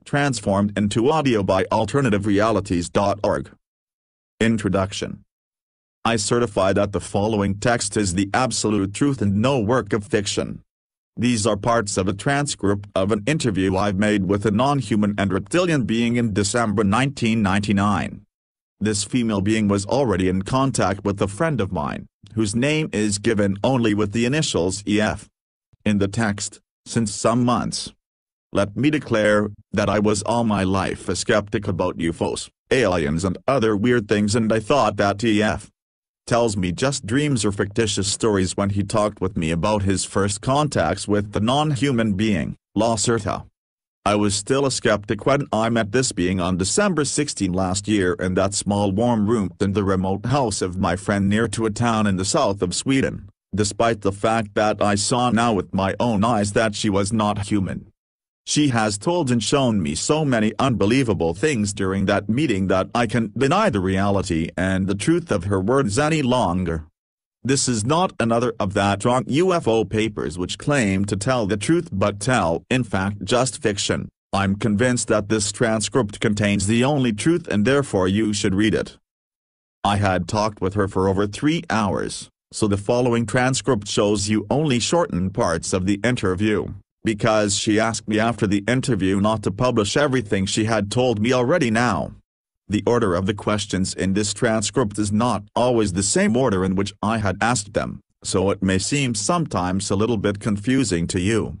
transformed into audio by alternativerealities.org. Introduction. I certify that the following text is the absolute truth and no work of fiction. These are parts of a transcript of an interview I've made with a non-human and reptilian being in December 1999. This female being was already in contact with a friend of mine, whose name is given only with the initials EF. In the text, since some months. Let me declare that I was all my life a skeptic about UFOs, aliens and other weird things, and I thought that EF tells me just dreams or fictitious stories when he talked with me about his first contacts with the non-human being, Lacerta. I was still a skeptic when I met this being on December 16 last year in that small warm room in the remote house of my friend near to a town in the south of Sweden, despite the fact that I saw now with my own eyes that she was not human. She has told and shown me so many unbelievable things during that meeting that I can't deny the reality and the truth of her words any longer. This is not another of that wrong UFO papers which claim to tell the truth but tell in fact just fiction. I'm convinced that this transcript contains the only truth and therefore you should read it. I had talked with her for over 3 hours, so the following transcript shows you only shortened parts of the interview, because she asked me after the interview not to publish everything she had told me already now. The order of the questions in this transcript is not always the same order in which I had asked them, so it may seem sometimes a little bit confusing to you.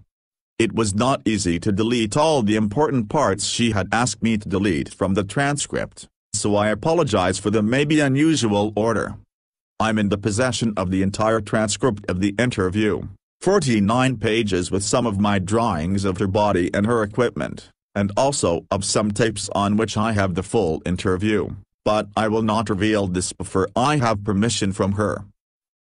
It was not easy to delete all the important parts she had asked me to delete from the transcript, so I apologize for the maybe unusual order. I'm in the possession of the entire transcript of the interview, 49 pages with some of my drawings of her body and her equipment, and also of some tapes on which I have the full interview, but I will not reveal this before I have permission from her.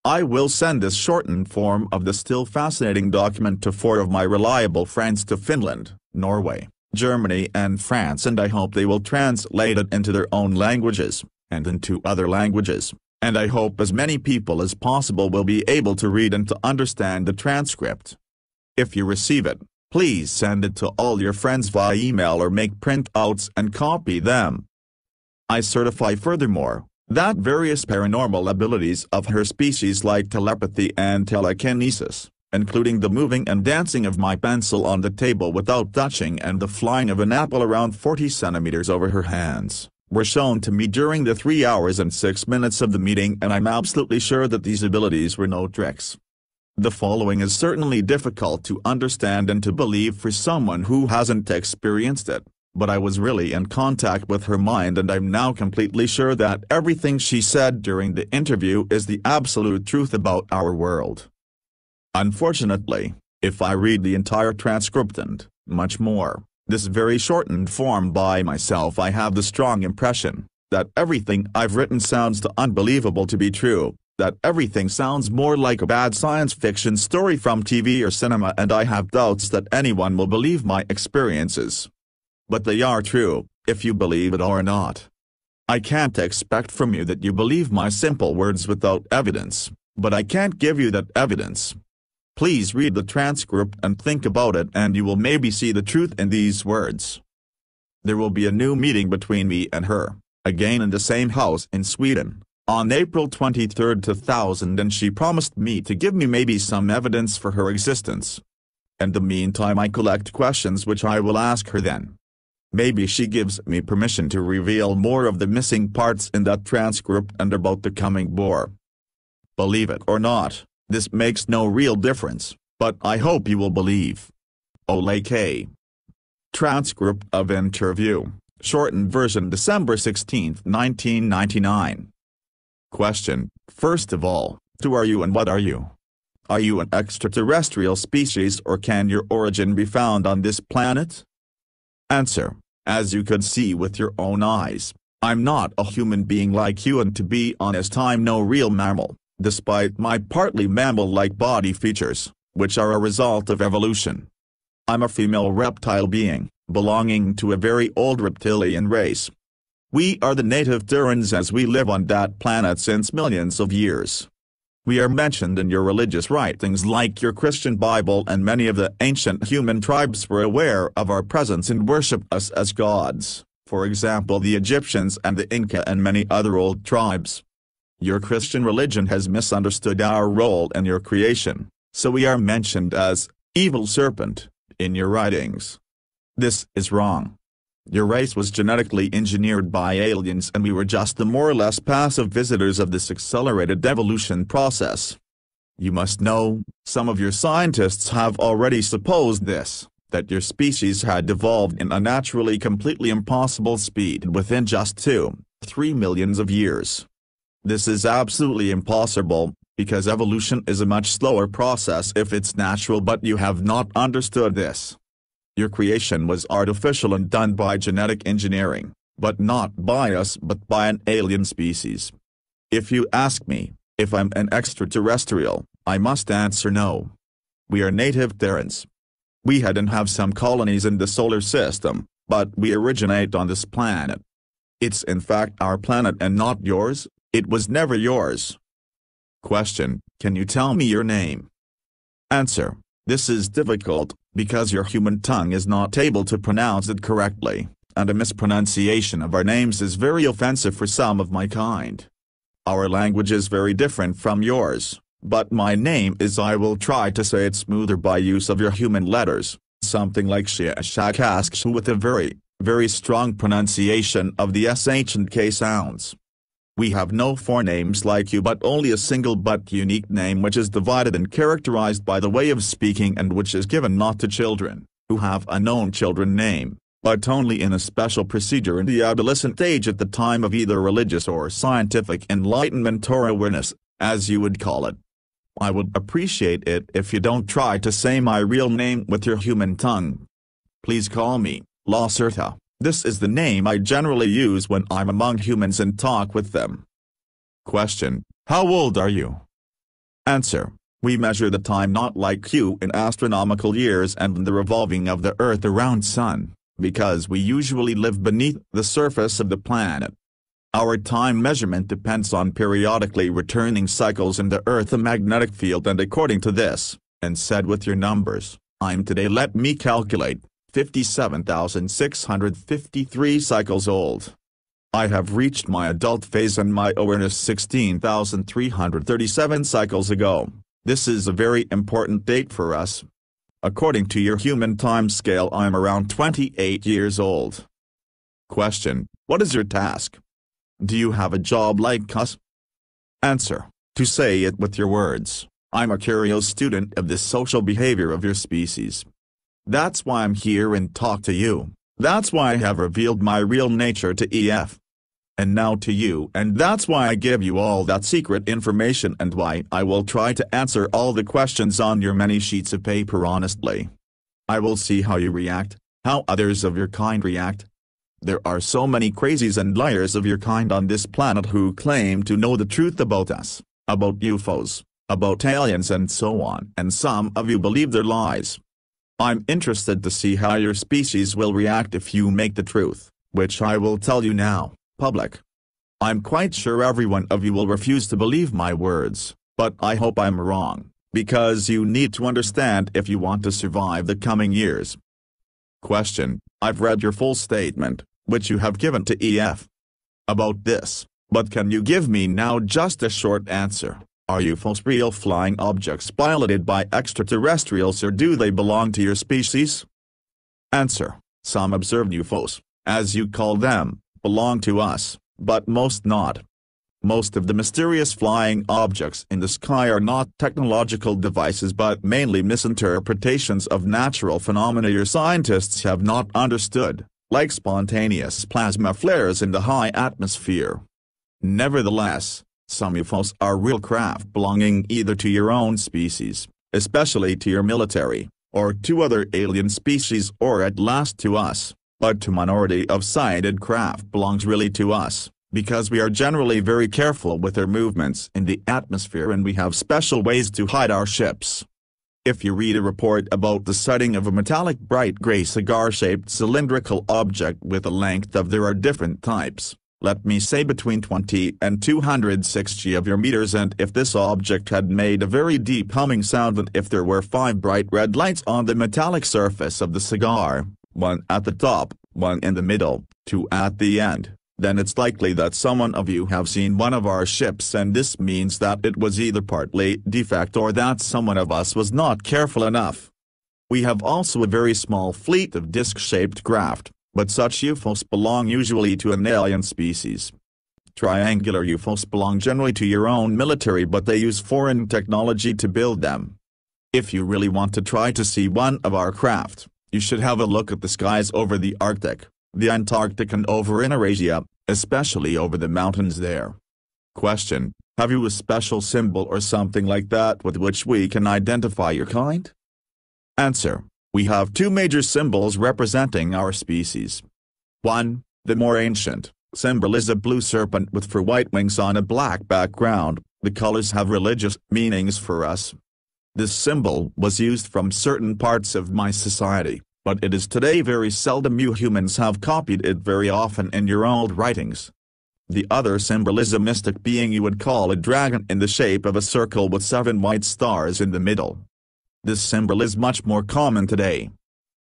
I will send this shortened form of the still fascinating document to 4 of my reliable friends to Finland, Norway, Germany and France, and I hope they will translate it into their own languages, and into other languages, and I hope as many people as possible will be able to read and to understand the transcript. If you receive it, please send it to all your friends via email or make printouts and copy them. I certify furthermore, that various paranormal abilities of her species like telepathy and telekinesis, including the moving and dancing of my pencil on the table without touching and the flying of an apple around 40 centimeters over her hands, were shown to me during the 3 hours and 6 minutes of the meeting, and I'm absolutely sure that these abilities were no tricks. The following is certainly difficult to understand and to believe for someone who hasn't experienced it, but I was really in contact with her mind and I'm now completely sure that everything she said during the interview is the absolute truth about our world. Unfortunately, if I read the entire transcript and, much more, this very shortened form by myself, I have the strong impression that everything I've written sounds too unbelievable to be true, that everything sounds more like a bad science fiction story from TV or cinema, and I have doubts that anyone will believe my experiences. But they are true, if you believe it or not. I can't expect from you that you believe my simple words without evidence, but I can't give you that evidence. Please read the transcript and think about it, and you will maybe see the truth in these words. There will be a new meeting between me and her, again in the same house in Sweden, on April 23, 2000, and she promised me to give me maybe some evidence for her existence. In the meantime I collect questions which I will ask her then. Maybe she gives me permission to reveal more of the missing parts in that transcript and about the coming bore. Believe it or not, this makes no real difference, but I hope you will believe. Ole K. Transcript of interview, shortened version, December 16, 1999. Question: First of all, who are you and what are you? Are you an extraterrestrial species or can your origin be found on this planet? Answer: As you could see with your own eyes, I'm not a human being like you, and to be honest I'm no real mammal, despite my partly mammal-like body features, which are a result of evolution. I'm a female reptile being, belonging to a very old reptilian race. We are the native Terrans as we live on that planet since millions of years. We are mentioned in your religious writings like your Christian Bible, and many of the ancient human tribes were aware of our presence and worshipped us as gods, for example the Egyptians and the Inca and many other old tribes. Your Christian religion has misunderstood our role in your creation, so we are mentioned as evil serpent in your writings. This is wrong. Your race was genetically engineered by aliens, and we were just the more or less passive visitors of this accelerated evolution process. You must know, some of your scientists have already supposed this, that your species had evolved in a naturally completely impossible speed within just 2-3 millions of years. This is absolutely impossible, because evolution is a much slower process if it's natural, but you have not understood this. Your creation was artificial and done by genetic engineering, but not by us but by an alien species. If you ask me, if I'm an extraterrestrial, I must answer no. We are native Terrans. We had and have some colonies in the solar system, but we originate on this planet. It's in fact our planet and not yours, it was never yours. Question: can you tell me your name? Answer: this is difficult, because your human tongue is not able to pronounce it correctly, and a mispronunciation of our names is very offensive for some of my kind. Our language is very different from yours, but my name is, I will try to say it smoother by use of your human letters, something like Shashakask with a very strong pronunciation of the sh and k sounds. We have no forenames like you, but only a single but unique name which is divided and characterized by the way of speaking, and which is given not to children, who have a known children name, but only in a special procedure in the adolescent age at the time of either religious or scientific enlightenment or awareness, as you would call it. I would appreciate it if you don't try to say my real name with your human tongue. Please call me Lacerta. This is the name I generally use when I'm among humans and talk with them. Question: how old are you? Answer: we measure the time not like you in astronomical years and in the revolving of the Earth around Sun, because we usually live beneath the surface of the planet. Our time measurement depends on periodically returning cycles in the Earth magnetic field, and according to this, and said with your numbers, I'm today, let me calculate, 57,653 cycles old. I have reached my adult phase and my awareness 16,337 cycles ago. This is a very important date for us. According to your human time scale, I am around 28 years old. Question: what is your task? Do you have a job like us? Answer: to say it with your words, I'm a curious student of the social behavior of your species. That's why I'm here and talk to you. That's why I have revealed my real nature to EF. And now to you, and that's why I give you all that secret information, and why I will try to answer all the questions on your many sheets of paper honestly. I will see how you react, how others of your kind react. There are so many crazies and liars of your kind on this planet who claim to know the truth about us, about UFOs, about aliens and so on, and some of you believe their lies. I'm interested to see how your species will react if you make the truth, which I will tell you now, public. I'm quite sure every one of you will refuse to believe my words, but I hope I'm wrong, because you need to understand if you want to survive the coming years. Question: I've read your full statement, which you have given to EF about this, but can you give me now just a short answer? Are UFOs real flying objects piloted by extraterrestrials, or do they belong to your species? Answer: some observed UFOs, as you call them, belong to us, but most not. Most of the mysterious flying objects in the sky are not technological devices but mainly misinterpretations of natural phenomena your scientists have not understood, like spontaneous plasma flares in the high atmosphere. Nevertheless, some UFOs are real craft belonging either to your own species, especially to your military, or to other alien species, or at last to us, but to minority of sighted craft belongs really to us, because we are generally very careful with their movements in the atmosphere and we have special ways to hide our ships. If you read a report about the sighting of a metallic bright gray cigar-shaped cylindrical object with a length of, there are different types, let me say between 20 and 260 of your meters, and if this object had made a very deep humming sound, and if there were 5 bright red lights on the metallic surface of the cigar, 1 at the top, 1 in the middle, 2 at the end, then it's likely that someone of you have seen one of our ships, and this means that it was either partly defect or that someone of us was not careful enough. We have also a very small fleet of disc-shaped craft, but such UFOs belong usually to an alien species. Triangular UFOs belong generally to your own military, but they use foreign technology to build them. If you really want to try to see one of our craft, you should have a look at the skies over the Arctic, the Antarctic, and over in Eurasia, especially over the mountains there. Question: have you a special symbol or something like that with which we can identify your kind? Answer: we have 2 major symbols representing our species. 1, the more ancient, symbol is a blue serpent with 4 white wings on a black background. The colors have religious meanings for us. This symbol was used from certain parts of my society, but it is today very seldom you humans have copied it very often in your old writings. The other symbol is a mystic being you would call a dragon in the shape of a circle with 7 white stars in the middle. This symbol is much more common today.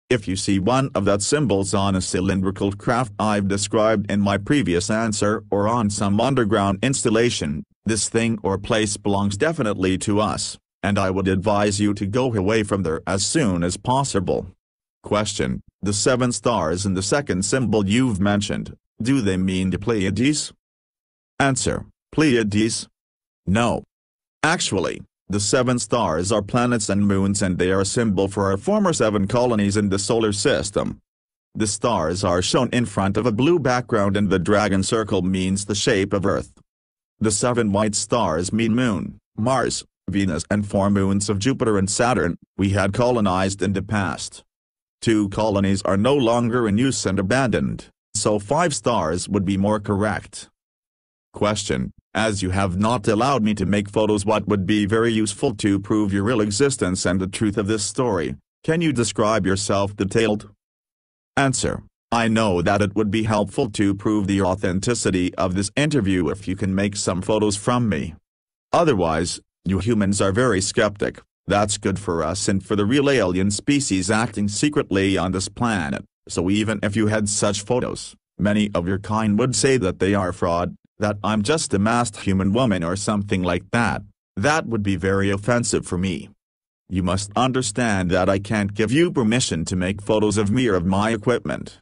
If you see one of that symbols on a cylindrical craft I've described in my previous answer, or on some underground installation, this thing or place belongs definitely to us, and I would advise you to go away from there as soon as possible. Question: the 7 stars in the second symbol you've mentioned, do they mean the Pleiades? Answer: Pleiades? No. Actually, the 7 stars are planets and moons, and they are a symbol for our former 7 colonies in the solar system. The stars are shown in front of a blue background, and the dragon circle means the shape of Earth. The 7 white stars mean Moon, Mars, Venus, and 4 moons of Jupiter and Saturn we had colonized in the past. 2 colonies are no longer in use and abandoned, so 5 stars would be more correct. Question: as you have not allowed me to make photos what would be very useful to prove your real existence and the truth of this story, can you describe yourself detailed? Answer: I know that it would be helpful to prove the authenticity of this interview if you can make some photos from me. Otherwise, you humans are very skeptic. That's good for us and for the real alien species acting secretly on this planet, so even if you had such photos, many of your kind would say that they are fraud, that I'm just a masked human woman or something like that. That would be very offensive for me. You must understand that I can't give you permission to make photos of me or of my equipment.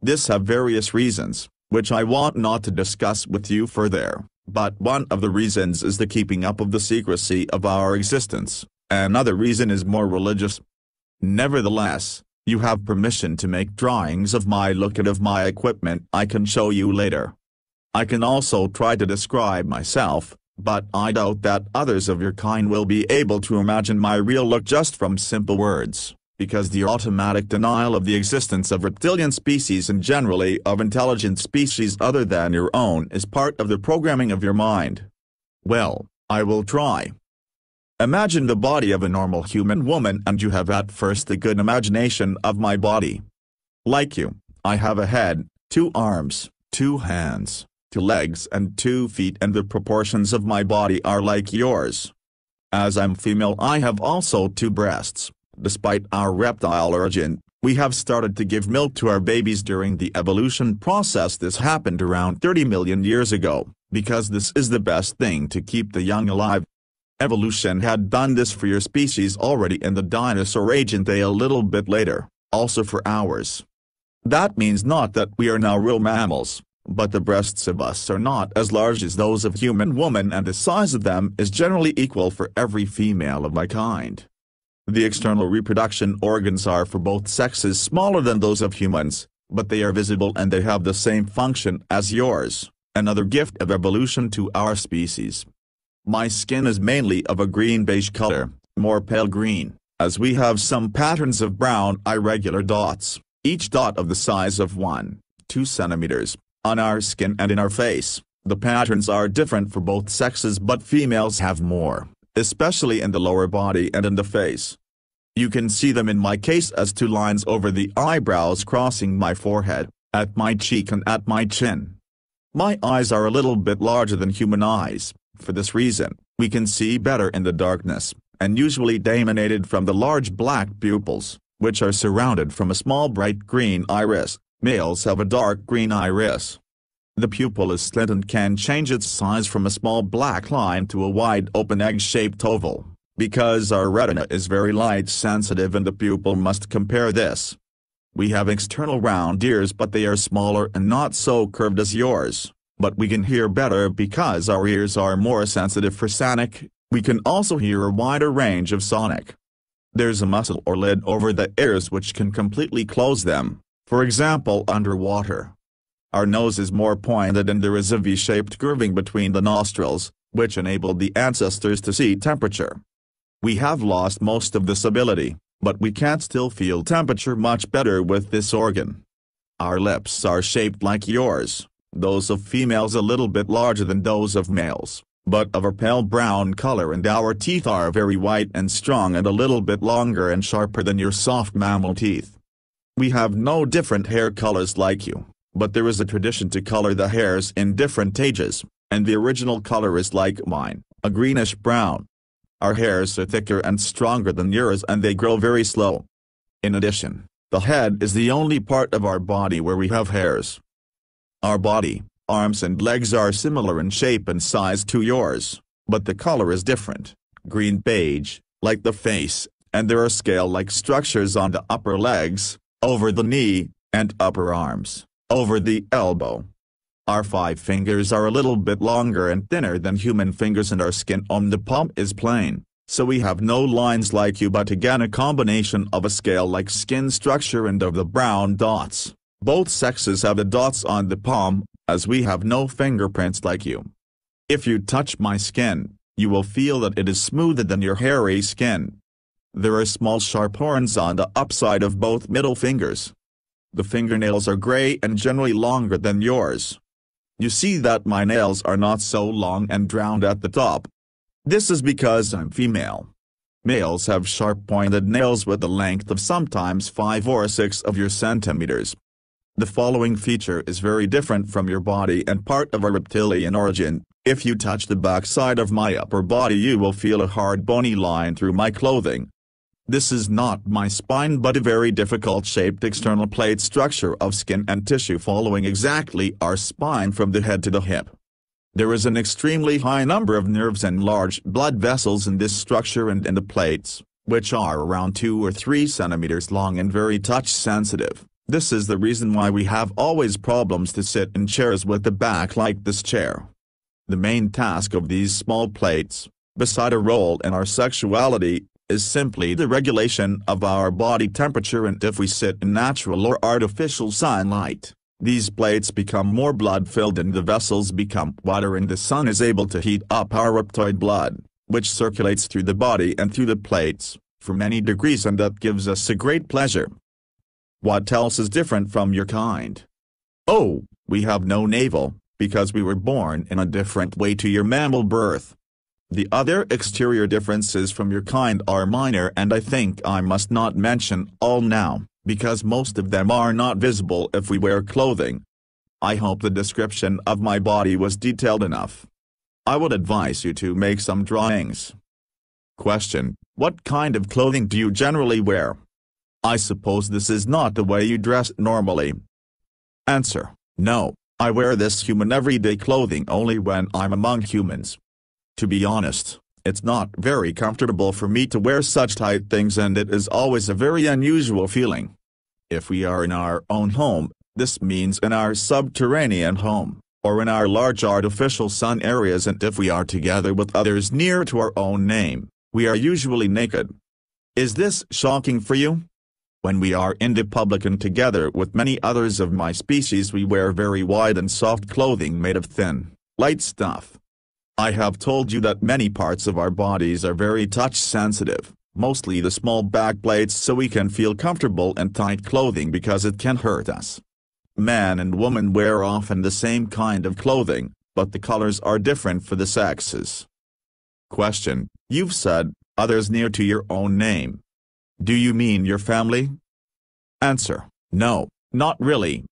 This have various reasons, which I want not to discuss with you further, but one of the reasons is the keeping up of the secrecy of our existence. Another reason is more religious. Nevertheless, you have permission to make drawings of my look and of my equipment I can show you later. I can also try to describe myself, but I doubt that others of your kind will be able to imagine my real look just from simple words, because the automatic denial of the existence of reptilian species and generally of intelligent species other than your own is part of the programming of your mind. Well, I will try. Imagine the body of a normal human woman, and you have at first a good imagination of my body. Like you, I have a head, 2 arms, 2 hands, 2 legs and 2 feet, and the proportions of my body are like yours. As I'm female, I have also 2 breasts. Despite our reptile origin, we have started to give milk to our babies during the evolution process. This happened around 30 million years ago, because this is the best thing to keep the young alive. Evolution had done this for your species already in the dinosaur age, and they a little bit later, also for ours. That means not that we are now real mammals, but the breasts of us are not as large as those of human woman, and the size of them is generally equal for every female of my kind. The external reproduction organs are for both sexes smaller than those of humans, but they are visible and they have the same function as yours, another gift of evolution to our species. My skin is mainly of a green-beige color, more pale green, as we have some patterns of brown irregular dots, each dot of the size of 1-2 centimeters, on our skin and in our face. The patterns are different for both sexes, but females have more, especially in the lower body and in the face. You can see them in my case as 2 lines over the eyebrows crossing my forehead, at my cheek and at my chin. My eyes are a little bit larger than human eyes. For this reason, we can see better in the darkness, and usually dominated from the large black pupils, which are surrounded from a small bright green iris. Males have a dark green iris. The pupil is slit and can change its size from a small black line to a wide open egg-shaped oval, because our retina is very light-sensitive and the pupil must compare this. We have external round ears but they are smaller and not so curved as yours, but we can hear better because our ears are more sensitive for sonic. We can also hear a wider range of sonic. There's a muscle or lid over the ears which can completely close them, for example underwater. Our nose is more pointed and there is a V-shaped curving between the nostrils, which enabled the ancestors to see temperature. We have lost most of this ability, but we can still feel temperature much better with this organ. Our lips are shaped like yours, those of females a little bit larger than those of males, but of a pale brown color, and our teeth are very white and strong and a little bit longer and sharper than your soft mammal teeth. We have no different hair colors like you, but there is a tradition to color the hairs in different ages, and the original color is like mine, a greenish brown. Our hairs are thicker and stronger than yours and they grow very slow. In addition, the head is the only part of our body where we have hairs. Our body, arms and legs are similar in shape and size to yours, but the color is different, green-beige, like the face, and there are scale-like structures on the upper legs, over the knee, and upper arms, over the elbow. Our 5 fingers are a little bit longer and thinner than human fingers and our skin on the palm is plain, so we have no lines like you but again a combination of a scale-like skin structure and of the brown dots. Both sexes have the dots on the palm, as we have no fingerprints like you. If you touch my skin, you will feel that it is smoother than your hairy skin. There are small sharp horns on the upside of both middle fingers. The fingernails are gray and generally longer than yours. You see that my nails are not so long and round at the top. This is because I'm female. Males have sharp pointed nails with a length of sometimes 5 or 6 of your centimeters. The following feature is very different from your body and part of a reptilian origin. If you touch the backside of my upper body you will feel a hard bony line through my clothing. This is not my spine but a very difficult shaped external plate structure of skin and tissue following exactly our spine from the head to the hip. There is an extremely high number of nerves and large blood vessels in this structure and in the plates, which are around 2 or 3 centimeters long and very touch sensitive. This is the reason why we have always problems to sit in chairs with the back like this chair. The main task of these small plates, beside a role in our sexuality, is simply the regulation of our body temperature, and if we sit in natural or artificial sunlight, these plates become more blood-filled and the vessels become wider and the sun is able to heat up our reptoid blood, which circulates through the body and through the plates, for many degrees, and that gives us a great pleasure. What else is different from your kind? Oh, we have no navel, because we were born in a different way to your mammal birth. The other exterior differences from your kind are minor and I think I must not mention all now, because most of them are not visible if we wear clothing. I hope the description of my body was detailed enough. I would advise you to make some drawings. Question: what kind of clothing do you generally wear? I suppose this is not the way you dress normally. Answer: no, I wear this human everyday clothing only when I'm among humans. To be honest, it's not very comfortable for me to wear such tight things and it is always a very unusual feeling. If we are in our own home, this means in our subterranean home, or in our large artificial sun areas, and if we are together with others near to our own name, we are usually naked. Is this shocking for you? When we are in the public and together with many others of my species we wear very wide and soft clothing made of thin, light stuff. I have told you that many parts of our bodies are very touch-sensitive, mostly the small back plates, so we can feel comfortable in tight clothing because it can hurt us. Man and woman wear often the same kind of clothing, but the colors are different for the sexes. Question: you've said, others near to your own name. Do you mean your family? Answer: no, not really.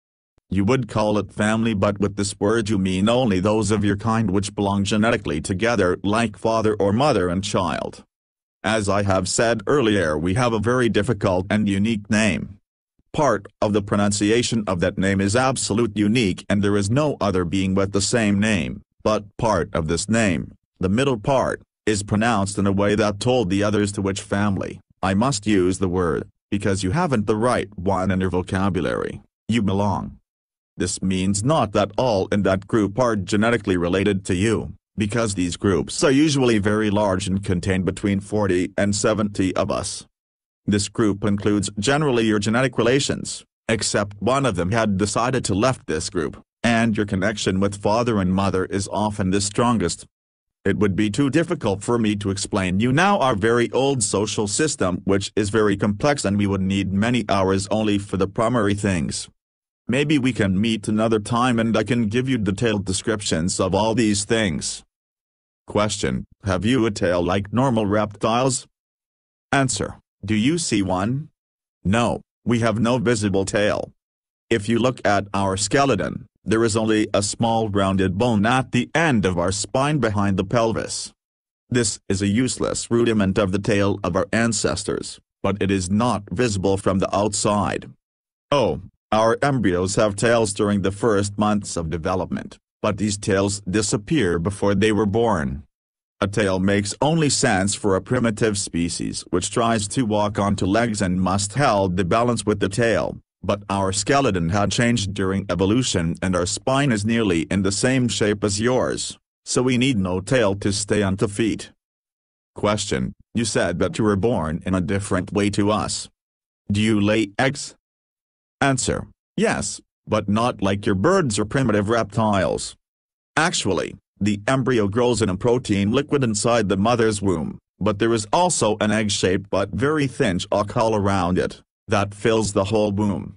You would call it family, but with this word you mean only those of your kind which belong genetically together like father or mother and child. As I have said earlier, we have a very difficult and unique name. Part of the pronunciation of that name is absolute unique and there is no other being with the same name, but part of this name, the middle part, is pronounced in a way that told the others to which family, I must use the word, because you haven't the right one in your vocabulary, you belong. This means not that all in that group are genetically related to you, because these groups are usually very large and contain between 40 and 70 of us. This group includes generally your genetic relations, except one of them had decided to left this group, and your connection with father and mother is often the strongest. It would be too difficult for me to explain you now our very old social system, which is very complex, and we would need many hours only for the primary things. Maybe we can meet another time and I can give you detailed descriptions of all these things. Question: have you a tail like normal reptiles? Answer: do you see one? No, we have no visible tail. If you look at our skeleton, there is only a small rounded bone at the end of our spine behind the pelvis. This is a useless rudiment of the tail of our ancestors, but it is not visible from the outside. Oh, our embryos have tails during the first months of development, but these tails disappear before they were born. A tail makes only sense for a primitive species which tries to walk on two legs and must hold the balance with the tail, but our skeleton had changed during evolution and our spine is nearly in the same shape as yours, so we need no tail to stay on 2 feet. Question: you said that you were born in a different way to us. Do you lay eggs? Answer: yes, but not like your birds or primitive reptiles. Actually, the embryo grows in a protein liquid inside the mother's womb, but there is also an egg-shaped but very thin chalk hull around it, that fills the whole womb.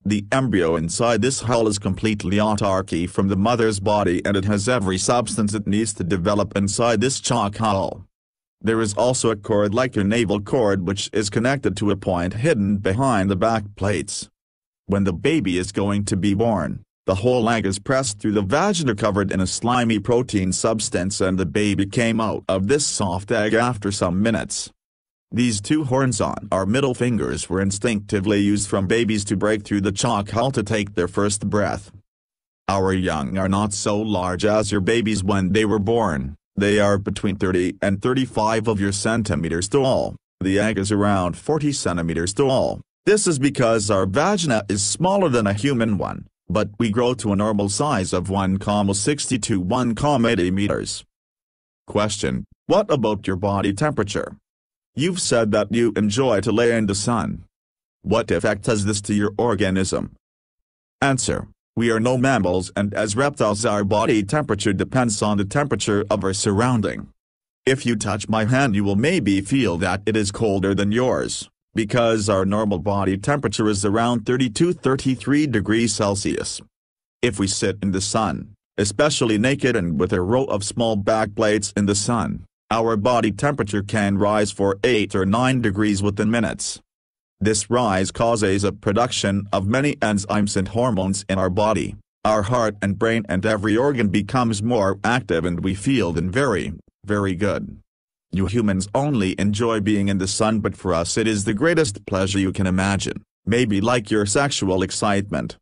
The embryo inside this hull is completely autarky from the mother's body and it has every substance it needs to develop inside this chalk hull. There is also a cord like your navel cord which is connected to a point hidden behind the back plates. When the baby is going to be born, the whole egg is pressed through the vagina covered in a slimy protein substance and the baby came out of this soft egg after some minutes. These 2 horns on our middle fingers were instinctively used from babies to break through the chalk hull to take their first breath. Our young are not so large as your babies when they were born, they are between 30 and 35 of your centimeters tall, the egg is around 40 centimeters tall. This is because our vagina is smaller than a human one, but we grow to a normal size of 1,60 to 1,80 meters. Question: what about your body temperature? You've said that you enjoy to lay in the sun. What effect has this to your organism? Answer: we are no mammals and as reptiles our body temperature depends on the temperature of our surrounding. If you touch my hand you will maybe feel that it is colder than yours, because our normal body temperature is around 32–33 degrees Celsius. If we sit in the sun, especially naked and with a row of small back plates in the sun, our body temperature can rise for 8 or 9 degrees within minutes. This rise causes a production of many enzymes and hormones in our body, our heart and brain and every organ becomes more active and we feel then very, very good. You humans only enjoy being in the sun, but for us it is the greatest pleasure you can imagine, maybe like your sexual excitement.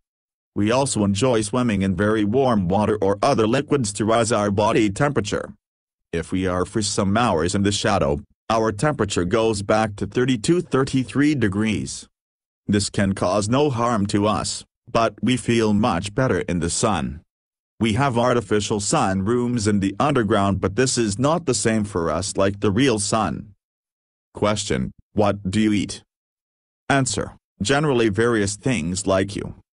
We also enjoy swimming in very warm water or other liquids to rise our body temperature. If we are for some hours in the shadow, our temperature goes back to 32–33 degrees. This can cause no harm to us, but we feel much better in the sun. We have artificial sun rooms in the underground, but this is not the same for us like the real sun. Question: what do you eat? Answer: generally various things like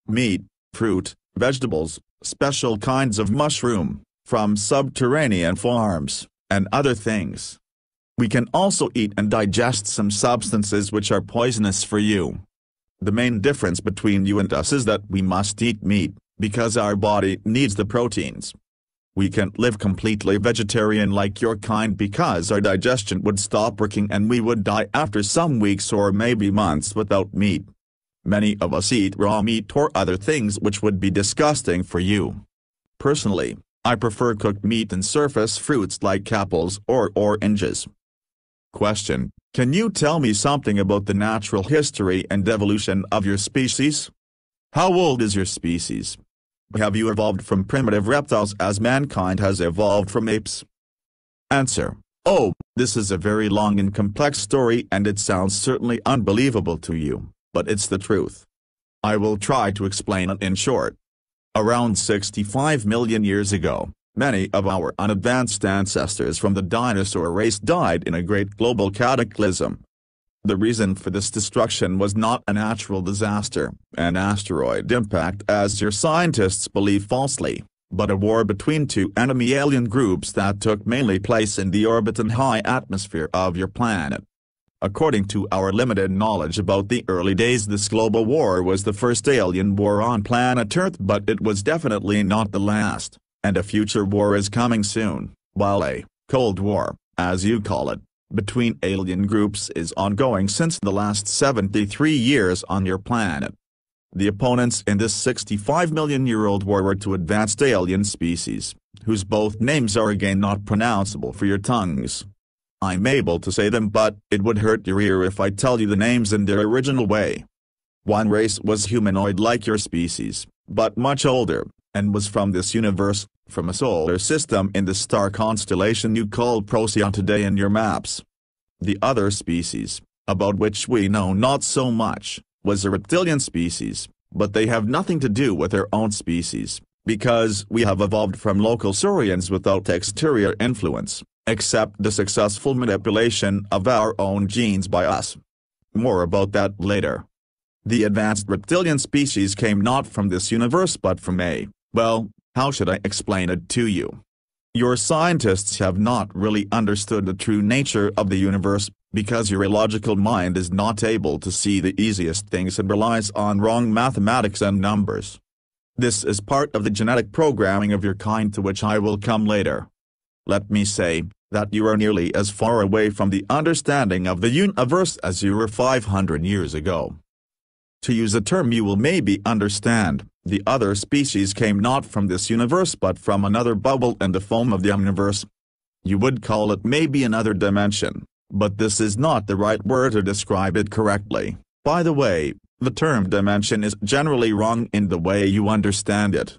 meat, fruit, vegetables, special kinds of mushroom, from subterranean farms, and other things. We can also eat and digest some substances which are poisonous for you. The main difference between you and us is that we must eat meat, because our body needs the proteins. We can't live completely vegetarian like your kind because our digestion would stop working and we would die after some weeks or maybe months without meat. Many of us eat raw meat or other things which would be disgusting for you. Personally, I prefer cooked meat and surface fruits like apples or oranges. Question: can you tell me something about the natural history and evolution of your species? How old is your species? Have you evolved from primitive reptiles as mankind has evolved from apes? Answer: oh, this is a very long and complex story and it sounds certainly unbelievable to you, but it's the truth. I will try to explain it in short. Around 65 million years ago, many of our unadvanced ancestors from the dinosaur race died in a great global cataclysm. The reason for this destruction was not a natural disaster, an asteroid impact as your scientists believe falsely, but a war between two enemy alien groups that took mainly place in the orbit and high atmosphere of your planet. According to our limited knowledge about the early days, this global war was the first alien war on planet Earth, but it was definitely not the last, and a future war is coming soon, while a Cold War, as you call it, between alien groups is ongoing since the last 73 years on your planet. The opponents in this 65-million-year-old war were two advanced alien species, whose both names are again not pronounceable for your tongues. I'm able to say them, but it would hurt your ear if I tell you the names in their original way. One race was humanoid like your species, but much older, and was from this universe, from a solar system in the star constellation you call Procyon today in your maps. The other species, about which we know not so much, was a reptilian species, but they have nothing to do with their own species, because we have evolved from local saurians without exterior influence, except the successful manipulation of our own genes by us. More about that later. The advanced reptilian species came not from this universe but from well, how should I explain it to you? Your scientists have not really understood the true nature of the universe, because your illogical mind is not able to see the easiest things and relies on wrong mathematics and numbers. This is part of the genetic programming of your kind, to which I will come later. Let me say that you are nearly as far away from the understanding of the universe as you were 500 years ago. To use a term you will maybe understand, the other species came not from this universe but from another bubble in the foam of the universe. You would call it maybe another dimension, but this is not the right word to describe it correctly. By the way, the term dimension is generally wrong in the way you understand it.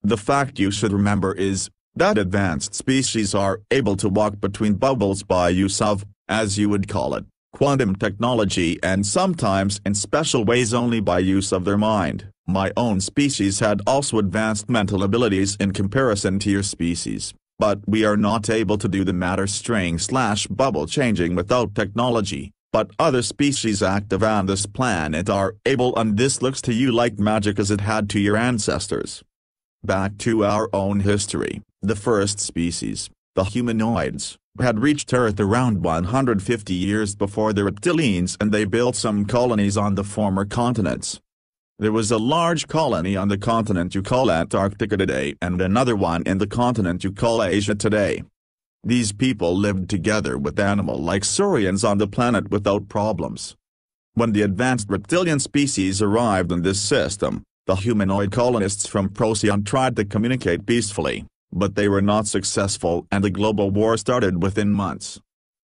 The fact you should remember is that advanced species are able to walk between bubbles by use of, as you would call it, quantum technology, and sometimes in special ways only by use of their mind. My own species had also advanced mental abilities in comparison to your species, but we are not able to do the matter string/bubble changing without technology, but other species active on this planet are able, and this looks to you like magic as it had to your ancestors. Back to our own history, the first species, the humanoids, had reached Earth around 150 years before the reptilians, and they built some colonies on the former continents. There was a large colony on the continent you call Antarctica today and another one in the continent you call Asia today. These people lived together with animal-like saurians on the planet without problems. When the advanced reptilian species arrived in this system, the humanoid colonists from Procyon tried to communicate peacefully, but they were not successful and the global war started within months.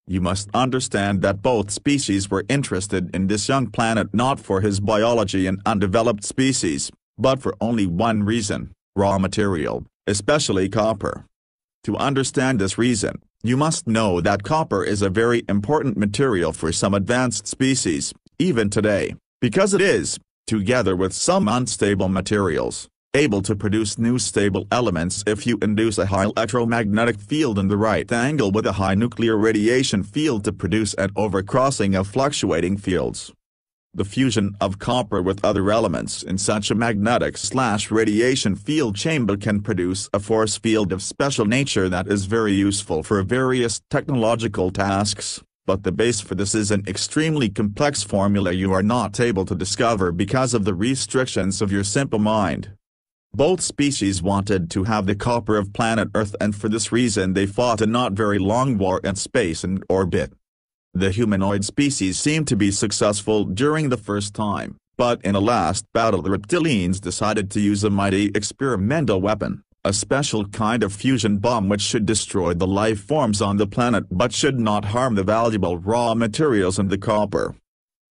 You must understand that both species were interested in this young planet not for his biology and undeveloped species, but for only one reason: raw material, especially copper. To understand this reason, you must know that copper is a very important material for some advanced species, even today, because it is, together with some unstable materials, able to produce new stable elements if you induce a high electromagnetic field in the right angle with a high nuclear radiation field to produce an overcrossing of fluctuating fields. The fusion of copper with other elements in such a magnetic/radiation field chamber can produce a force field of special nature that is very useful for various technological tasks. But the base for this is an extremely complex formula you are not able to discover because of the restrictions of your simple mind. Both species wanted to have the copper of planet Earth, and for this reason they fought a not very long war in space and orbit. The humanoid species seemed to be successful during the first time, But in a last battle the reptilians decided to use a mighty experimental weapon, a special kind of fusion bomb which should destroy the life forms on the planet but should not harm the valuable raw materials and the copper.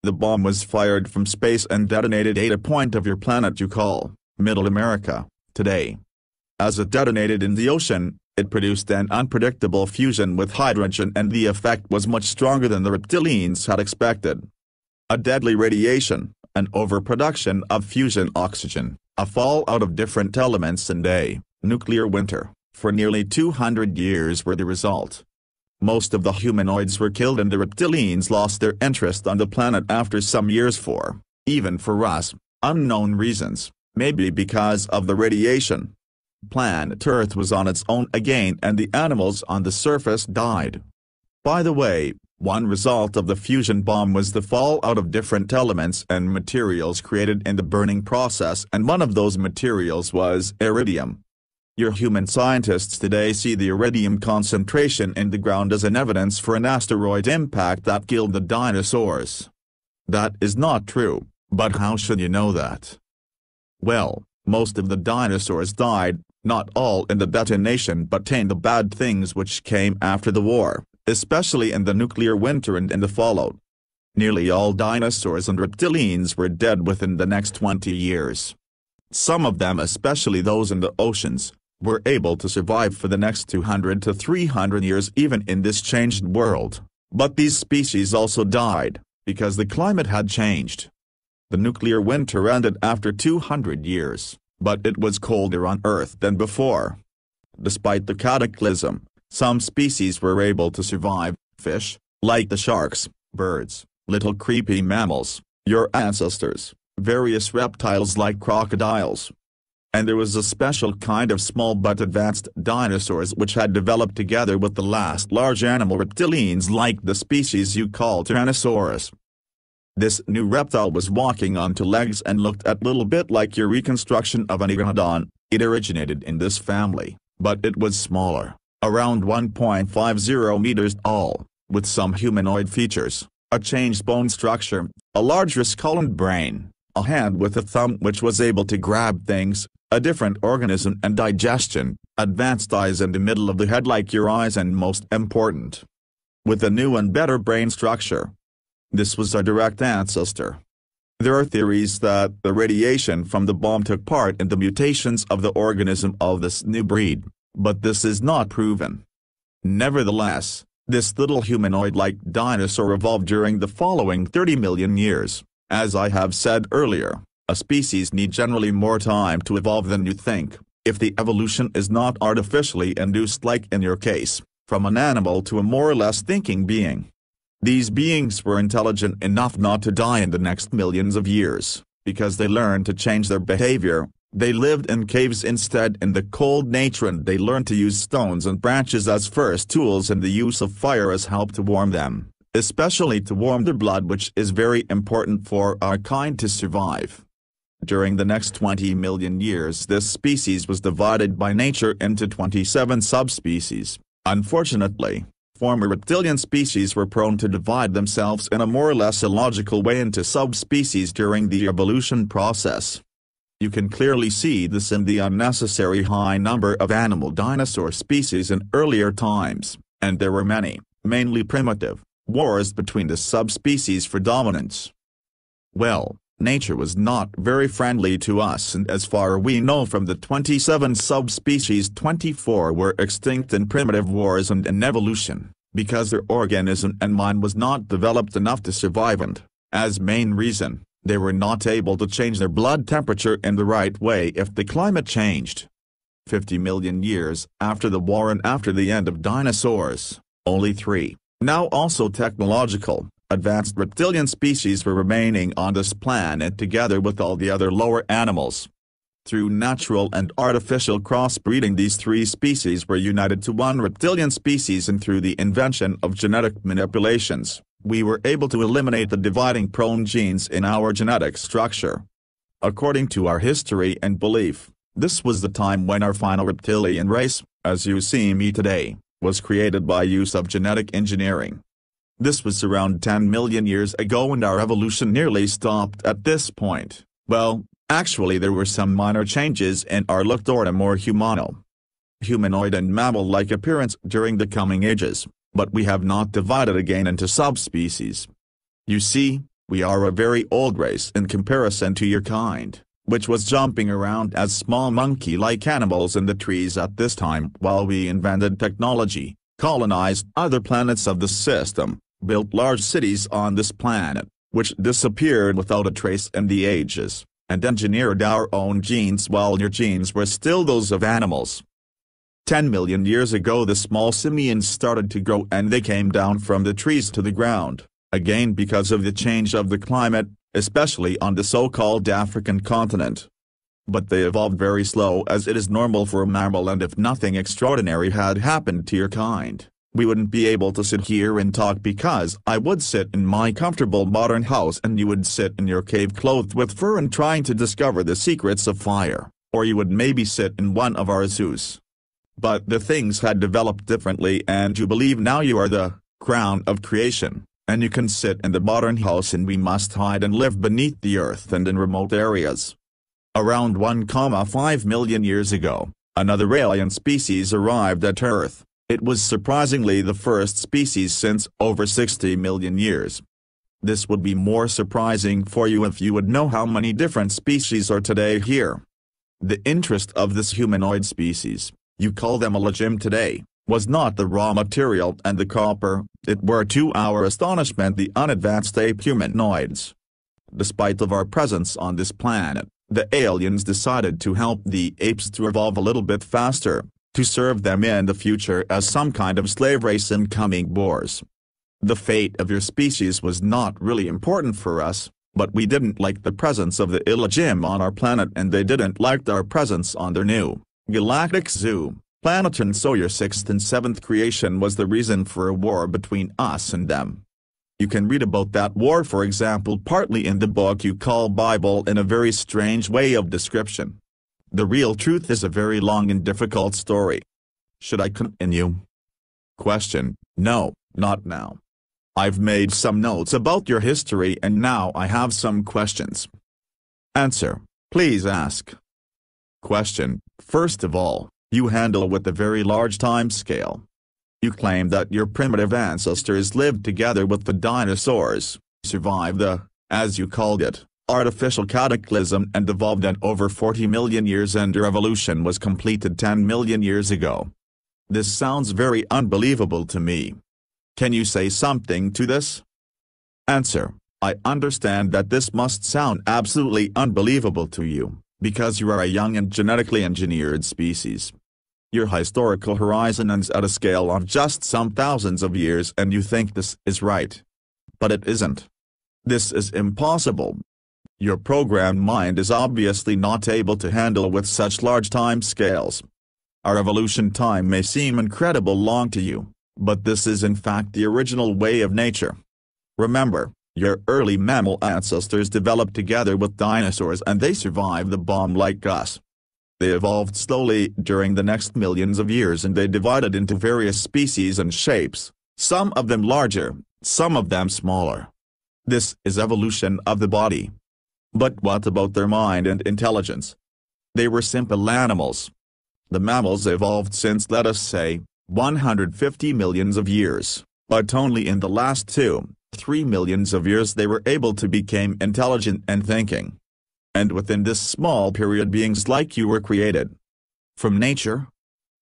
The bomb was fired from space and detonated at a point of your planet you call Middle America today. As it detonated in the ocean, it produced an unpredictable fusion with hydrogen and the effect was much stronger than the reptilians had expected. A deadly radiation, an overproduction of fusion oxygen, a fallout of different elements and a nuclear winter, for nearly 200 years were the result. Most of the humanoids were killed and the reptilians lost their interest on the planet after some years for, even for us, unknown reasons, maybe because of the radiation. Planet Earth was on its own again and the animals on the surface died. By the way, one result of the fusion bomb was the fallout of different elements and materials created in the burning process, and one of those materials was iridium. Your human scientists today see the iridium concentration in the ground as an evidence for an asteroid impact that killed the dinosaurs. That is not true, but how should you know that? Well, most of the dinosaurs died, not all in the detonation but in the bad things which came after the war, especially in the nuclear winter and in the fallout. Nearly all dinosaurs and reptilians were dead within the next 20 years. Some of them, especially those in the oceans, were able to survive for the next 200 to 300 years even in this changed world, but these species also died, because the climate had changed. The nuclear winter ended after 200 years, but it was colder on Earth than before. Despite the cataclysm, some species were able to survive, fish, like the sharks, birds, little creepy mammals, your ancestors, various reptiles like crocodiles. And there was a special kind of small but advanced dinosaurs which had developed together with the last large animal reptilians like the species you call Tyrannosaurus. This new reptile was walking on two legs and looked a little bit like your reconstruction of an iguanodon. It originated in this family, but it was smaller, around 1.50 meters tall, with some humanoid features, a changed bone structure, a larger skull and brain, a hand with a thumb which was able to grab things, a different organism and digestion, advanced eyes in the middle of the head like your eyes, and most important, with a new and better brain structure. This was our direct ancestor. There are theories that the radiation from the bomb took part in the mutations of the organism of this new breed, but this is not proven. Nevertheless, this little humanoid-like dinosaur evolved during the following 30 million years. As I have said earlier, a species needs generally more time to evolve than you think, if the evolution is not artificially induced like in your case, from an animal to a more or less thinking being. These beings were intelligent enough not to die in the next millions of years, because they learned to change their behavior. They lived in caves instead in the cold nature, and they learned to use stones and branches as first tools and the use of fire as help to warm them, especially to warm their blood, which is very important for our kind to survive. During the next 20 million years this species was divided by nature into 27 subspecies. Unfortunately, former reptilian species were prone to divide themselves in a more or less illogical way into subspecies during the evolution process. You can clearly see this in the unnecessary high number of animal dinosaur species in earlier times, and there were many, mainly primitive, wars between the subspecies for dominance. Well, nature was not very friendly to us, and as far as we know from the 27 subspecies 24 were extinct in primitive wars and in evolution, because their organism and mind was not developed enough to survive, and, as main reason, they were not able to change their blood temperature in the right way if the climate changed. 50 million years after the war and after the end of dinosaurs, only 3, now also technological, advanced reptilian species were remaining on this planet together with all the other lower animals. Through natural and artificial crossbreeding these 3 species were united to one reptilian species, and through the invention of genetic manipulations, we were able to eliminate the dividing prone genes in our genetic structure. According to our history and belief, this was the time when our final reptilian race, as you see me today, was created by use of genetic engineering. This was around 10 million years ago and our evolution nearly stopped at this point. Well, actually there were some minor changes in our look toward a more humanoid and mammal-like appearance during the coming ages, but we have not divided again into subspecies. You see, we are a very old race in comparison to your kind, which was jumping around as small monkey-like animals in the trees at this time while we invented technology, colonized other planets of the system, built large cities on this planet, which disappeared without a trace in the ages, and engineered our own genes while your genes were still those of animals. 10 million years ago the small simians started to grow and they came down from the trees to the ground, again because of the change of the climate, especially on the so-called African continent. But they evolved very slow as it is normal for a mammal, and if nothing extraordinary had happened to your kind, we wouldn't be able to sit here and talk because I would sit in my comfortable modern house and you would sit in your cave clothed with fur and trying to discover the secrets of fire, or you would maybe sit in one of our zoos. But the things had developed differently and you believe now you are the crown of creation, and you can sit in the modern house and we must hide and live beneath the earth and in remote areas. Around 1,5 million years ago, another alien species arrived at Earth. It was surprisingly the first species since over 60 million years. This would be more surprising for you if you would know how many different species are today here. The interest of this humanoid species, you call them a legim today, was not the raw material and the copper, it were to our astonishment the unadvanced ape humanoids. Despite of our presence on this planet, the aliens decided to help the apes to evolve a little bit faster, to serve them in the future as some kind of slave race in coming wars. The fate of your species was not really important for us, but we didn't like the presence of the Illagim on our planet and they didn't like our presence on their new galactic zoo, planet, and so your 6th and 7th creation was the reason for a war between us and them. You can read about that war, for example, partly in the book you call Bible, in a very strange way of description. The real truth is a very long and difficult story. Should I continue? Question: No, not now. I've made some notes about your history and now I have some questions. Answer: Please ask. Question: First of all, you handle with a very large time scale. You claim that your primitive ancestors lived together with the dinosaurs, survived the, as you called it, artificial cataclysm and evolved in over 40 million years and your evolution was completed 10 million years ago. This sounds very unbelievable to me. Can you say something to this? Answer: I understand that this must sound absolutely unbelievable to you, because you are a young and genetically engineered species. Your historical horizon ends at a scale of just some thousands of years and you think this is right. But it isn't. This is impossible. Your programmed mind is obviously not able to handle with such large time scales. Our evolution time may seem incredibly long to you, but this is in fact the original way of nature. Remember, your early mammal ancestors developed together with dinosaurs and they survived the bomb like us. They evolved slowly during the next millions of years and they divided into various species and shapes, some of them larger, some of them smaller. This is evolution of the body. But what about their mind and intelligence? They were simple animals. The mammals evolved since, let us say, 150 millions of years, but only in the last 2-3 millions of years they were able to become intelligent and thinking. And within this small period beings like you were created. From nature?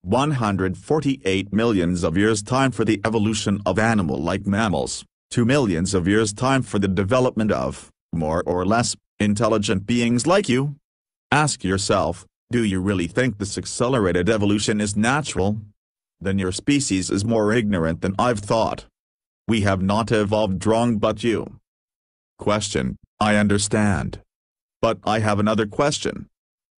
148 millions of years time for the evolution of animal-like mammals, 2 millions of years time for the development of, more or less, intelligent beings like you? Ask yourself, do you really think this accelerated evolution is natural? Then your species is more ignorant than I've thought. We have not evolved wrong but you. Question: I understand. But I have another question.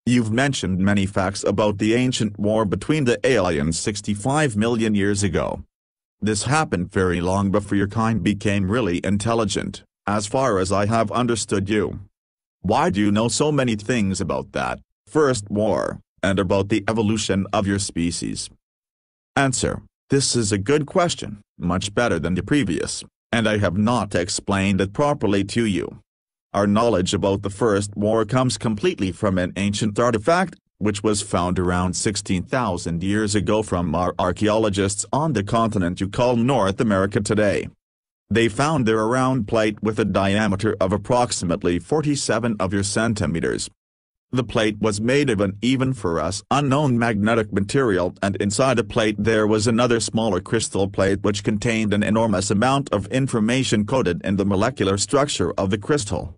You've mentioned many facts about the ancient war between the aliens 65 million years ago. This happened very long before your kind became really intelligent, as far as I have understood you. Why do you know so many things about that first war, and about the evolution of your species? Answer: This is a good question, much better than the previous. and I have not explained it properly to you. Our knowledge about the First War comes completely from an ancient artifact, which was found around 16,000 years ago from our archaeologists on the continent you call North America today. They found there a round plate with a diameter of approximately 47 of your centimeters. The plate was made of an even for us unknown magnetic material, and inside the plate there was another smaller crystal plate which contained an enormous amount of information coded in the molecular structure of the crystal.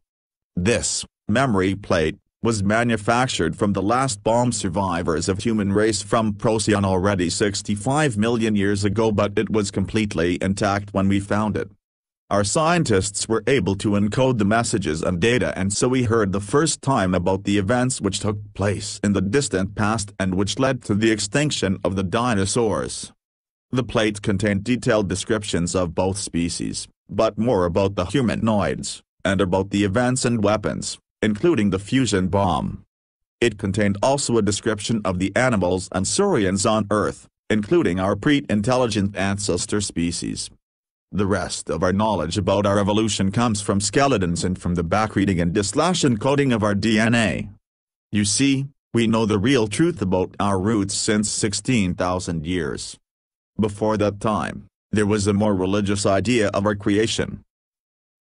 This memory plate was manufactured from the last bomb survivors of human race from Procyon already 65 million years ago, but it was completely intact when we found it. Our scientists were able to encode the messages and data, and so we heard the first time about the events which took place in the distant past and which led to the extinction of the dinosaurs. The plate contained detailed descriptions of both species, but more about the humanoids, and about the events and weapons, including the fusion bomb. It contained also a description of the animals and saurians on Earth, including our pre-intelligent ancestor species. The rest of our knowledge about our evolution comes from skeletons and from the backreading and /encoding of our DNA. You see, we know the real truth about our roots since 16,000 years. Before that time, there was a more religious idea of our creation.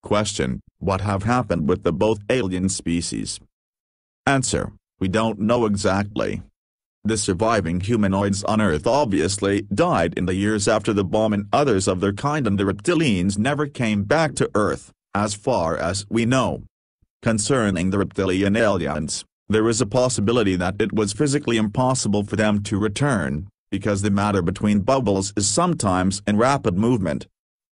Question: what have happened with the both alien species? Answer: we don't know exactly. The surviving humanoids on Earth obviously died in the years after the bomb, and others of their kind and the reptilians never came back to Earth, as far as we know. Concerning the reptilian aliens, there is a possibility that it was physically impossible for them to return, because the matter between bubbles is sometimes in rapid movement.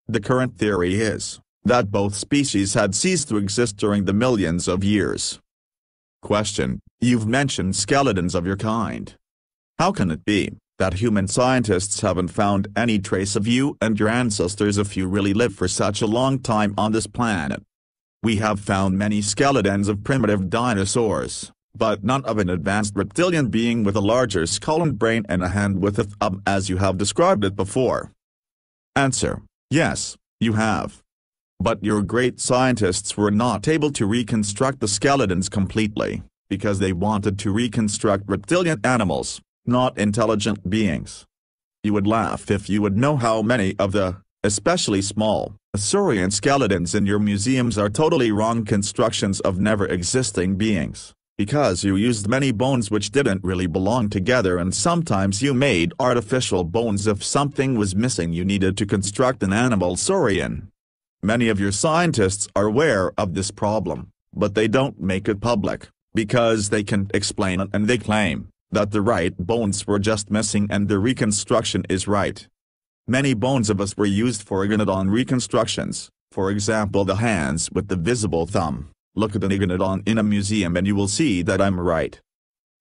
The current theory is that both species had ceased to exist during the millions of years. Question: you've mentioned skeletons of your kind. How can it be that human scientists haven't found any trace of you and your ancestors if you really lived for such a long time on this planet? We have found many skeletons of primitive dinosaurs, but none of an advanced reptilian being with a larger skull and brain and a hand with a thumb as you have described it before. Answer: yes, you have. But your great scientists were not able to reconstruct the skeletons completely, because they wanted to reconstruct reptilian animals, not intelligent beings. You would laugh if you would know how many of the, especially small, saurian skeletons in your museums are totally wrong constructions of never-existing beings, because you used many bones which didn't really belong together, and sometimes you made artificial bones if something was missing you needed to construct an animal saurian. Many of your scientists are aware of this problem, but they don't make it public, because they can't explain it, and they claim that the right bones were just missing and the reconstruction is right. Many bones of us were used for iguanodon reconstructions, for example the hands with the visible thumb. Look at an iguanodon in a museum and you will see that I'm right.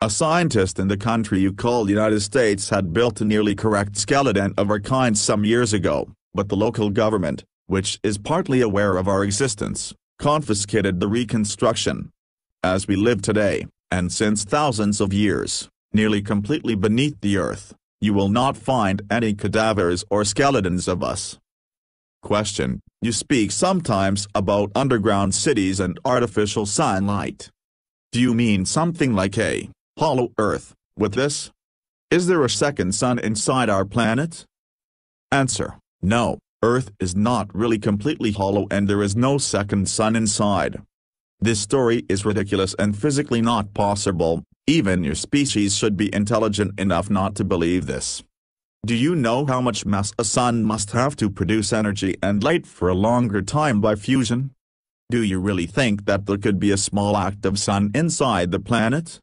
A scientist in the country you call the United States had built a nearly correct skeleton of our kind some years ago, but the local government, which is partly aware of our existence, confiscated the reconstruction. As we live today, and since thousands of years, nearly completely beneath the earth, you will not find any cadavers or skeletons of us. Question: you speak sometimes about underground cities and artificial sunlight. Do you mean something like a hollow earth with this? Is there a second sun inside our planet? Answer: no. Earth is not really completely hollow and there is no second sun inside. This story is ridiculous and physically not possible. Even your species should be intelligent enough not to believe this. Do you know how much mass a sun must have to produce energy and light for a longer time by fusion? Do you really think that there could be a small active sun inside the planet?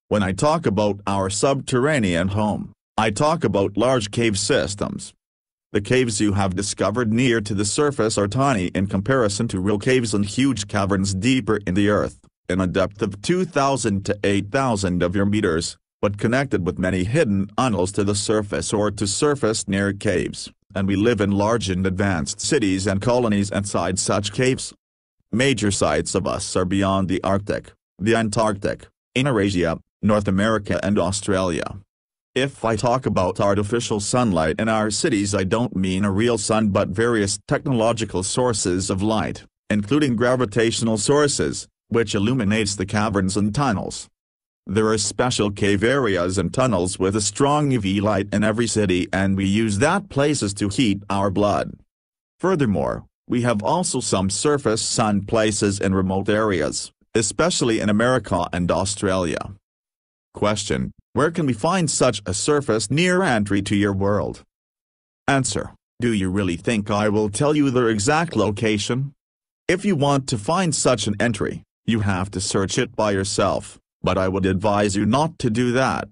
When I talk about our subterranean home, I talk about large cave systems. The caves you have discovered near to the surface are tiny in comparison to real caves and huge caverns deeper in the earth, in a depth of 2,000 to 8,000 of your meters, but connected with many hidden tunnels to the surface or to surface near caves, and we live in large and advanced cities and colonies inside such caves. Major sites of us are beyond the Arctic, the Antarctic, in Eurasia, North America and Australia. If I talk about artificial sunlight in our cities, I don't mean a real sun but various technological sources of light, including gravitational sources, which illuminates the caverns and tunnels. There are special cave areas and tunnels with a strong UV light in every city, and we use that places to heat our blood. Furthermore, we have also some surface sun places in remote areas, especially in America and Australia. Question: where can we find such a surface near entry to your world? Answer: do you really think I will tell you their exact location? If you want to find such an entry, you have to search it by yourself, but I would advise you not to do that.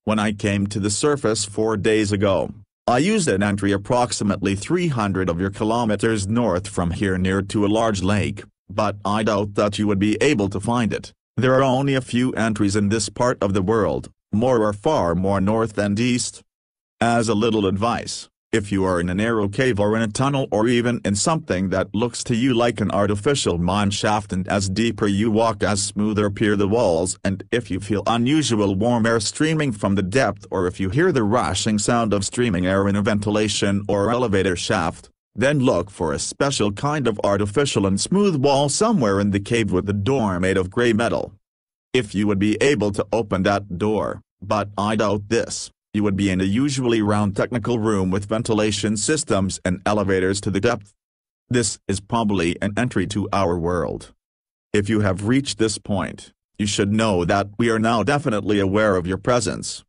When I came to the surface 4 days ago, I used an entry approximately 300 of your kilometers north from here near to a large lake, but I doubt that you would be able to find it. There are only a few entries in this part of the world, more are far more north and east. As a little advice, if you are in a narrow cave or in a tunnel or even in something that looks to you like an artificial mine shaft, and as deeper you walk as smoother appear the walls, and if you feel unusual warm air streaming from the depth, or if you hear the rushing sound of streaming air in a ventilation or elevator shaft, then look for a special kind of artificial and smooth wall somewhere in the cave with a door made of gray metal. If you would be able to open that door, but I doubt this, you would be in a usually round technical room with ventilation systems and elevators to the depth. This is probably an entry to our world. If you have reached this point, you should know that we are now definitely aware of your presence.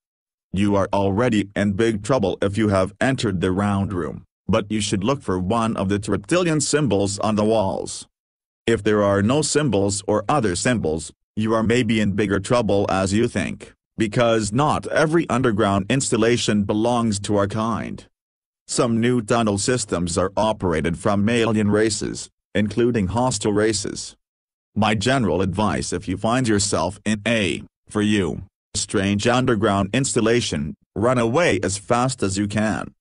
You are already in big trouble if you have entered the round room, but you should look for one of the reptilian symbols on the walls. If there are no symbols or other symbols, you are maybe in bigger trouble as you think, because not every underground installation belongs to our kind. Some new tunnel systems are operated from alien races, including hostile races. My general advice: if you find yourself in a, for you, strange underground installation, run away as fast as you can.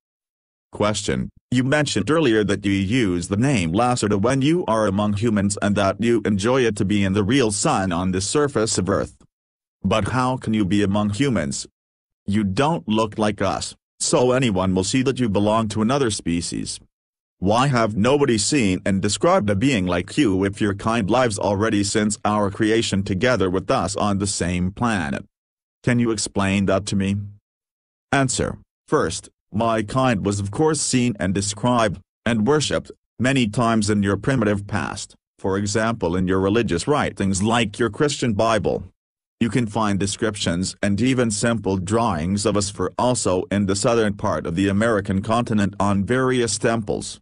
Question: you mentioned earlier that you use the name Lacerta when you are among humans and that you enjoy it to be in the real sun on the surface of Earth. But how can you be among humans? You don't look like us, so anyone will see that you belong to another species. Why have nobody seen and described a being like you if your kind lives already since our creation together with us on the same planet? Can you explain that to me? Answer: first, my kind was of course seen and described, and worshipped, many times in your primitive past, for example in your religious writings like your Christian Bible. You can find descriptions and even simple drawings of us for also in the southern part of the American continent on various temples.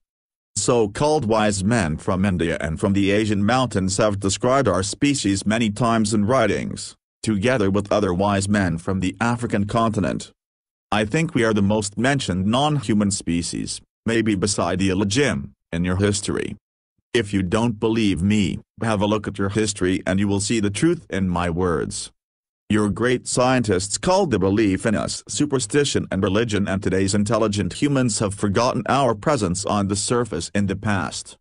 So-called wise men from India and from the Asian mountains have described our species many times in writings, together with other wise men from the African continent. I think we are the most mentioned non-human species, maybe beside the Elohim, in your history. If you don't believe me, have a look at your history and you will see the truth in my words. Your great scientists called the belief in us superstition and religion, and today's intelligent humans have forgotten our presence on the surface in the past.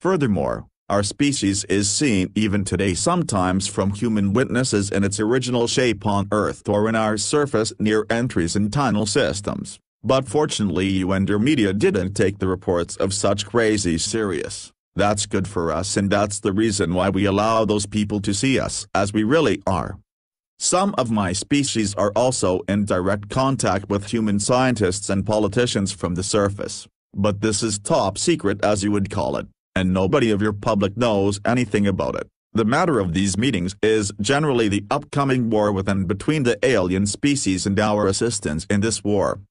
Furthermore, our species is seen even today sometimes from human witnesses in its original shape on Earth or in our surface near entries and tunnel systems, but fortunately you and your media didn't take the reports of such crazy serious. That's good for us, and that's the reason why we allow those people to see us as we really are. Some of my species are also in direct contact with human scientists and politicians from the surface, but this is top secret as you would call it, and nobody of your public knows anything about it. The matter of these meetings is generally the upcoming war with and between the alien species and our assistance in this war.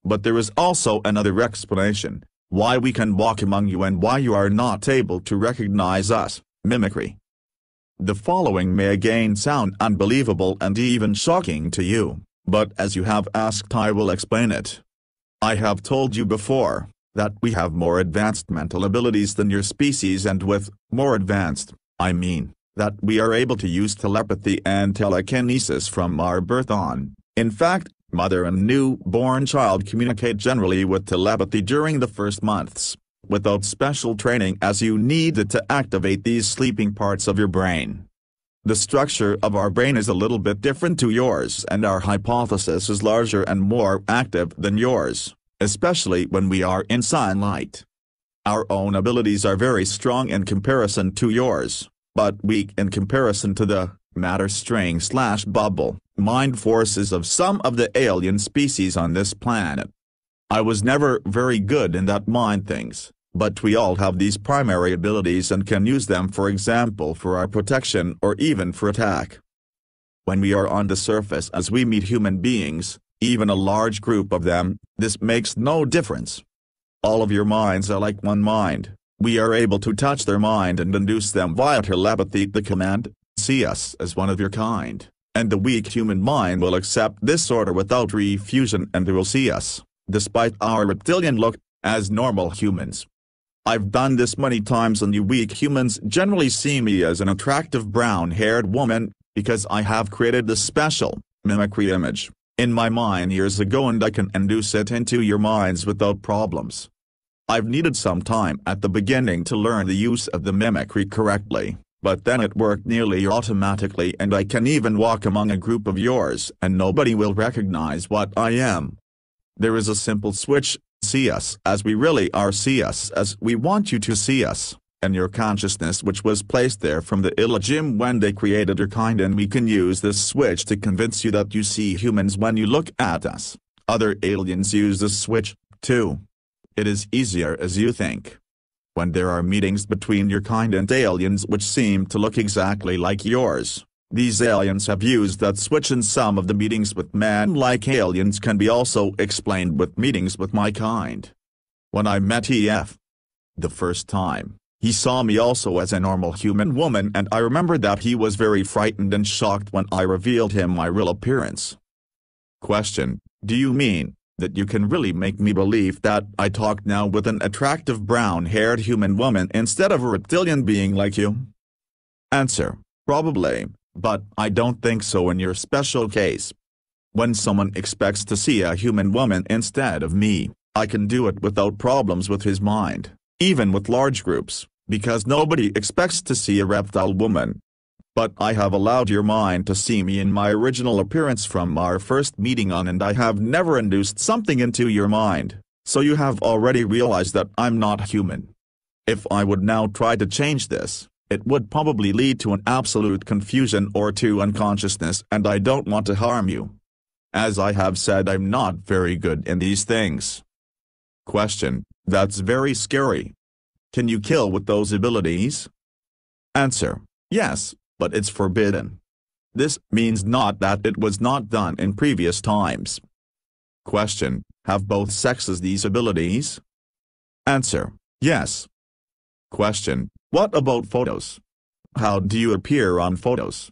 But there is also another explanation, why we can walk among you and why you are not able to recognize us: mimicry. The following may again sound unbelievable and even shocking to you, but as you have asked I will explain it. I have told you before that we have more advanced mental abilities than your species, and with more advanced, I mean that we are able to use telepathy and telekinesis from our birth on. In fact, mother and newborn child communicate generally with telepathy during the first months, without special training, as you needed to activate these sleeping parts of your brain. The structure of our brain is a little bit different to yours, and our hypothesis is larger and more active than yours, especially when we are in sunlight. Our own abilities are very strong in comparison to yours, but weak in comparison to the matter string/bubble mind forces of some of the alien species on this planet. I was never very good in that mind things, but we all have these primary abilities and can use them, for example, for our protection or even for attack. When we are on the surface as we meet human beings, even a large group of them, this makes no difference. All of your minds are like one mind. We are able to touch their mind and induce them via telepathy the command, "See us as one of your kind," and the weak human mind will accept this order without refusion and they will see us, despite our reptilian look, as normal humans. I've done this many times and you weak humans generally see me as an attractive brown-haired woman, because I have created this special, mimicry image, in my mind years ago and I can induce it into your minds without problems. I've needed some time at the beginning to learn the use of the mimicry correctly, but then it worked nearly automatically and I can even walk among a group of yours and nobody will recognize what I am. There is a simple switch, see us as we really are, see us as we want you to see us, and your consciousness which was placed there from the Illagim when they created your kind, and we can use this switch to convince you that you see humans when you look at us. Other aliens use this switch, too. It is easier as you think. When there are meetings between your kind and aliens which seem to look exactly like yours, these aliens have used that switch, and some of the meetings with man-like aliens can be also explained with meetings with my kind. When I met EF the first time, he saw me also as a normal human woman, and I remember that he was very frightened and shocked when I revealed him my real appearance. Question: Do you mean that you can really make me believe that I talk now with an attractive brown-haired human woman instead of a reptilian being like you? Answer: Probably, but I don't think so in your special case. When someone expects to see a human woman instead of me, I can do it without problems with his mind, even with large groups, because nobody expects to see a reptile woman. But I have allowed your mind to see me in my original appearance from our first meeting on, and I have never induced something into your mind, so you have already realized that I'm not human. If I would now try to change this, it would probably lead to an absolute confusion or to unconsciousness, and I don't want to harm you. As I have said, I'm not very good in these things. Question: That's very scary. Can you kill with those abilities? Answer: Yes, but it's forbidden. This means not that it was not done in previous times. Question: Have both sexes these abilities? Answer: Yes. Question: What about photos? How do you appear on photos?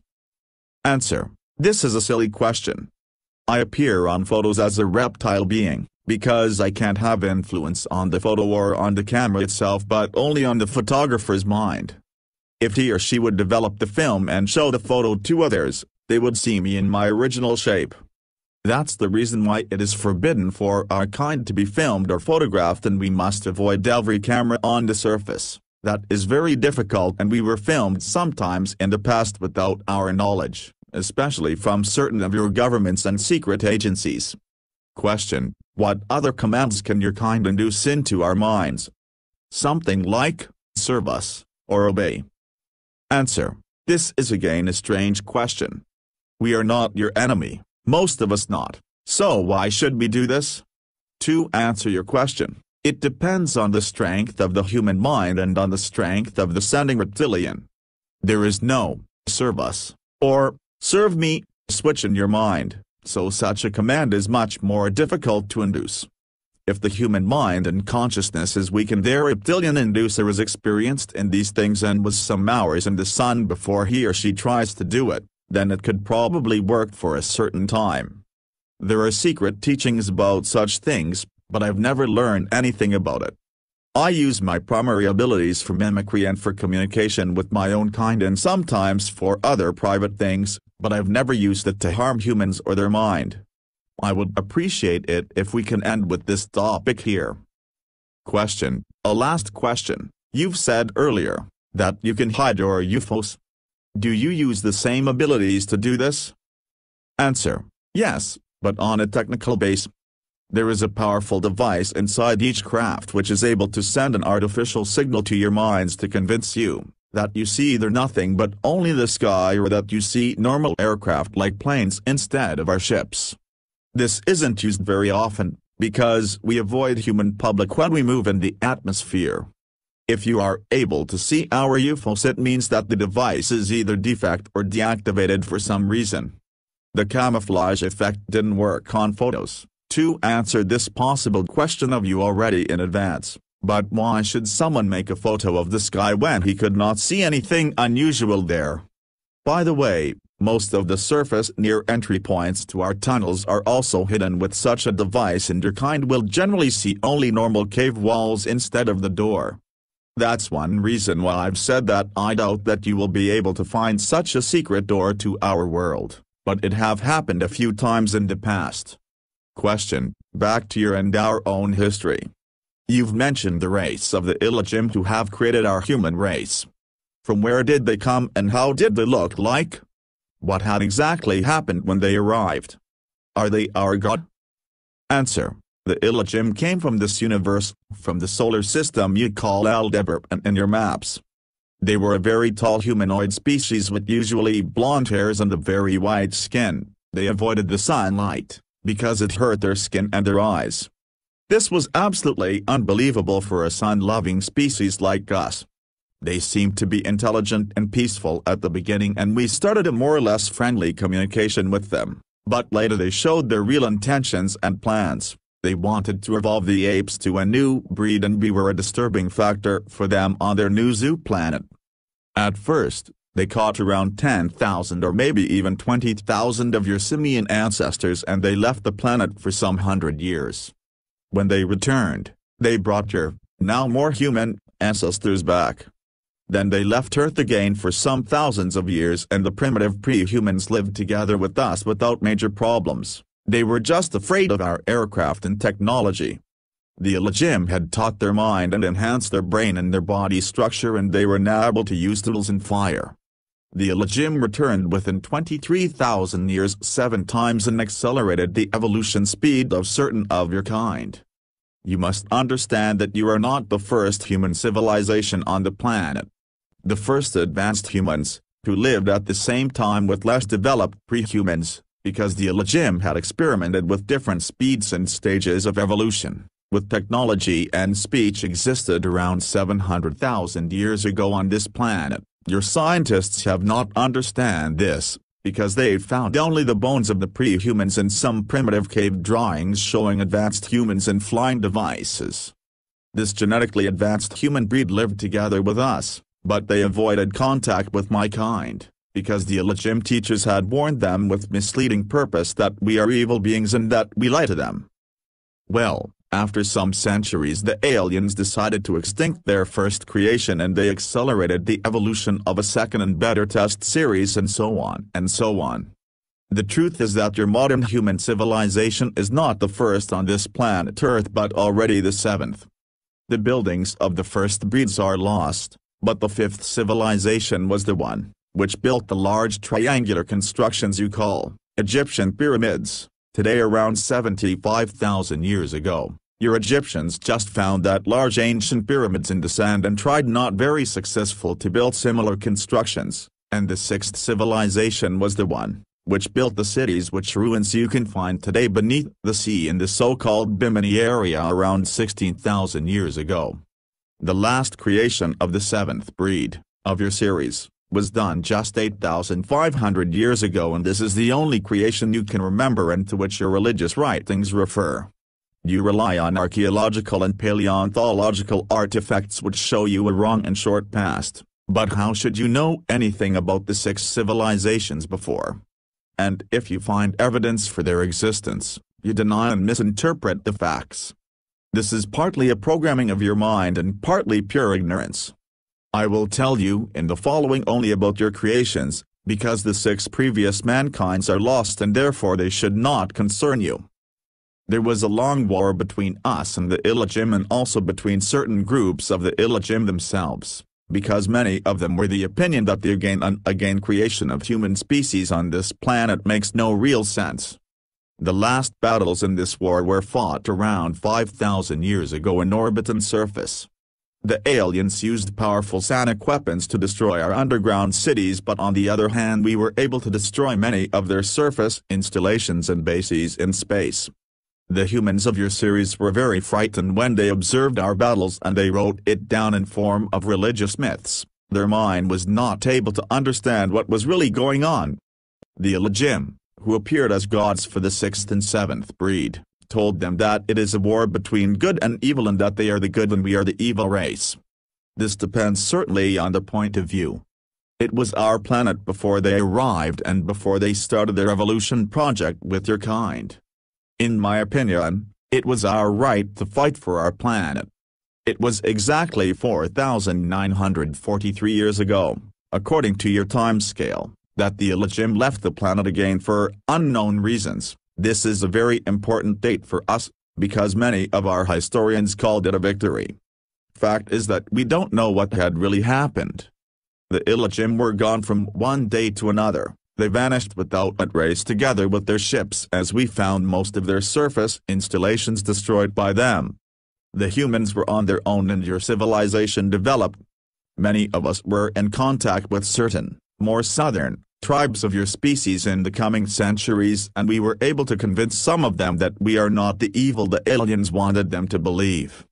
Answer: This is a silly question. I appear on photos as a reptile being, because I can't have influence on the photo or on the camera itself, but only on the photographer's mind. If he or she would develop the film and show the photo to others, they would see me in my original shape. That's the reason why it is forbidden for our kind to be filmed or photographed, and we must avoid every camera on the surface. That is very difficult, and we were filmed sometimes in the past without our knowledge, especially from certain of your governments and secret agencies. Question: What other commands can your kind induce into our minds? Something like, serve us, or obey. Answer: This is again a strange question. We are not your enemy, most of us not, so why should we do this? To answer your question, it depends on the strength of the human mind and on the strength of the sending reptilian. There is no, serve us, or, serve me, switch in your mind, so such a command is much more difficult to induce. If the human mind and consciousness is weak and their reptilian inducer is experienced in these things and was some hours in the sun before he or she tries to do it, then it could probably work for a certain time. There are secret teachings about such things, but I've never learned anything about it. I use my primary abilities for mimicry and for communication with my own kind, and sometimes for other private things, but I've never used it to harm humans or their mind. I would appreciate it if we can end with this topic here. Question: A last question. You've said earlier that you can hide your UFOs. Do you use the same abilities to do this? Answer: yes, but on a technical base. There is a powerful device inside each craft which is able to send an artificial signal to your minds to convince you that you see either nothing but only the sky, or that you see normal aircraft like planes instead of our ships. This isn't used very often, because we avoid human public when we move in the atmosphere. If you are able to see our UFOs, it means that the device is either defect or deactivated for some reason. The camouflage effect didn't work on photos. To answer this possible question of you already in advance, but why should someone make a photo of the sky when he could not see anything unusual there? By the way, most of the surface near entry points to our tunnels are also hidden with such a device, and your kind will generally see only normal cave walls instead of the door. That's one reason why I've said that I doubt that you will be able to find such a secret door to our world, but it have happened a few times in the past. Question: back to your and our own history. You've mentioned the race of the Illagim who have created our human race. From where did they come and how did they look like? What had exactly happened when they arrived? Are they our god? Answer: the Illagim came from this universe, from the solar system you call Aldebaran in your maps. They were a very tall humanoid species with usually blonde hairs and a very white skin. They avoided the sunlight, because it hurt their skin and their eyes. This was absolutely unbelievable for a sun-loving species like us. They seemed to be intelligent and peaceful at the beginning, and we started a more or less friendly communication with them, but later they showed their real intentions and plans. They wanted to evolve the apes to a new breed, and we were a disturbing factor for them on their new zoo planet. At first, they caught around 10,000 or maybe even 20,000 of your simian ancestors, and they left the planet for some 100 years. When they returned, they brought your, now more human, ancestors back. Then they left Earth again for some thousands of years, and the primitive pre-humans lived together with us without major problems. They were just afraid of our aircraft and technology. The Illagim had taught their mind and enhanced their brain and their body structure, and they were now able to use tools and fire. The Illagim returned within 23,000 years 7 times and accelerated the evolution speed of certain of your kind. You must understand that you are not the first human civilization on the planet. The first advanced humans, who lived at the same time with less developed pre-humans, because the Illagim had experimented with different speeds and stages of evolution, with technology and speech existed around 700,000 years ago on this planet. Your scientists have not understand this, because they've found only the bones of the pre-humans and some primitive cave drawings showing advanced humans and flying devices. This genetically advanced human breed lived together with us, but they avoided contact with my kind, because the Illagim teachers had warned them with misleading purpose that we are evil beings and that we lie to them. Well, after some centuries the aliens decided to extinct their first creation, and they accelerated the evolution of a second and better test series, and so on and so on. The truth is that your modern human civilization is not the first on this planet Earth but already the 7th. The buildings of the first breeds are lost, but the 5th civilization was the one which built the large triangular constructions you call Egyptian pyramids. Today, around 75,000 years ago, your Egyptians just found that large ancient pyramids in the sand and tried not very successful to build similar constructions, and the 6th civilization was the one which built the cities which ruins you can find today beneath the sea in the so-called Bimini area around 16,000 years ago. The last creation of the 7th breed of your series was done just 8,500 years ago, and this is the only creation you can remember and to which your religious writings refer. You rely on archaeological and paleontological artifacts which show you a wrong and short past, but how should you know anything about the 6 civilizations before? And if you find evidence for their existence, you deny and misinterpret the facts. This is partly a programming of your mind and partly pure ignorance. I will tell you in the following only about your creations, because the 6 previous mankinds are lost and therefore they should not concern you. There was a long war between us and the Illagim, and also between certain groups of the Illagim themselves, because many of them were the opinion that the again and again creation of human species on this planet makes no real sense. The last battles in this war were fought around 5,000 years ago in orbit and surface. The aliens used powerful sonic weapons to destroy our underground cities, but on the other hand we were able to destroy many of their surface installations and bases in space. The humans of your series were very frightened when they observed our battles, and they wrote it down in form of religious myths. Their mind was not able to understand what was really going on. The Elohim, who appeared as gods for the sixth and seventh breed, told them that it is a war between good and evil and that they are the good and we are the evil race. This depends certainly on the point of view. It was our planet before they arrived and before they started their evolution project with your kind. In my opinion, it was our right to fight for our planet. It was exactly 4,943 years ago, according to your time scale, that the Elohim left the planet again for unknown reasons. This is a very important date for us, because many of our historians called it a victory. Fact is that we don't know what had really happened. The Elohim were gone from one day to another. They vanished without a trace together with their ships, as we found most of their surface installations destroyed by them. The humans were on their own and your civilization developed. Many of us were in contact with certain, more southern, tribes of your species in the coming centuries, and we were able to convince some of them that we are not the evil the aliens wanted them to believe.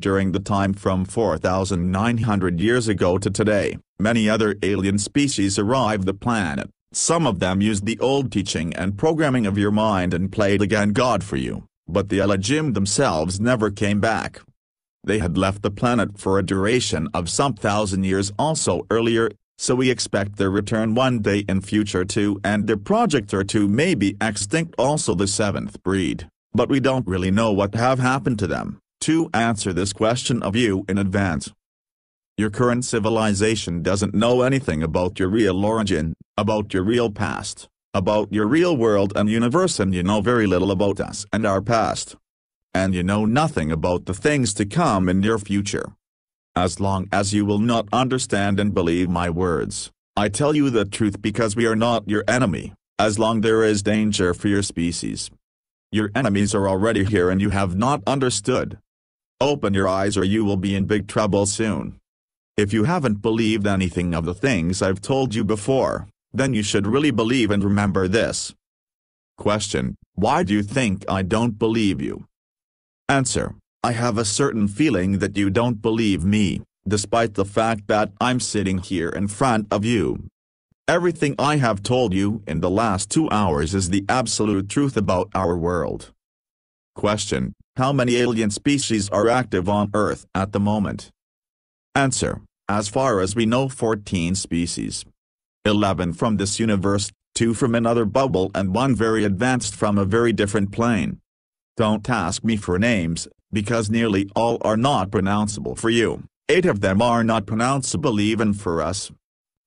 During the time from 4,900 years ago to today, many other alien species arrived the planet. Some of them used the old teaching and programming of your mind and played again God for you, but the Elohim themselves never came back. They had left the planet for a duration of some thousand years also earlier, so we expect their return one day in future too, and their project or two may be extinct also the seventh breed, but we don't really know what have happened to them. To answer this question of you in advance, your current civilization doesn't know anything about your real origin, about your real past, about your real world and universe, and you know very little about us and our past. And you know nothing about the things to come in your future. As long as you will not understand and believe my words, I tell you the truth because we are not your enemy, as long there is danger for your species. Your enemies are already here and you have not understood. Open your eyes or you will be in big trouble soon. If you haven't believed anything of the things I've told you before, then you should really believe and remember this. Question: why do you think I don't believe you? Answer: I have a certain feeling that you don't believe me, despite the fact that I'm sitting here in front of you. Everything I have told you in the last 2 hours is the absolute truth about our world. Question: how many alien species are active on Earth at the moment? Answer: as far as we know 14 species. 11 from this universe, 2 from another bubble and 1 very advanced from a very different plane. Don't ask me for names, because nearly all are not pronounceable for you. 8 of them are not pronounceable even for us.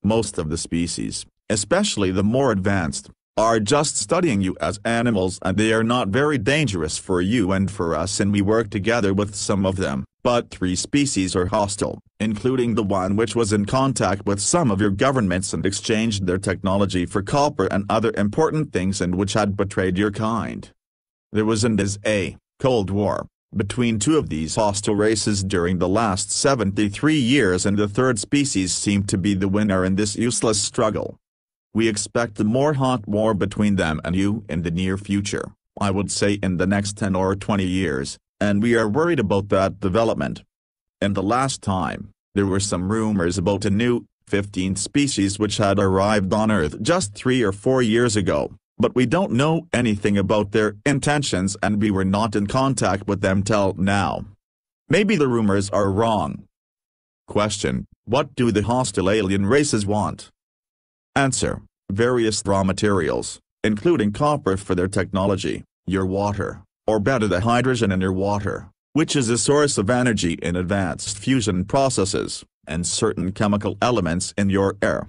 Most of the species, especially the more advanced, are just studying you as animals, and they are not very dangerous for you and for us, and we work together with some of them, but 3 species are hostile, including the one which was in contact with some of your governments and exchanged their technology for copper and other important things, and which had betrayed your kind. There was and is a Cold War between 2 of these hostile races during the last 73 years, and the third species seemed to be the winner in this useless struggle. We expect a more hot war between them and you in the near future, I would say in the next 10 or 20 years, and we are worried about that development. In the last time, there were some rumors about a new, 15th species which had arrived on Earth just 3 or 4 years ago, but we don't know anything about their intentions and we were not in contact with them till now. Maybe the rumors are wrong. Question: what do the hostile alien races want? Answer: various raw materials, including copper for their technology, your water, or better the hydrogen in your water, which is a source of energy in advanced fusion processes, and certain chemical elements in your air.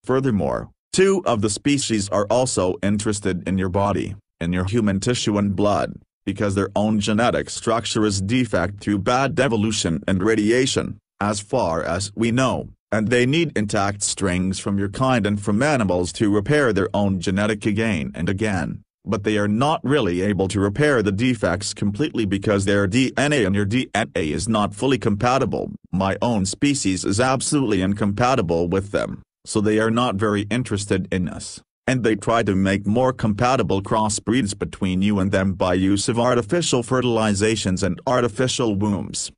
Furthermore, 2 of the species are also interested in your body, in your human tissue and blood, because their own genetic structure is defect through bad evolution and radiation. as far as we know, and they need intact strings from your kind and from animals to repair their own genetic again and again, but they are not really able to repair the defects completely because their DNA and your DNA is not fully compatible. My own species is absolutely incompatible with them, so they are not very interested in us, and they try to make more compatible crossbreeds between you and them by use of artificial fertilizations and artificial wombs.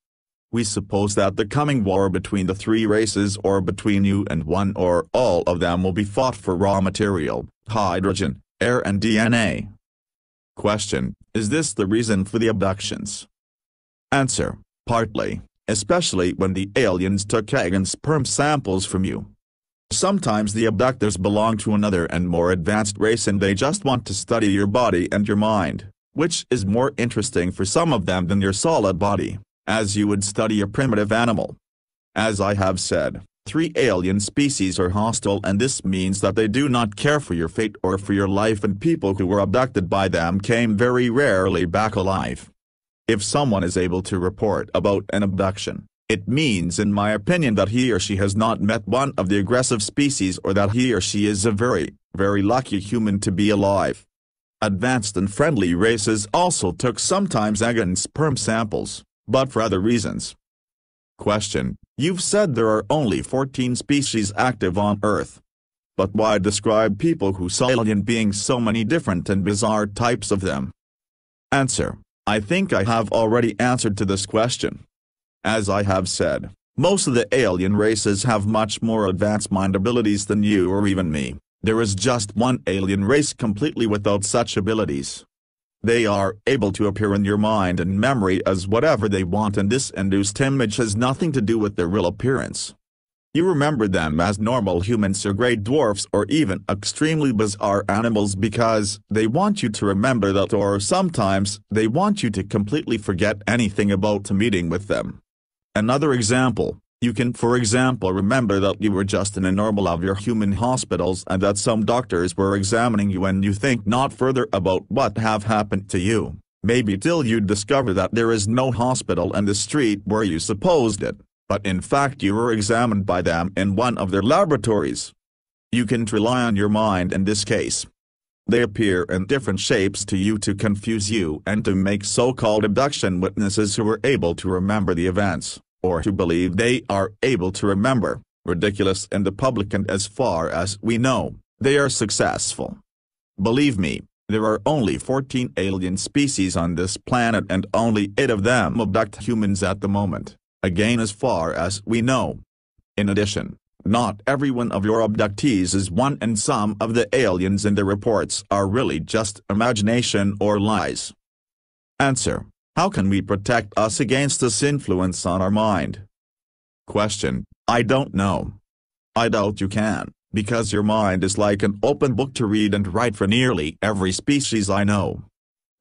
We suppose that the coming war between the three races or between you and one or all of them will be fought for raw material, hydrogen, air and DNA. Question: is this the reason for the abductions? Answer: partly, especially when the aliens took egg and sperm samples from you. Sometimes the abductors belong to another and more advanced race and they just want to study your body and your mind, which is more interesting for some of them than your solid body, as you would study a primitive animal. As I have said, 3 alien species are hostile, and this means that they do not care for your fate or for your life, and people who were abducted by them came very rarely back alive. If someone is able to report about an abduction, it means in my opinion that he or she has not met one of the aggressive species, or that he or she is a very, very lucky human to be alive. Advanced and friendly races also took sometimes egg and sperm samples, but for other reasons. Question: you've said there are only 14 species active on Earth. But why describe people who saw alien beings, so many different and bizarre types of them? Answer: I think I have already answered to this question. As I have said, most of the alien races have much more advanced mind abilities than you or even me. There is just one alien race completely without such abilities. They are able to appear in your mind and memory as whatever they want, and this induced image has nothing to do with their real appearance. You remember them as normal humans or great dwarfs or even extremely bizarre animals because they want you to remember that, or sometimes they want you to completely forget anything about a meeting with them. Another example: you can for example remember that you were just in a normal of your human hospitals and that some doctors were examining you, and you think not further about what have happened to you, maybe till you discover that there is no hospital in the street where you supposed it, but in fact you were examined by them in one of their laboratories. You can rely on your mind in this case. They appear in different shapes to you to confuse you and to make so-called abduction witnesses who are able to remember the events, or who believe they are able to remember, ridiculous in the public, and as far as we know, they are successful. Believe me, there are only 14 alien species on this planet and only 8 of them abduct humans at the moment, again as far as we know. In addition, not every one of your abductees is one, and some of the aliens in the reports are really just imagination or lies. Answer: how can we protect us against this influence on our mind? Question: I don't know. I doubt you can, because your mind is like an open book to read and write for nearly every species I know.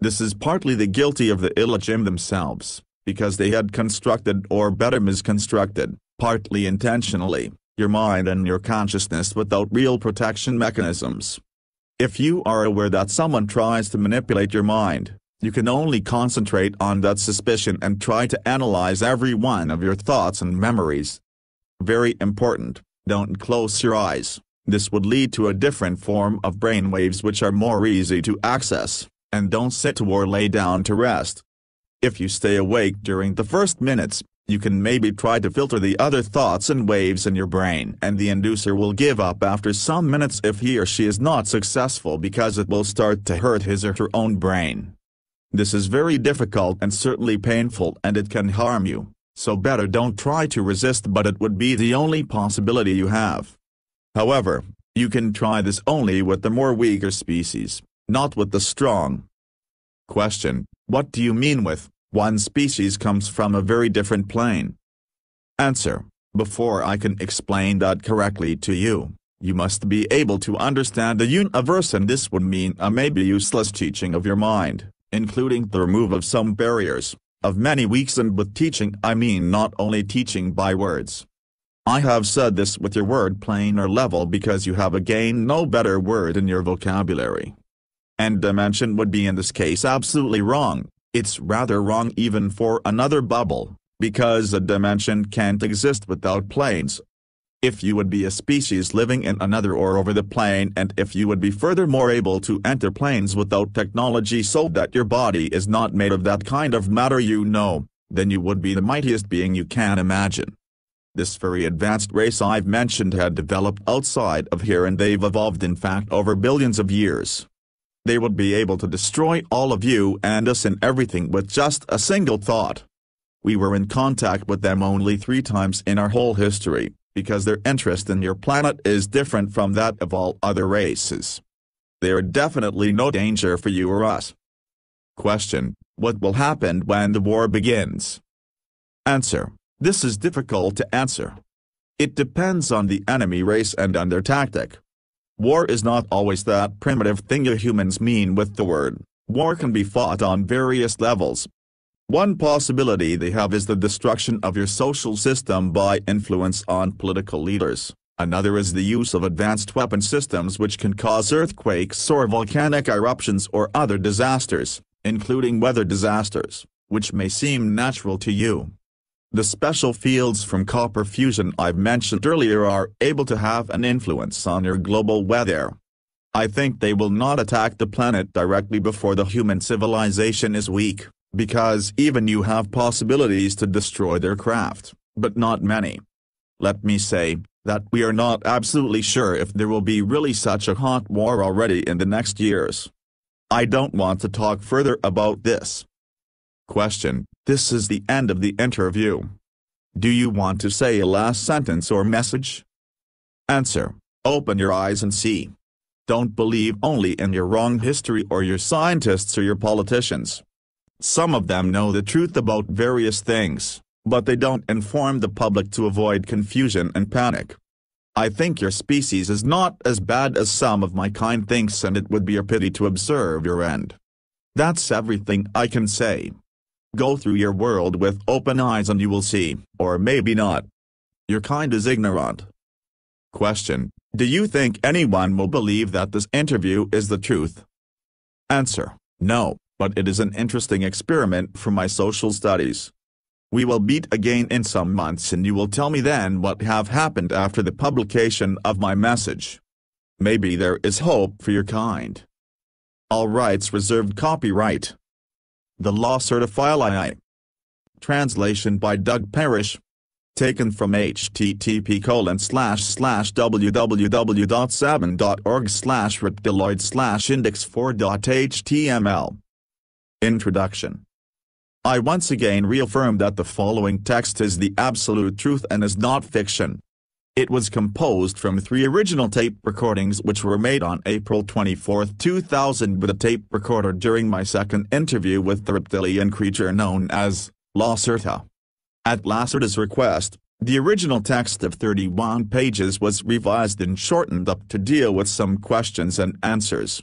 This is partly the guilty of the illegim themselves, because they had constructed, or better misconstructed, partly intentionally, your mind and your consciousness without real protection mechanisms. If you are aware that someone tries to manipulate your mind, you can only concentrate on that suspicion and try to analyze every one of your thoughts and memories. Very important, don't close your eyes. This would lead to a different form of brainwaves which are more easy to access, and don't sit or lay down to rest. If you stay awake during the first minutes, you can maybe try to filter the other thoughts and waves in your brain, and the inducer will give up after some minutes if he or she is not successful, because it will start to hurt his or her own brain. This is very difficult and certainly painful, and it can harm you, so better don't try to resist, but it would be the only possibility you have. However, you can try this only with the more weaker species, not with the strong. Question: what do you mean with one species comes from a very different plane? Answer: before I can explain that correctly to you, you must be able to understand the universe, and this would mean a maybe useless teaching of your mind, including the remove of some barriers, of many weeks, and with teaching I mean not only teaching by words. I have said this with your word plane or level because you have again no better word in your vocabulary. And dimension would be in this case absolutely wrong. It's rather wrong even for another bubble, Because a dimension can't exist without planes. If you would be a species living in another or over the plane, and if you would be furthermore able to enter planes without technology so that your body is not made of that kind of matter then you would be the mightiest being you can imagine. This very advanced race I've mentioned had developed outside of here, and they've evolved in fact over billions of years. They would be able to destroy all of you and us and everything with just a single thought. We were in contact with them only 3 times in our whole history, because their interest in your planet is different from that of all other races. They are definitely no danger for you or us. Question: what will happen when the war begins? Answer: this is difficult to answer. It depends on the enemy race and on their tactic. War is not always that primitive thing you humans mean with the word. War can be fought on various levels. One possibility they have is the destruction of your social system by influence on political leaders. Another is the use of advanced weapon systems which can cause earthquakes or volcanic eruptions or other disasters, including weather disasters, which may seem natural to you. The special fields from copper fusion I've mentioned earlier are able to have an influence on your global weather. I think they will not attack the planet directly before the human civilization is weak, because even you have possibilities to destroy their craft, but not many. Let me say that we are not absolutely sure if there will be really such a hot war already in the next years. I don't want to talk further about this. Question: this is the end of the interview. Do you want to say a last sentence or message? Answer: open your eyes and see. Don't believe only in your wrong history or your scientists or your politicians. Some of them know the truth about various things, but they don't inform the public to avoid confusion and panic. I think your species is not as bad as some of my kind thinks, and it would be a pity to observe your end. That's everything I can say. Go through your world with open eyes and you will see, or maybe not. Your kind is ignorant. Question: do you think anyone will believe that this interview is the truth? Answer: no, but it is an interesting experiment for my social studies. We will meet again in some months and you will tell me then what have happened after the publication of my message. Maybe there is hope for your kind. All rights reserved. Copyright The Lacerta Reptilian. Translation by Doug Parrish. Taken from http://www.sabin.org/reptiloid/index4.html. Introduction. I once again reaffirm that the following text is the absolute truth and is not fiction. It was composed from 3 original tape recordings which were made on April 24, 2000 with a tape recorder during my second interview with the reptilian creature known as Lacerta. At Lacerta's request, the original text of 31 pages was revised and shortened up to deal with some questions and answers.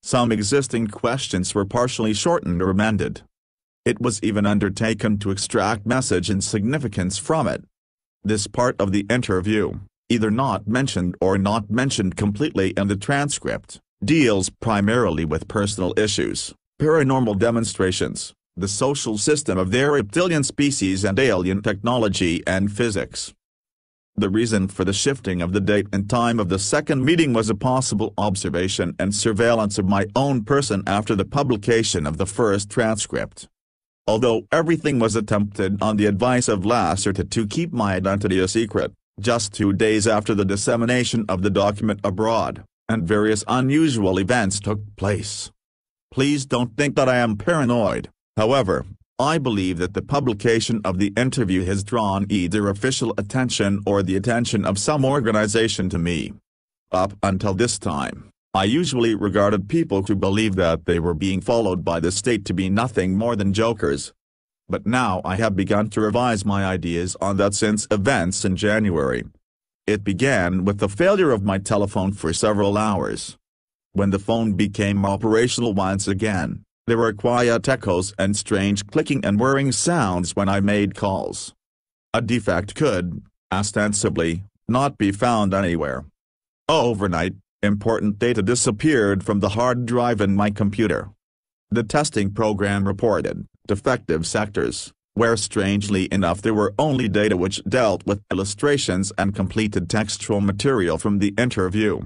Some existing questions were partially shortened or amended. It was even undertaken to extract message and significance from it. This part of the interview, either not mentioned or not mentioned completely in the transcript, deals primarily with personal issues, paranormal demonstrations, the social system of their reptilian species and alien technology and physics. The reason for the shifting of the date and time of the second meeting was a possible observation and surveillance of my own person after the publication of the first transcript. Although everything was attempted on the advice of Lacerta to keep my identity a secret, just 2 days after the dissemination of the document abroad, and various unusual events took place. Please don't think that I am paranoid, however, I believe that the publication of the interview has drawn either official attention or the attention of some organization to me. Up until this time, I usually regarded people who believed that they were being followed by the state to be nothing more than jokers. But now I have begun to revise my ideas on that since events in January. It began with the failure of my telephone for several hours. When the phone became operational once again, there were quiet echoes and strange clicking and whirring sounds when I made calls. A defect could, ostensibly, not be found anywhere. Overnight, important data disappeared from the hard drive in my computer. The testing program reported defective sectors, where strangely enough there were only data which dealt with illustrations and completed textual material from the interview.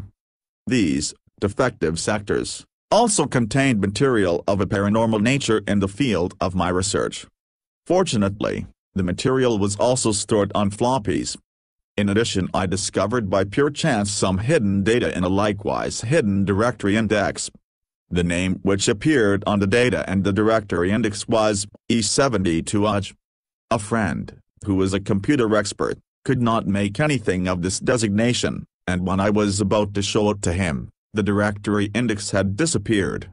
These defective sectors also contained material of a paranormal nature in the field of my research. Fortunately, the material was also stored on floppies. In addition, I discovered by pure chance some hidden data in a likewise hidden directory index. The name which appeared on the data and the directory index was E72UJ. A friend, who was a computer expert, could not make anything of this designation, and when I was about to show it to him, the directory index had disappeared.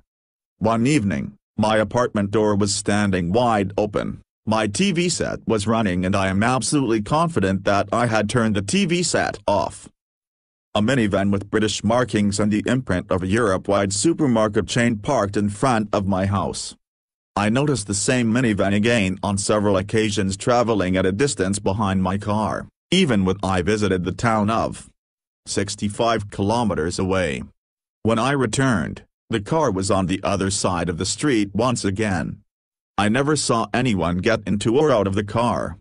One evening, my apartment door was standing wide open. My TV set was running and I am absolutely confident that I had turned the TV set off. A minivan with British markings and the imprint of a Europe-wide supermarket chain parked in front of my house. I noticed the same minivan again on several occasions traveling at a distance behind my car, even when I visited the town of 65 kilometers away. When I returned, the car was on the other side of the street once again. I never saw anyone get into or out of the car.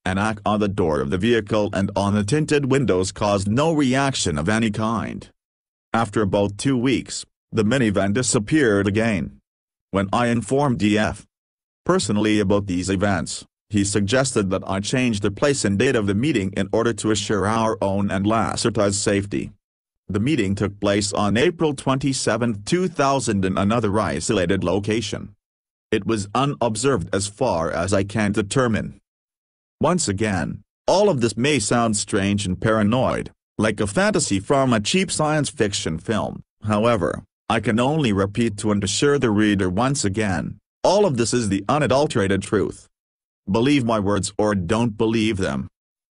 A knock on the door of the vehicle and on the tinted windows caused no reaction of any kind. After about 2 weeks, the minivan disappeared again. When I informed DF personally about these events, he suggested that I change the place and date of the meeting in order to assure our own and Lacerta's safety. The meeting took place on April 27, 2000 in another isolated location. It was unobserved as far as I can determine. Once again, all of this may sound strange and paranoid, like a fantasy from a cheap science fiction film. However, I can only repeat to and assure the reader once again, all of this is the unadulterated truth. Believe my words or don't believe them.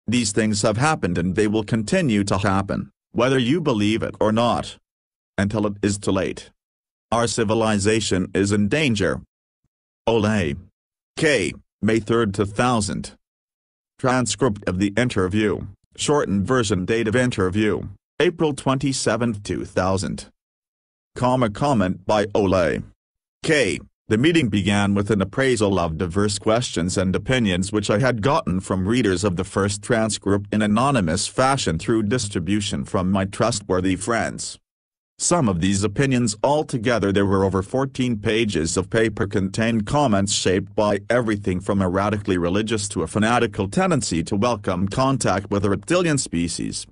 These things have happened and they will continue to happen, whether you believe it or not. Until it is too late. Our civilization is in danger. Ole. K. May 3, 2000. Transcript of the interview, shortened version date of interview, April 27, 2000. Comment by Ole. K. The meeting began with an appraisal of diverse questions and opinions which I had gotten from readers of the first transcript in anonymous fashion through distribution from my trustworthy friends. Some of these opinions altogether, there were over 14 pages of paper, contained comments shaped by everything from a radically religious to a fanatical tendency to welcome contact with a reptilian species.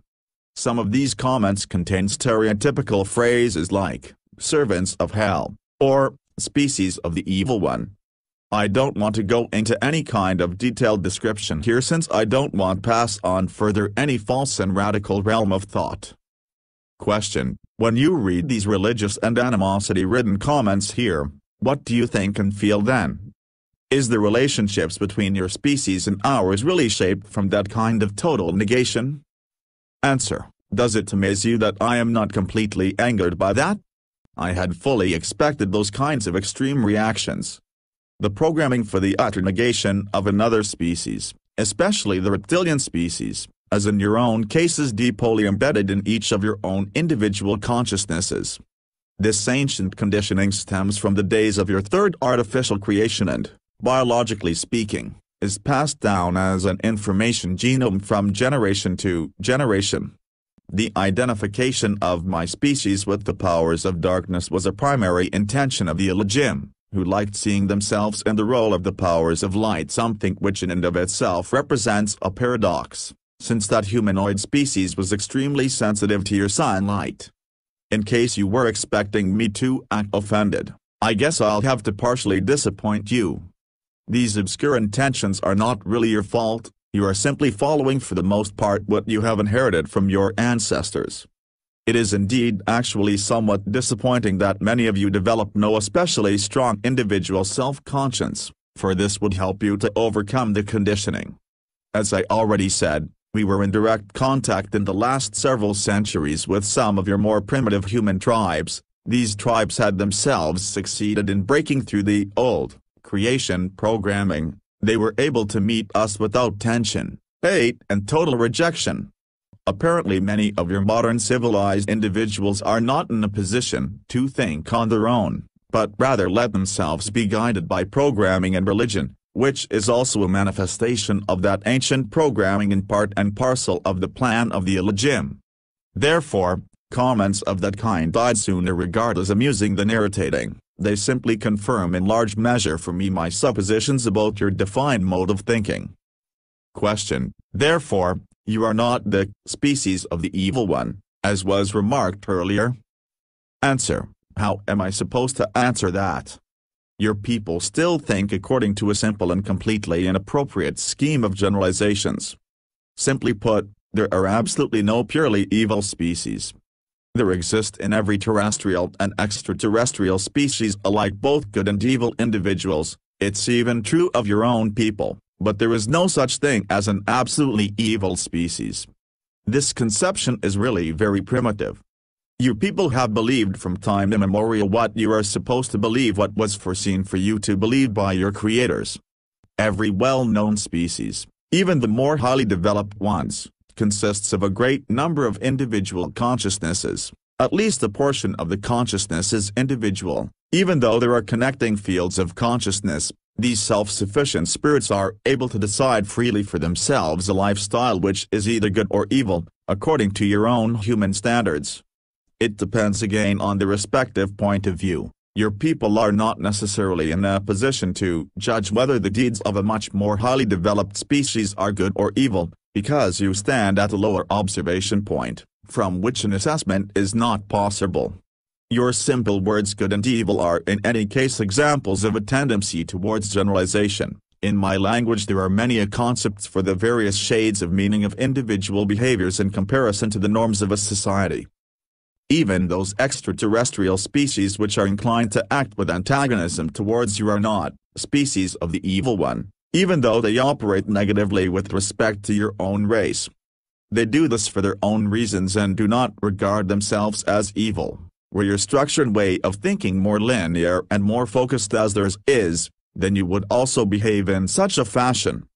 Some of these comments contain stereotypical phrases like, servants of hell, or, species of the evil one. I don't want to go into any kind of detailed description here since I don't want to pass on further any false and radical realm of thought. Question: when you read these religious and animosity-ridden comments here, what do you think and feel then? Is the relationships between your species and ours really shaped from that kind of total negation? Answer: does it amaze you that I am not completely angered by that? I had fully expected those kinds of extreme reactions. The programming for the utter negation of another species, especially the reptilian species, as in your own case, is deeply embedded in each of your own individual consciousnesses. This ancient conditioning stems from the days of your third artificial creation and, biologically speaking, is passed down as an information genome from generation to generation. The identification of my species with the powers of darkness was a primary intention of the Elohim, who liked seeing themselves in the role of the powers of light, something which in and of itself represents a paradox, since that humanoid species was extremely sensitive to your sunlight. In case you were expecting me to act offended, I guess I'll have to partially disappoint you. These obscure intentions are not really your fault. You are simply following for the most part what you have inherited from your ancestors. It is indeed actually somewhat disappointing that many of you develop no especially strong individual self-conscience, for this would help you to overcome the conditioning. As I already said, we were in direct contact in the last several centuries with some of your more primitive human tribes. These tribes had themselves succeeded in breaking through the old creation programming. They were able to meet us without tension, hate and total rejection. Apparently many of your modern civilized individuals are not in a position to think on their own, but rather let themselves be guided by programming and religion, which is also a manifestation of that ancient programming and part and parcel of the plan of the Elohim. Therefore, comments of that kind I'd sooner regard as amusing than irritating. They simply confirm in large measure for me my suppositions about your defined mode of thinking. Question: Therefore, you are not the species of the evil one, as was remarked earlier? Answer: How am I supposed to answer that? Your people still think according to a simple and completely inappropriate scheme of generalizations. Simply put, there are absolutely no purely evil species. There exist in every terrestrial and extraterrestrial species alike both good and evil individuals. It's even true of your own people, but there is no such thing as an absolutely evil species. This conception is really very primitive. You people have believed from time immemorial what you are supposed to believe, what was foreseen for you to believe by your creators. Every well-known species, even the more highly developed ones, consists of a great number of individual consciousnesses. At least a portion of the consciousness is individual. Even though there are connecting fields of consciousness, these self-sufficient spirits are able to decide freely for themselves a lifestyle which is either good or evil, according to your own human standards. It depends again on the respective point of view. Your people are not necessarily in a position to judge whether the deeds of a much more highly developed species are good or evil, because you stand at a lower observation point, from which an assessment is not possible. Your simple words good and evil are in any case examples of a tendency towards generalization. In my language there are many concepts for the various shades of meaning of individual behaviors in comparison to the norms of a society. Even those extraterrestrial species which are inclined to act with antagonism towards you are not species of the evil one, even though they operate negatively with respect to your own race. They do this for their own reasons and do not regard themselves as evil. Were your structure and way of thinking more linear and more focused as theirs is, then you would also behave in such a fashion.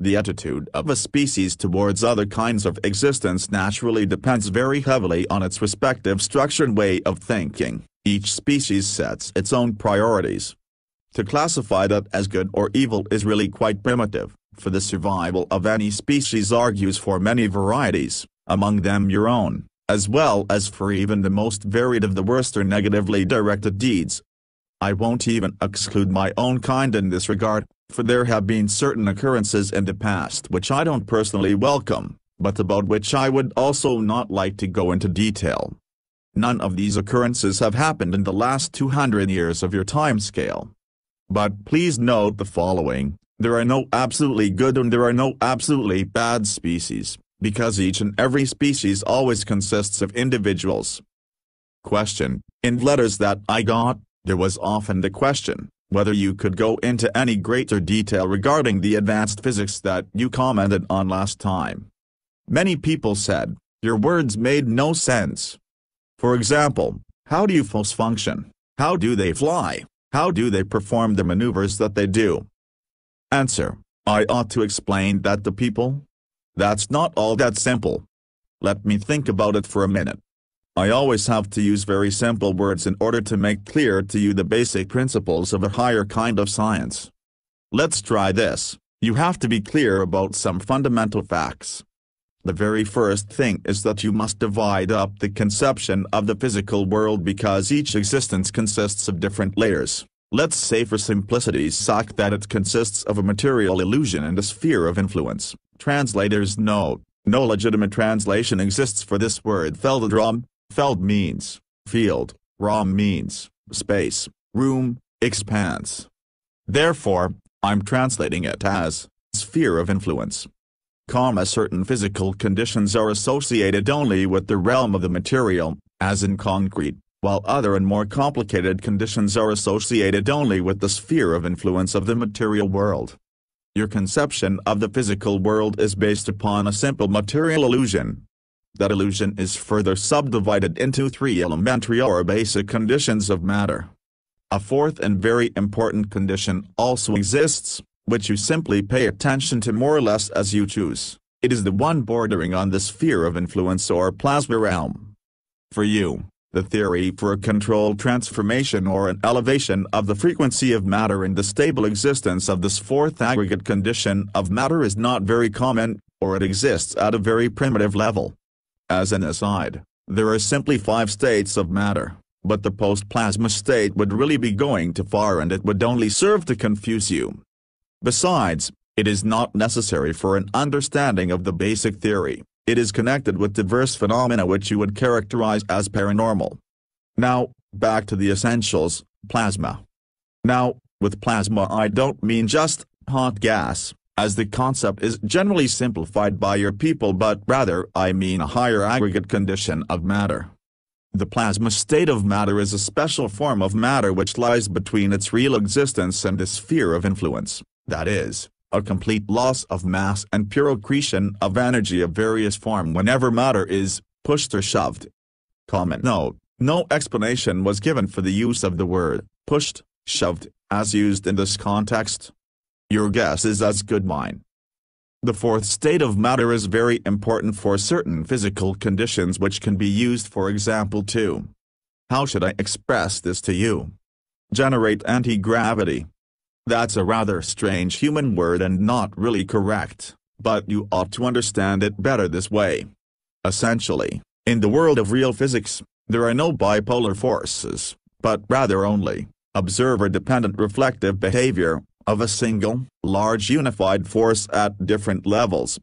The attitude of a species towards other kinds of existence naturally depends very heavily on its respective structure and way of thinking. Each species sets its own priorities. To classify that as good or evil is really quite primitive, for the survival of any species argues for many varieties, among them your own, as well as for even the most varied of the worst or negatively directed deeds. I won't even exclude my own kind in this regard, for there have been certain occurrences in the past which I don't personally welcome, but about which I would also not like to go into detail. None of these occurrences have happened in the last 200 years of your time scale. But please note the following: there are no absolutely good and there are no absolutely bad species, because each and every species always consists of individuals. Question: in letters that I got, there was often the question whether you could go into any greater detail regarding the advanced physics that you commented on last time. Many people said, your words made no sense. For example, how do UFOs function? How do they fly? How do they perform the maneuvers that they do? Answer: I ought to explain that to people? That's not all that simple. Let me think about it for a minute. I always have to use very simple words in order to make clear to you the basic principles of a higher kind of science. Let's try this. You have to be clear about some fundamental facts. The very first thing is that you must divide up the conception of the physical world because each existence consists of different layers. Let's say for simplicity's sake that it consists of a material illusion and a sphere of influence. Translator's note: no legitimate translation exists for this word Feldraum. Feld means field, Raum means space, room, expanse. Therefore, I'm translating it as sphere of influence. Certain physical conditions are associated only with the realm of the material, as in concrete, while other and more complicated conditions are associated only with the sphere of influence of the material world. Your conception of the physical world is based upon a simple material illusion. That illusion is further subdivided into 3 elementary or basic conditions of matter. A fourth and very important condition also exists, which you simply pay attention to more or less as you choose. It is the one bordering on the sphere of influence or plasma realm. For you, The theory for a controlled transformation or an elevation of the frequency of matter in the stable existence of this fourth aggregate condition of matter is not very common, or it exists at a very primitive level. As an aside, there are simply 5 states of matter, but the post-plasma state would really be going too far and it would only serve to confuse you. Besides, it is not necessary for an understanding of the basic theory. It is connected with diverse phenomena which you would characterize as paranormal. Now, back to the essentials, plasma. Now, with plasma I don't mean just hot gas, as the concept is generally simplified by your people, but rather I mean a higher aggregate condition of matter. The plasma state of matter is a special form of matter which lies between its real existence and the sphere of influence, that is, a complete loss of mass and pure accretion of energy of various form whenever matter is pushed or shoved. Comment note: no explanation was given for the use of the word pushed, shoved, as used in this context. Your guess is as good mine. The fourth state of matter is very important for certain physical conditions which can be used, for example, to, how should I express this to you? Generate anti-gravity. That's a rather strange human word and not really correct, but you ought to understand it better this way. Essentially, in the world of real physics, there are no bipolar forces, but rather only observer-dependent reflective behavior of a single, large unified force at different levels.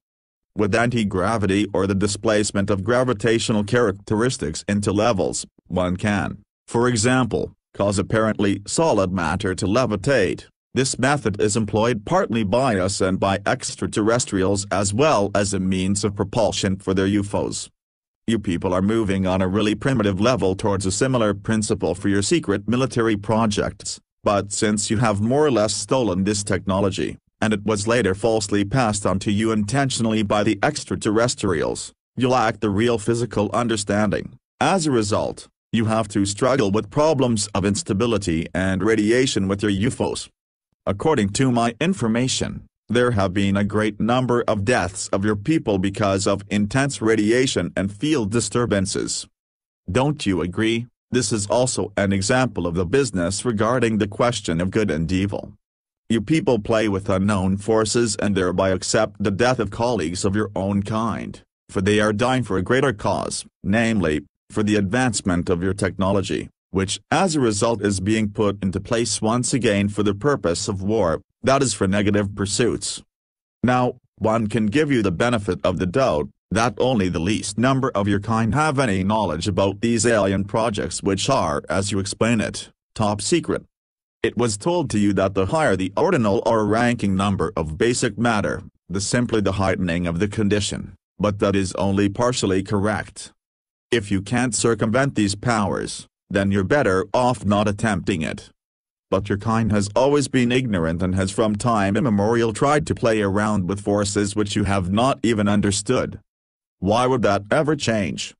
With anti-gravity or the displacement of gravitational characteristics into levels, one can, for example, cause apparently solid matter to levitate. This method is employed partly by us and by extraterrestrials as well as a means of propulsion for their UFOs. You people are moving on a really primitive level towards a similar principle for your secret military projects, but since you have more or less stolen this technology, and it was later falsely passed on to you intentionally by the extraterrestrials, you lack the real physical understanding. As a result, you have to struggle with problems of instability and radiation with your UFOs. According to my information, there have been a great number of deaths of your people because of intense radiation and field disturbances. Don't you agree? This is also an example of the business regarding the question of good and evil. You people play with unknown forces and thereby accept the death of colleagues of your own kind, for they are dying for a greater cause, namely, for the advancement of your technology, which as a result is being put into place once again for the purpose of war, that is for negative pursuits. Now, one can give you the benefit of the doubt, that only the least number of your kind have any knowledge about these alien projects which are, as you explain it, top secret. It was told to you that the higher the ordinal or ranking number of basic matter, the simpler the heightening of the condition, but that is only partially correct. If you can't circumvent these powers, then you're better off not attempting it. But your kind has always been ignorant and has from time immemorial tried to play around with forces which you have not even understood. Why would that ever change?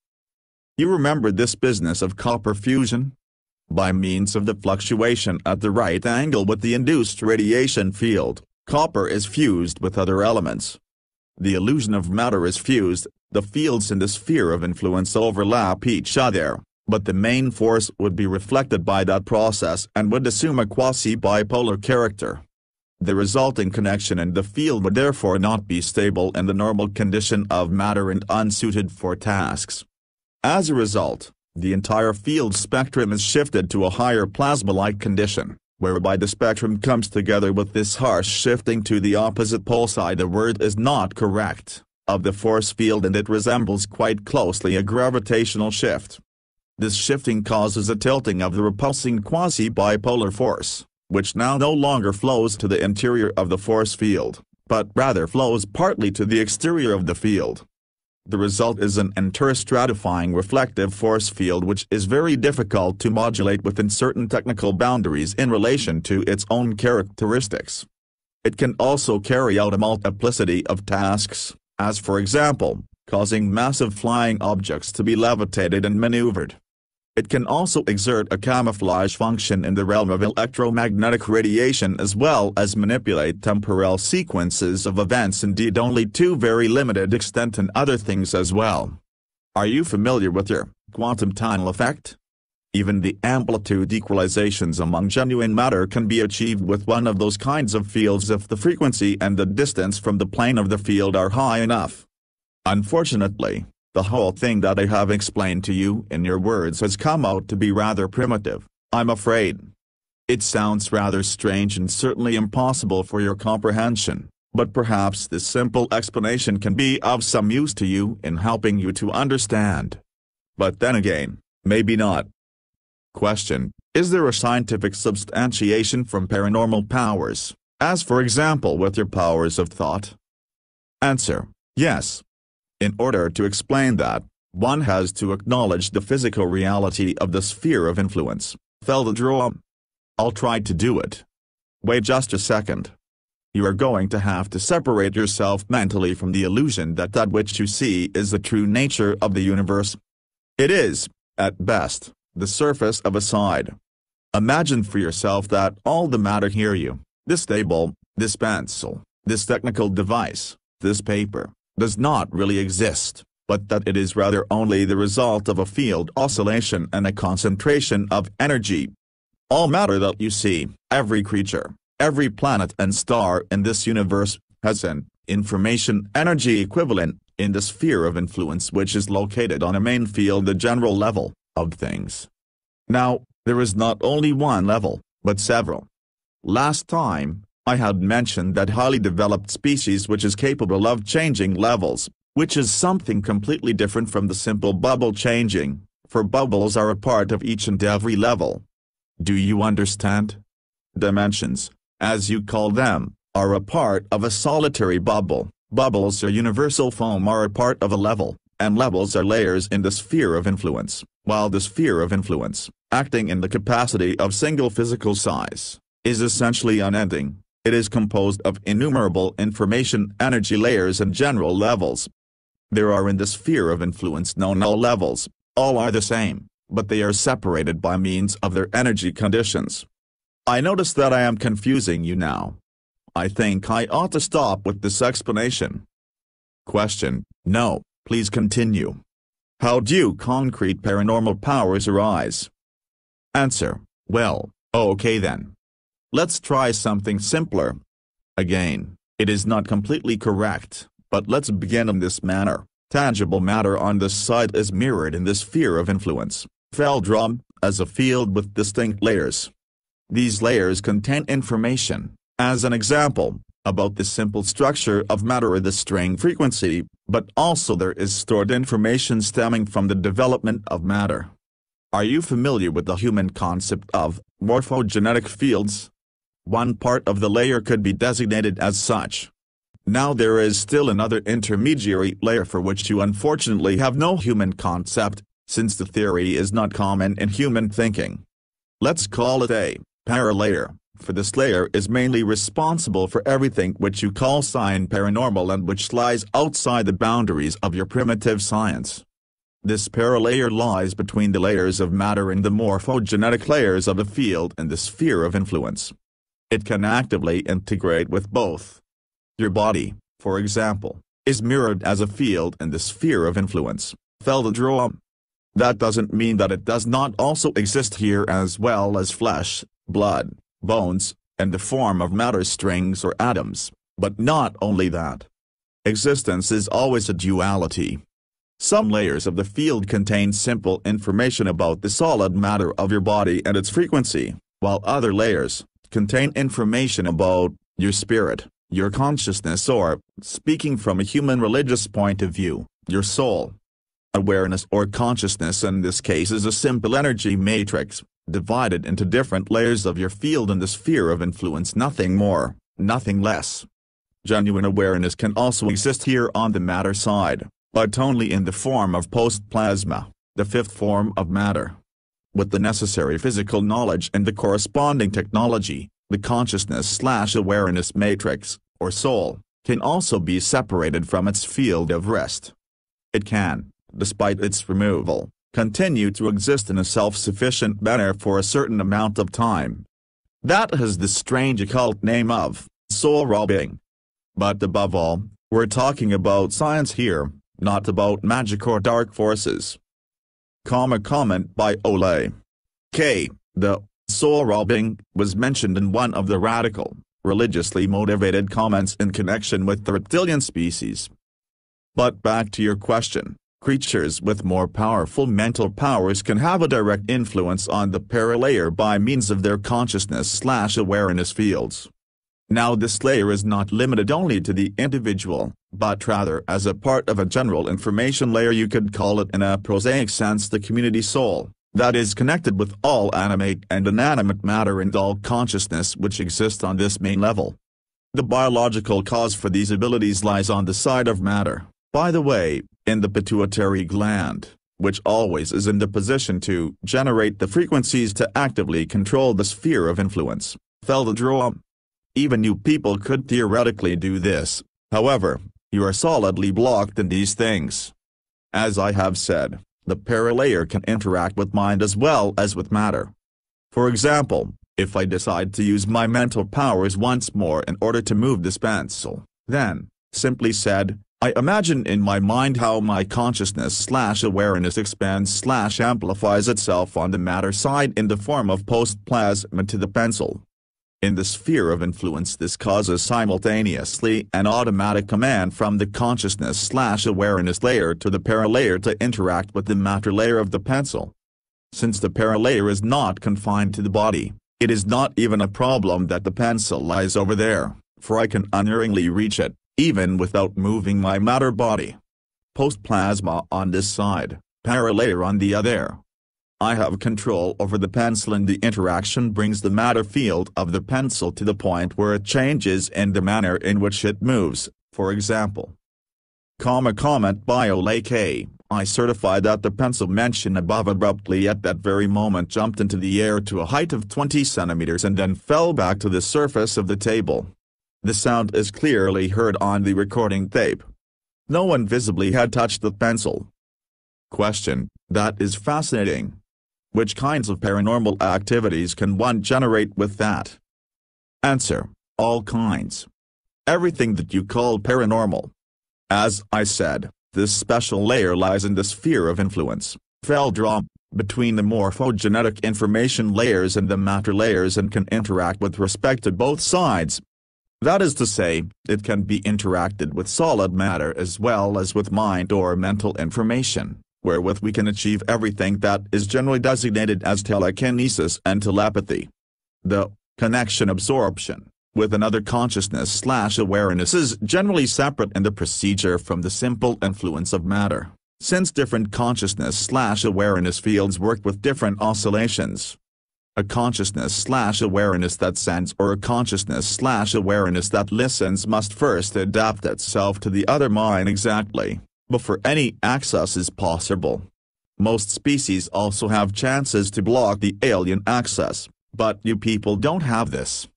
You remember this business of copper fusion? By means of the fluctuation at the right angle with the induced radiation field, copper is fused with other elements. The illusion of matter is fused, the fields in the sphere of influence overlap each other, but the main force would be reflected by that process and would assume a quasi-bipolar character. The resulting connection in the field would therefore not be stable in the normal condition of matter and unsuited for tasks. As a result, the entire field spectrum is shifted to a higher plasma-like condition, whereby the spectrum comes together with this harsh shifting to the opposite pole side. The word is not correct, of the force field, and it resembles quite closely a gravitational shift. This shifting causes a tilting of the repulsing quasi-bipolar force, which now no longer flows to the interior of the force field, but rather flows partly to the exterior of the field. The result is an interstratifying reflective force field which is very difficult to modulate within certain technical boundaries in relation to its own characteristics. It can also carry out a multiplicity of tasks, as for example, causing massive flying objects to be levitated and maneuvered. It can also exert a camouflage function in the realm of electromagnetic radiation as well as manipulate temporal sequences of events, indeed only to very limited extent, and other things as well. Are you familiar with your Quantum tunnel effect? Even the amplitude equalizations among genuine matter can be achieved with one of those kinds of fields if the frequency and the distance from the plane of the field are high enough. Unfortunately, the whole thing that I have explained to you in your words has come out to be rather primitive, I'm afraid. It sounds rather strange and certainly impossible for your comprehension, but perhaps this simple explanation can be of some use to you in helping you to understand. But then again, maybe not. Question: is there a scientific substantiation from paranormal powers, as for example with your powers of thought? Answer: yes. In order to explain that, one has to acknowledge the physical reality of the sphere of influence. Felddraum. I'll try to do it. Wait just a second. You are going to have to separate yourself mentally from the illusion that that which you see is the true nature of the universe. It is, at best, the surface of a side. Imagine for yourself that all the matter here you, this table, this pencil, this technical device, this paper, does not really exist, but that it is rather only the result of a field oscillation and a concentration of energy. All matter that you see, every creature, every planet and star in this universe, has an information energy equivalent in the sphere of influence which is located on a main field, the general level of things. Now, there is not only one level, but several. Last time, I had mentioned that highly developed species which is capable of changing levels, which is something completely different from the simple bubble changing, for bubbles are a part of each and every level. Do you understand? Dimensions, as you call them, are a part of a solitary bubble. Bubbles or universal foam are a part of a level, and levels are layers in the sphere of influence, while the sphere of influence, acting in the capacity of single physical size, is essentially unending. It is composed of innumerable information energy layers and general levels. There are in the sphere of influence no null levels, all are the same, but they are separated by means of their energy conditions. I notice that I am confusing you now. I think I ought to stop with this explanation. Question: no, please continue. How do concrete paranormal powers arise? Answer: well, okay then. Let's try something simpler. Again, it is not completely correct, but let's begin in this manner. Tangible matter on this side is mirrored in the sphere of influence, Felddraum, as a field with distinct layers. These layers contain information, as an example, about the simple structure of matter or the string frequency, but also there is stored information stemming from the development of matter. Are you familiar with the human concept of morphogenetic fields? One part of the layer could be designated as such. Now there is still another intermediary layer for which you unfortunately have no human concept, since the theory is not common in human thinking. Let's call it a paralayer, for this layer is mainly responsible for everything which you call science paranormal and which lies outside the boundaries of your primitive science. This paralayer lies between the layers of matter and the morphogenetic layers of a field in the sphere of influence. It can actively integrate with both. Your body, for example, is mirrored as a field in the sphere of influence, Felddraum. That doesn't mean that it does not also exist here as well as flesh, blood, bones, and the form of matter strings or atoms, but not only that. Existence is always a duality. Some layers of the field contain simple information about the solid matter of your body and its frequency, while other layers contain information about your spirit, your consciousness, or, speaking from a human religious point of view, your soul. Awareness or consciousness in this case is a simple energy matrix, divided into different layers of your field in the sphere of influence, nothing more, nothing less. Genuine awareness can also exist here on the matter side, but only in the form of post-plasma, the fifth form of matter. With the necessary physical knowledge and the corresponding technology, the consciousness/awareness matrix, or soul, can also be separated from its field of rest. It can, despite its removal, continue to exist in a self-sufficient manner for a certain amount of time. That has the strange occult name of soul robbing. But above all, we're talking about science here, not about magic or dark forces. Comment by Ole K. The soul robbing was mentioned in one of the radical, religiously motivated comments in connection with the reptilian species. But back to your question, creatures with more powerful mental powers can have a direct influence on the paralayer by means of their consciousness/awareness fields. Now this layer is not limited only to the individual, but rather as a part of a general information layer. You could call it in a prosaic sense the community soul, that is connected with all animate and inanimate matter and all consciousness which exists on this main level. The biological cause for these abilities lies on the side of matter, by the way, in the pituitary gland, which always is in the position to generate the frequencies to actively control the sphere of influence. Felddraw. Even you people could theoretically do this, however, you are solidly blocked in these things. As I have said, the paralayer can interact with mind as well as with matter. For example, if I decide to use my mental powers once more in order to move this pencil, then, simply said, I imagine in my mind how my consciousness/awareness expands/amplifies itself on the matter side in the form of post-plasma to the pencil. In the sphere of influence, this causes simultaneously an automatic command from the consciousness/awareness layer to the paralayer to interact with the matter layer of the pencil. Since the paralayer is not confined to the body, it is not even a problem that the pencil lies over there, for I can unerringly reach it, even without moving my matter body. Post-plasma on this side, paralayer on the other. I have control over the pencil and the interaction brings the matter field of the pencil to the point where it changes in the manner in which it moves, for example. Comment by Ole K. I certify that the pencil mentioned above abruptly at that very moment jumped into the air to a height of 20 centimeters and then fell back to the surface of the table. The sound is clearly heard on the recording tape. No one visibly had touched the pencil. Question: that is fascinating. Which kinds of paranormal activities can one generate with that? Answer: all kinds. Everything that you call paranormal. As I said, this special layer lies in the sphere of influence, Felddraw, between the morphogenetic information layers and the matter layers and can interact with respect to both sides. That is to say, it can be interacted with solid matter as well as with mind or mental information, wherewith we can achieve everything that is generally designated as telekinesis and telepathy. The connection absorption with another consciousness/awareness is generally separate in the procedure from the simple influence of matter, since different consciousness/awareness fields work with different oscillations. A consciousness/awareness that sends or a consciousness/awareness that listens must first adapt itself to the other mind exactly, before any access is possible. Most species also have chances to block the alien access, but you people don't have this.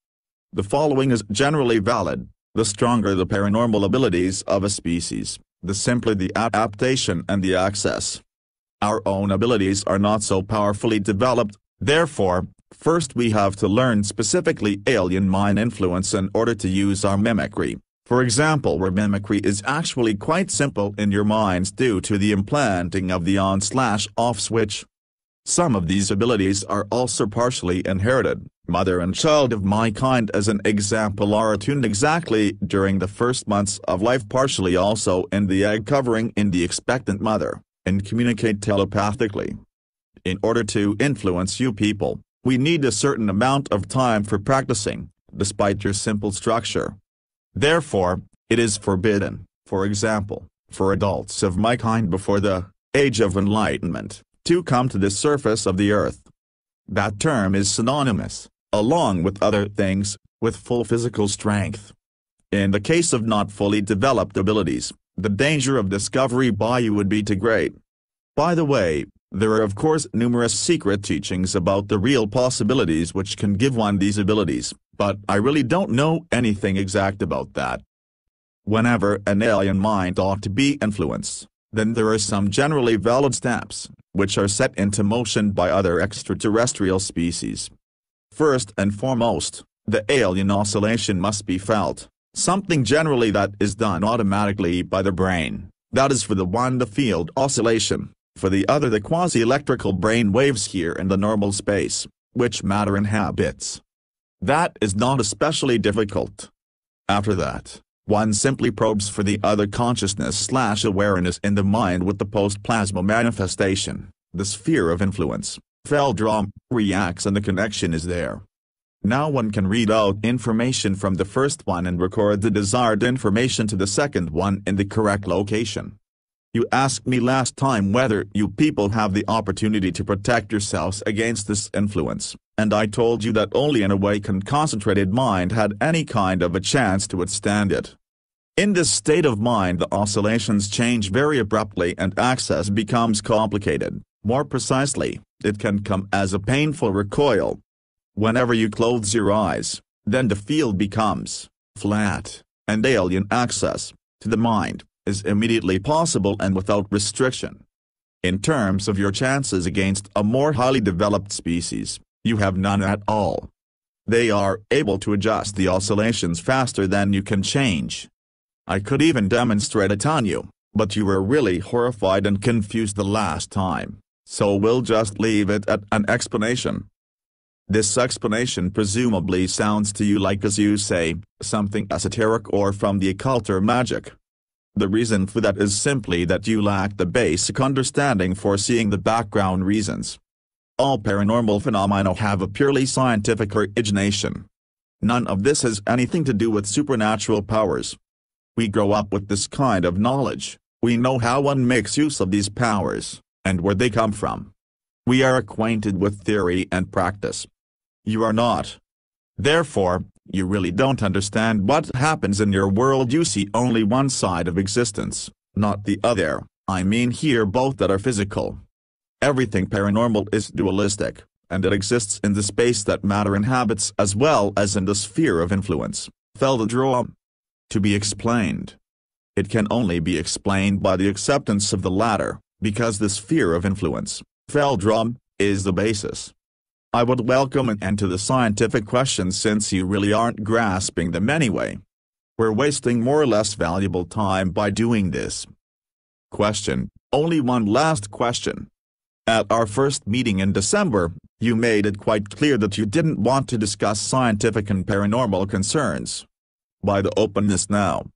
The following is generally valid: the stronger the paranormal abilities of a species, the simpler the adaptation and the access. Our own abilities are not so powerfully developed, therefore, first we have to learn specifically alien mind influence in order to use our mimicry. For example, where mimicry is actually quite simple in your minds due to the implanting of the on/off switch. Some of these abilities are also partially inherited. Mother and child of my kind as an example are attuned exactly during the first months of life, partially also in the egg covering in the expectant mother, and communicate telepathically. In order to influence you people, we need a certain amount of time for practicing, despite your simple structure. Therefore, it is forbidden, for example, for adults of my kind before the age of enlightenment, to come to the surface of the earth. That term is synonymous, along with other things, with full physical strength. In the case of not fully developed abilities, the danger of discovery by you would be too great. By the way, there are of course numerous secret teachings about the real possibilities which can give one these abilities, but I really don't know anything exact about that. Whenever an alien mind ought to be influenced, then there are some generally valid steps, which are set into motion by other extraterrestrial species. First and foremost, the alien oscillation must be felt, something generally that is done automatically by the brain. That is for the one the field oscillation, For the other, the quasi-electrical brain waves here in the normal space, which matter inhabits. That is not especially difficult. After that, one simply probes for the other consciousness/awareness in the mind with the post-plasma manifestation, the sphere of influence, Feldrom, reacts and the connection is there. Now one can read out information from the first one and record the desired information to the second one in the correct location. You asked me last time whether you people have the opportunity to protect yourselves against this influence, and I told you that only an awakened concentrated mind had any kind of a chance to withstand it. In this state of mind the oscillations change very abruptly and access becomes complicated. More precisely, it can come as a painful recoil. Whenever you close your eyes, then the field becomes flat, and alien access to the mind is immediately possible and without restriction. In terms of your chances against a more highly developed species, you have none at all. They are able to adjust the oscillations faster than you can change. I could even demonstrate it on you, but you were really horrified and confused the last time, so we'll just leave it at an explanation. This explanation presumably sounds to you like, as you say, something esoteric or from the occult or magic. The reason for that is simply that you lack the basic understanding for seeing the background reasons. All paranormal phenomena have a purely scientific origination. None of this has anything to do with supernatural powers. We grow up with this kind of knowledge, we know how one makes use of these powers, and where they come from. We are acquainted with theory and practice. You are not. Therefore, you really don't understand what happens in your world. You see only one side of existence, not the other. I mean here both that are physical. Everything paranormal is dualistic, and it exists in the space that matter inhabits as well as in the sphere of influence, Feldrom. To be explained. It can only be explained by the acceptance of the latter, because the sphere of influence, Feldrom, is the basis. I would welcome an end to the scientific questions since you really aren't grasping them anyway. We're wasting more or less valuable time by doing this. Question: only one last question. At our first meeting in December, you made it quite clear that you didn't want to discuss scientific and paranormal concerns. Why the openness now?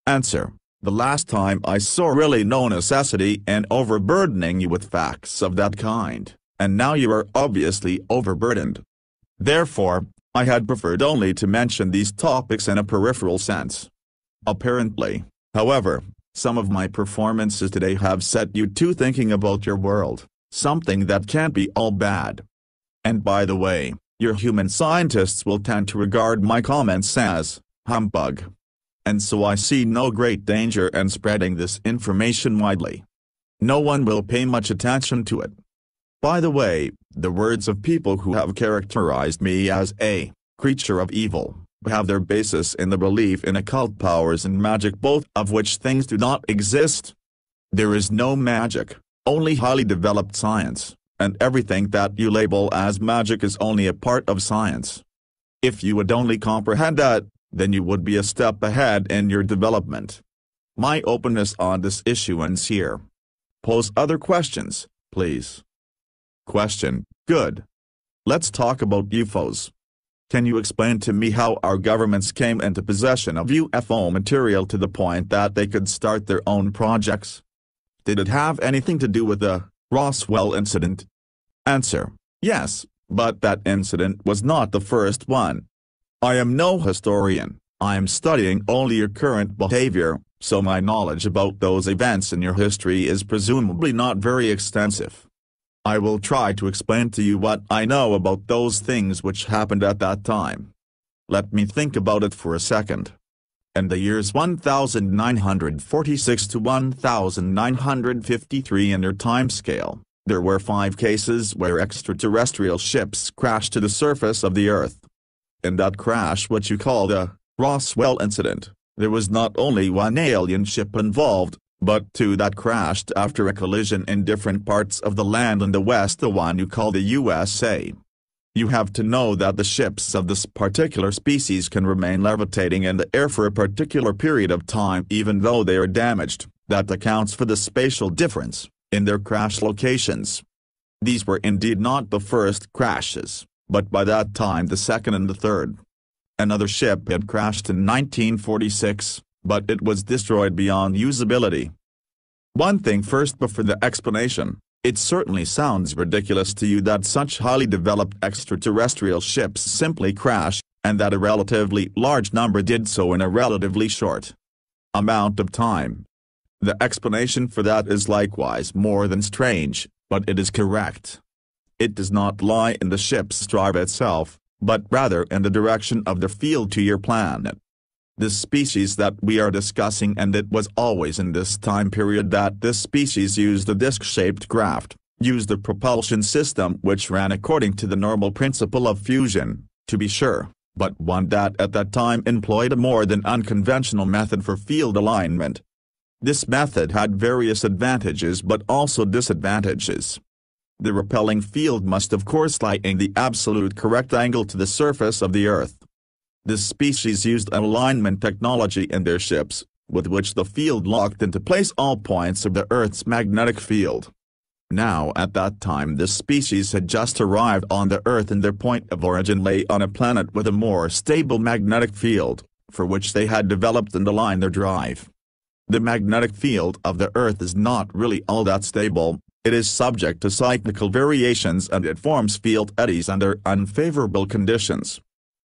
Answer: the last time I saw really no necessity in overburdening you with facts of that kind, and now you are obviously overburdened. Therefore, I had preferred only to mention these topics in a peripheral sense. Apparently, however, some of my performances today have set you to thinking about your world, something that can't be all bad. And by the way, your human scientists will tend to regard my comments as humbug. And so I see no great danger in spreading this information widely. No one will pay much attention to it. By the way, the words of people who have characterized me as a creature of evil have their basis in the belief in occult powers and magic, both of which things do not exist. There is no magic, only highly developed science, and everything that you label as magic is only a part of science. If you would only comprehend that, then you would be a step ahead in your development. My openness on this issue ends here. Pose other questions, please. Question: good. Let's talk about UFOs. Can you explain to me how our governments came into possession of UFO material to the point that they could start their own projects? Did it have anything to do with the Roswell incident? Answer: yes, but that incident was not the first one. I am no historian, I am studying only your current behavior, so my knowledge about those events in your history is presumably not very extensive. I will try to explain to you what I know about those things which happened at that time. Let me think about it for a second. In the years 1946 to 1953 in their timescale, there were 5 cases where extraterrestrial ships crashed to the surface of the Earth. In that crash, what you call the Roswell incident, there was not only one alien ship involved, but 2 that crashed after a collision in different parts of the land in the West, the one you call the USA. You have to know that the ships of this particular species can remain levitating in the air for a particular period of time even though they are damaged. That accounts for the spatial difference, in their crash locations. These were indeed not the first crashes, but by that time the second and the third. Another ship had crashed in 1946, but it was destroyed beyond usability. One thing first before the explanation. It certainly sounds ridiculous to you that such highly developed extraterrestrial ships simply crash, and that a relatively large number did so in a relatively short amount of time. The explanation for that is likewise more than strange, but it is correct. It does not lie in the ship's drive itself, but rather in the direction of the field to your planet. The species that we are discussing, and it was always in this time period that this species used a disc-shaped craft, used a propulsion system which ran according to the normal principle of fusion, to be sure, but one that at that time employed a more than unconventional method for field alignment. This method had various advantages but also disadvantages. The repelling field must of course lie in the absolute correct angle to the surface of the Earth. This species used an alignment technology in their ships, with which the field locked into place all points of the Earth's magnetic field. Now at that time this species had just arrived on the Earth, and their point of origin lay on a planet with a more stable magnetic field, for which they had developed and aligned their drive. The magnetic field of the Earth is not really all that stable. It is subject to cyclical variations and it forms field eddies under unfavorable conditions.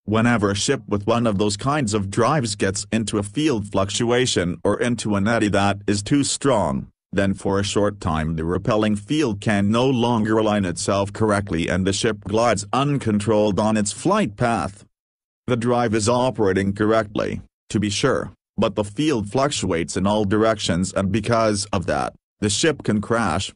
Whenever a ship with one of those kinds of drives gets into a field fluctuation or into an eddy that is too strong, then for a short time the repelling field can no longer align itself correctly and the ship glides uncontrolled on its flight path. The drive is operating correctly, to be sure, but the field fluctuates in all directions, and because of that, the ship can crash.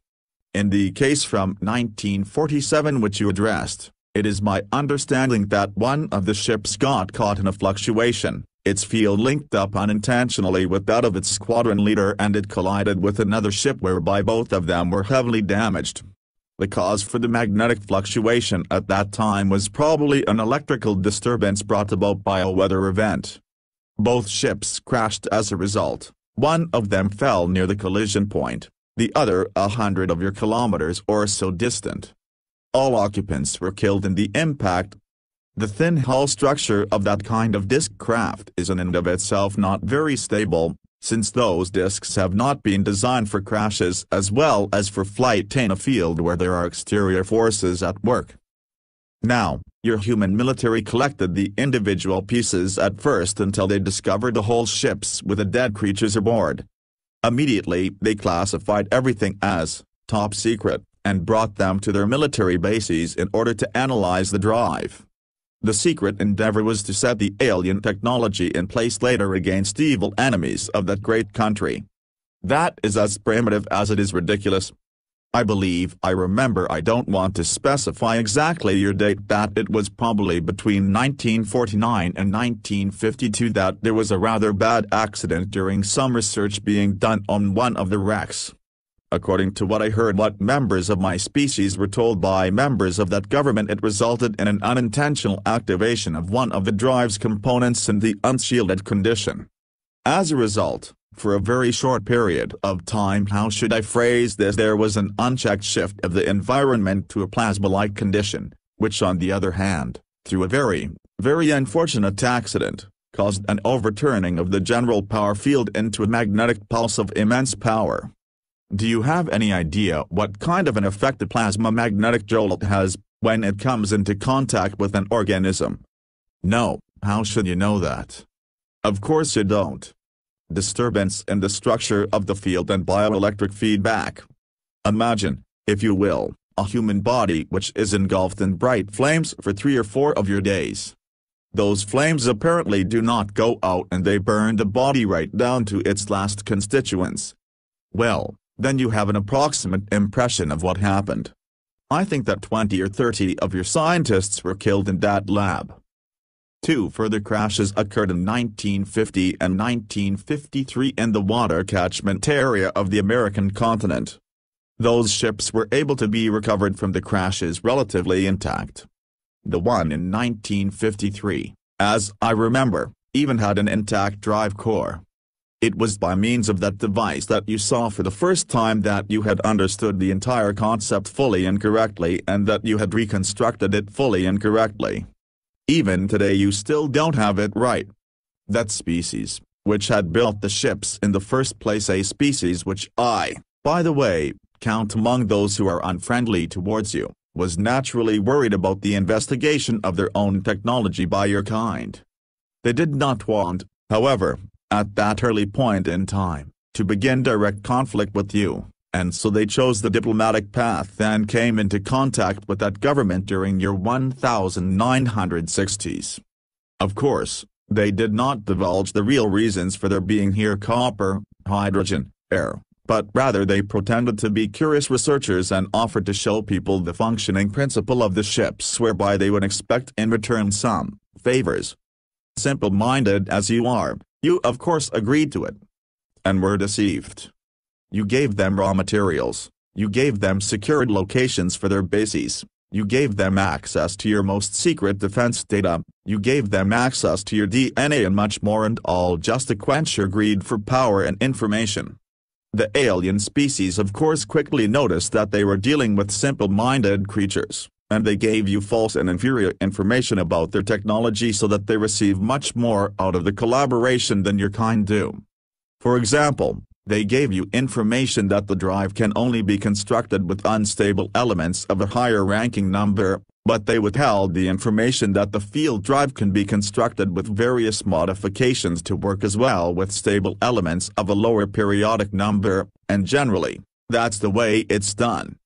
In the case from 1947 which you addressed, it is my understanding that one of the ships got caught in a fluctuation, its field linked up unintentionally with that of its squadron leader and it collided with another ship whereby both of them were heavily damaged. The cause for the magnetic fluctuation at that time was probably an electrical disturbance brought about by a weather event. Both ships crashed as a result. One of them fell near the collision point, the other 100 of your kilometers or so distant. All occupants were killed in the impact. The thin hull structure of that kind of disc craft is in and of itself not very stable, since those discs have not been designed for crashes as well as for flight in a field where there are exterior forces at work. Now, your human military collected the individual pieces at first until they discovered the whole ships with the dead creatures aboard. Immediately they classified everything as top secret, and brought them to their military bases in order to analyze the drive. The secret endeavor was to set the alien technology in place later against evil enemies of that great country. That is as primitive as it is ridiculous. I believe I remember, I don't want to specify exactly your date, that it was probably between 1949 and 1952 that there was a rather bad accident during some research being done on one of the wrecks. According to what I heard, what members of my species were told by members of that government, it resulted in an unintentional activation of one of the drive's components in the unshielded condition. As a result, for a very short period of time, how should I phrase this, there was an unchecked shift of the environment to a plasma-like condition, which on the other hand, through a very, very unfortunate accident, caused an overturning of the general power field into a magnetic pulse of immense power. Do you have any idea what kind of an effect the plasma magnetic jolt has, when it comes into contact with an organism? No, how should you know that? Of course you don't. Disturbance in the structure of the field and bioelectric feedback. Imagine, if you will, a human body which is engulfed in bright flames for 3 or 4 of your days. Those flames apparently do not go out and they burn the body right down to its last constituents. Well, then you have an approximate impression of what happened. I think that 20 or 30 of your scientists were killed in that lab. 2 further crashes occurred in 1950 and 1953 in the water catchment area of the American continent. Those ships were able to be recovered from the crashes relatively intact. The one in 1953, as I remember, even had an intact drive core. It was by means of that device that you saw for the first time that you had understood the entire concept fully and correctly, and that you had reconstructed it fully and correctly. Even today you still don't have it right. That species, which had built the ships in the first place, a species which I, by the way, count among those who are unfriendly towards you, was naturally worried about the investigation of their own technology by your kind. They did not want, however, at that early point in time, to begin direct conflict with you, and so they chose the diplomatic path and came into contact with that government during your 1960s. Of course, they did not divulge the real reasons for their being here: copper, hydrogen, air, but rather they pretended to be curious researchers and offered to show people the functioning principle of the ships, whereby they would expect in return some favors. Simple-minded as you are, you of course agreed to it. And were deceived. You gave them raw materials, you gave them secured locations for their bases, you gave them access to your most secret defense data, you gave them access to your DNA and much more, and all just to quench your greed for power and information. The alien species of course quickly noticed that they were dealing with simple-minded creatures, and they gave you false and inferior information about their technology so that they receive much more out of the collaboration than your kind do. For example, they gave you information that the drive can only be constructed with unstable elements of a higher ranking number, but they withheld the information that the field drive can be constructed with various modifications to work as well with stable elements of a lower periodic number, and generally, that's the way it's done.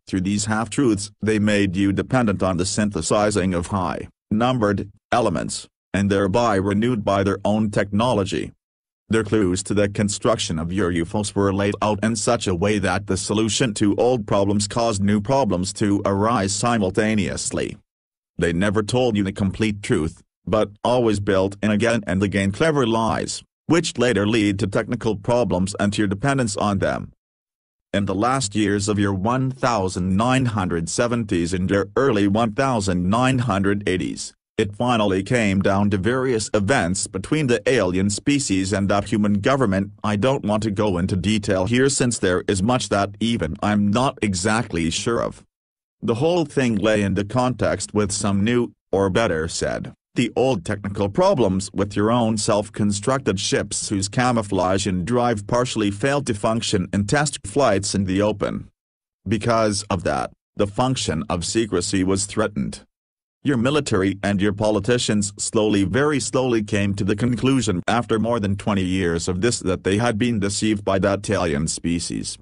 Through these half-truths, they made you dependent on the synthesizing of high-numbered elements, and thereby renewed by their own technology. Their clues to the construction of your UFOs were laid out in such a way that the solution to old problems caused new problems to arise simultaneously. They never told you the complete truth, but always built in again and again clever lies, which later lead to technical problems and to your dependence on them. In the last years of your 1970s and your early 1980s, it finally came down to various events between the alien species and that human government. I don't want to go into detail here since there is much that even I'm not exactly sure of. The whole thing lay in the context with some new, or better said, the old technical problems with your own self-constructed ships whose camouflage and drive partially failed to function in test flights in the open. Because of that, the function of secrecy was threatened. Your military and your politicians very slowly came to the conclusion after more than 20 years of this that they had been deceived by that alien species.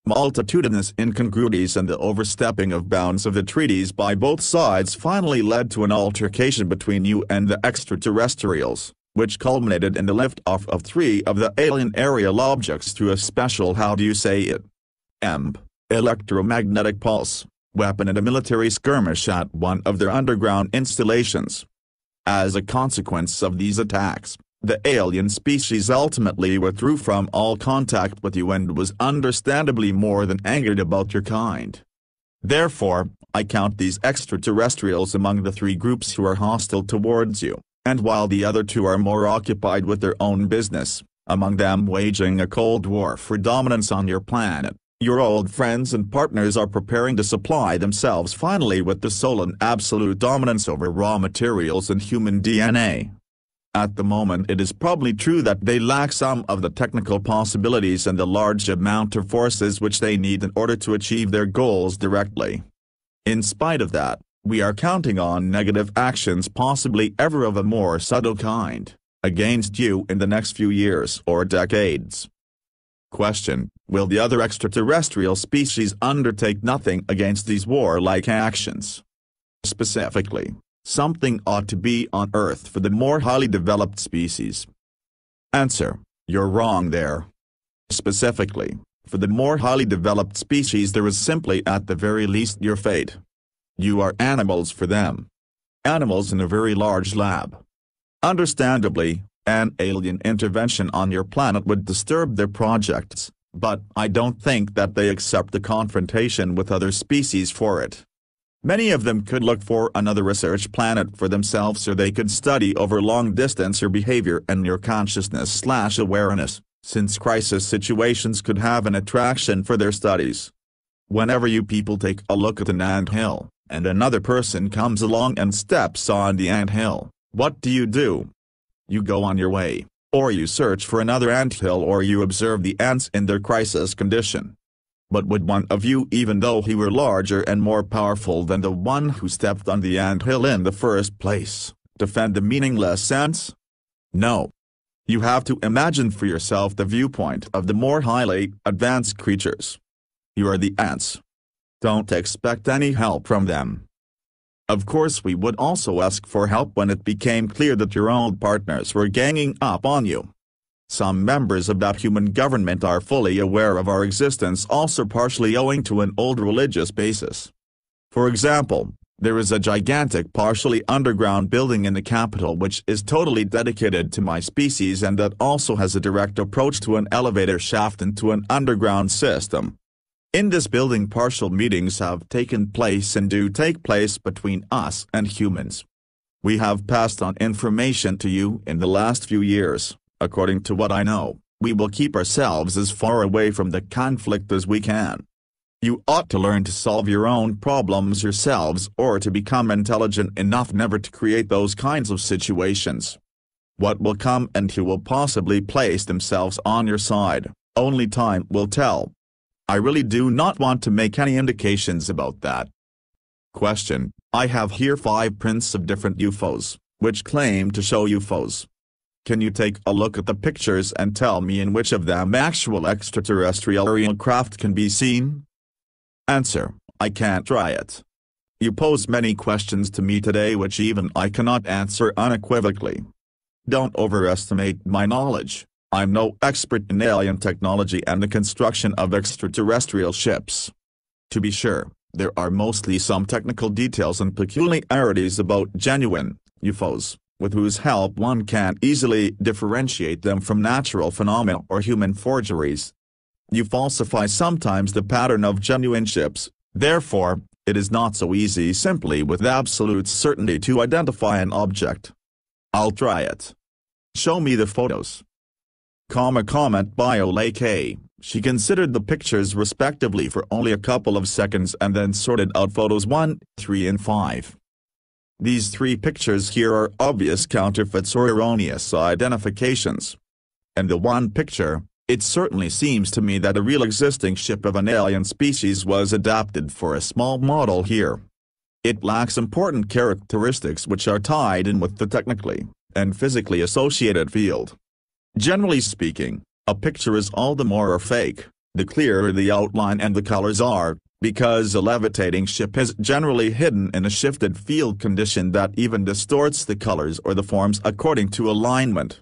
Multitudinous incongruities and the overstepping of bounds of the treaties by both sides finally led to an altercation between you and the extraterrestrials, which culminated in the lift-off of 3 of the alien aerial objects through a special electromagnetic pulse weapon and a military skirmish at one of their underground installations. As a consequence of these attacks, the alien species ultimately withdrew from all contact with you and was understandably more than angered about your kind. Therefore, I count these extraterrestrials among the 3 groups who are hostile towards you, and while the other 2 are more occupied with their own business, among them waging a cold war for dominance on your planet, your old friends and partners are preparing to supply themselves finally with the sole and absolute dominance over raw materials and human DNA. At the moment it is probably true that they lack some of the technical possibilities and the large amount of forces which they need in order to achieve their goals directly. In spite of that, we are counting on negative actions, possibly ever of a more subtle kind, against you in the next few years or decades. Question: will the other extraterrestrial species undertake nothing against these warlike actions? Specifically, something ought to be on Earth for the more highly developed species. Answer: you're wrong there. Specifically, for the more highly developed species there is simply at the very least your fate. You are animals for them. Animals in a very large lab. Understandably, an alien intervention on your planet would disturb their projects, but I don't think that they accept the confrontation with other species for it. Many of them could look for another research planet for themselves, or they could study over long distance your behavior and your consciousness/awareness, since crisis situations could have an attraction for their studies. Whenever you people take a look at an anthill, and another person comes along and steps on the anthill, what do? You go on your way, or you search for another anthill, or you observe the ants in their crisis condition. But would one of you, even though he were larger and more powerful than the one who stepped on the anthill in the first place, defend the meaningless ants? No. You have to imagine for yourself the viewpoint of the more highly advanced creatures. You are the ants. Don't expect any help from them. Of course, we would also ask for help when it became clear that your old partners were ganging up on you. Some members of that human government are fully aware of our existence, also partially owing to an old religious basis. For example, there is a gigantic partially underground building in the capital which is totally dedicated to my species, and that also has a direct approach to an elevator shaft into an underground system. In this building, partial meetings have taken place and do take place between us and humans. We have passed on information to you in the last few years. According to what I know, we will keep ourselves as far away from the conflict as we can. You ought to learn to solve your own problems yourselves, or to become intelligent enough never to create those kinds of situations. What will come and who will possibly place themselves on your side, only time will tell. I really do not want to make any indications about that. Question: I have here 5 prints of different UFOs, which claim to show UFOs. Can you take a look at the pictures and tell me in which of them actual extraterrestrial aerial craft can be seen? Answer: I can't try it. You pose many questions to me today which even I cannot answer unequivocally. Don't overestimate my knowledge. I'm no expert in alien technology and the construction of extraterrestrial ships. To be sure, there are mostly some technical details and peculiarities about genuine UFOs, with whose help one can easily differentiate them from natural phenomena or human forgeries. You falsify sometimes the pattern of genuine ships, therefore, it is not so easy simply with absolute certainty to identify an object. I'll try it. Show me the photos. Comment by Olake. She considered the pictures respectively for only a couple of seconds and then sorted out photos 1, 3 and 5. These 3 pictures here are obvious counterfeits or erroneous identifications. And the one picture, it certainly seems to me that a real existing ship of an alien species was adapted for a small model here. It lacks important characteristics which are tied in with the technically and physically associated field. Generally speaking, a picture is all the more fake, the clearer the outline and the colors are, because a levitating ship is generally hidden in a shifted field condition that even distorts the colors or the forms according to alignment.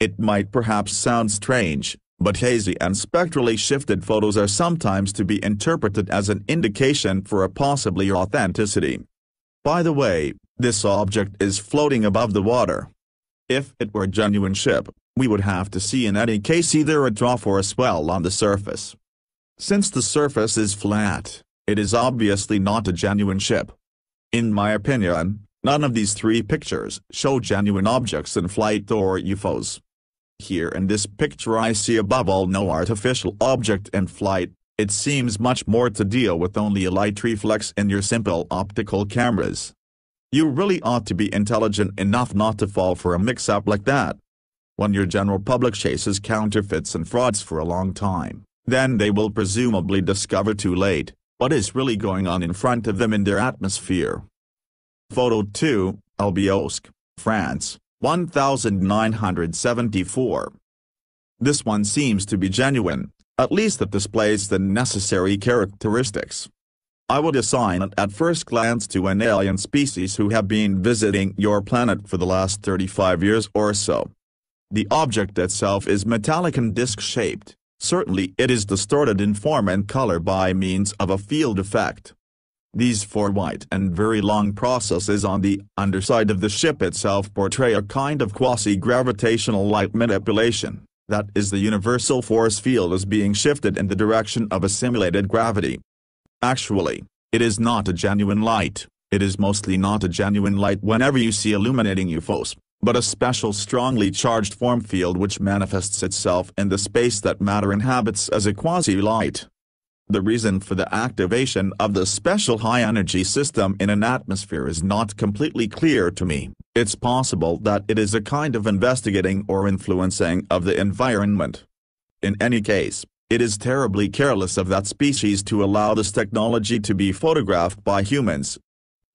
It might perhaps sound strange, but hazy and spectrally shifted photos are sometimes to be interpreted as an indication for a possibly authenticity. By the way, this object is floating above the water. If it were a genuine ship, we would have to see in any case either a trough or a swell on the surface. Since the surface is flat, it is obviously not a genuine ship. In my opinion, none of these 3 pictures show genuine objects in flight or UFOs. Here in this picture I see above all no artificial object in flight. It seems much more to deal with only a light reflex in your simple optical cameras. You really ought to be intelligent enough not to fall for a mix-up like that. When your general public chases counterfeits and frauds for a long time, then they will presumably discover too late what is really going on in front of them in their atmosphere. Photo 2, Albiosque, France, 1974. This one seems to be genuine, at least it displays the necessary characteristics. I would assign it at first glance to an alien species who have been visiting your planet for the last 35 years or so. The object itself is metallic and disc-shaped. Certainly it is distorted in form and color by means of a field effect. These 4 white and very long processes on the underside of the ship itself portray a kind of quasi-gravitational light manipulation, that is, the universal force field is being shifted in the direction of a simulated gravity. Actually, It is not a genuine light. It is mostly not a genuine light whenever you see illuminating UFOs, but a special strongly charged form field which manifests itself in the space that matter inhabits as a quasi-light. The reason for the activation of the special high-energy system in an atmosphere is not completely clear to me. It's possible that it is a kind of investigating or influencing of the environment. In any case, it is terribly careless of that species to allow this technology to be photographed by humans.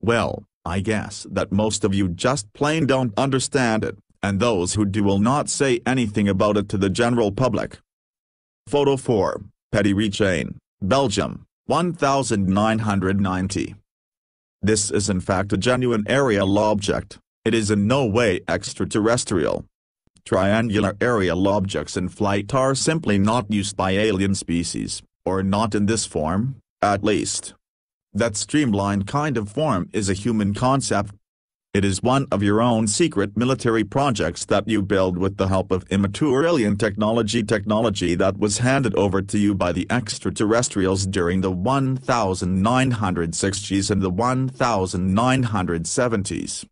Well, I guess that most of you just plain don't understand it, and those who do will not say anything about it to the general public. Photo 4, Petit Chain, Belgium, 1990. This is in fact a genuine aerial object. It is in no way extraterrestrial. Triangular aerial objects in flight are simply not used by alien species, or not in this form, at least. That streamlined kind of form is a human concept. It is one of your own secret military projects that you build with the help of immature alien technology that was handed over to you by the extraterrestrials during the 1960s and the 1970s.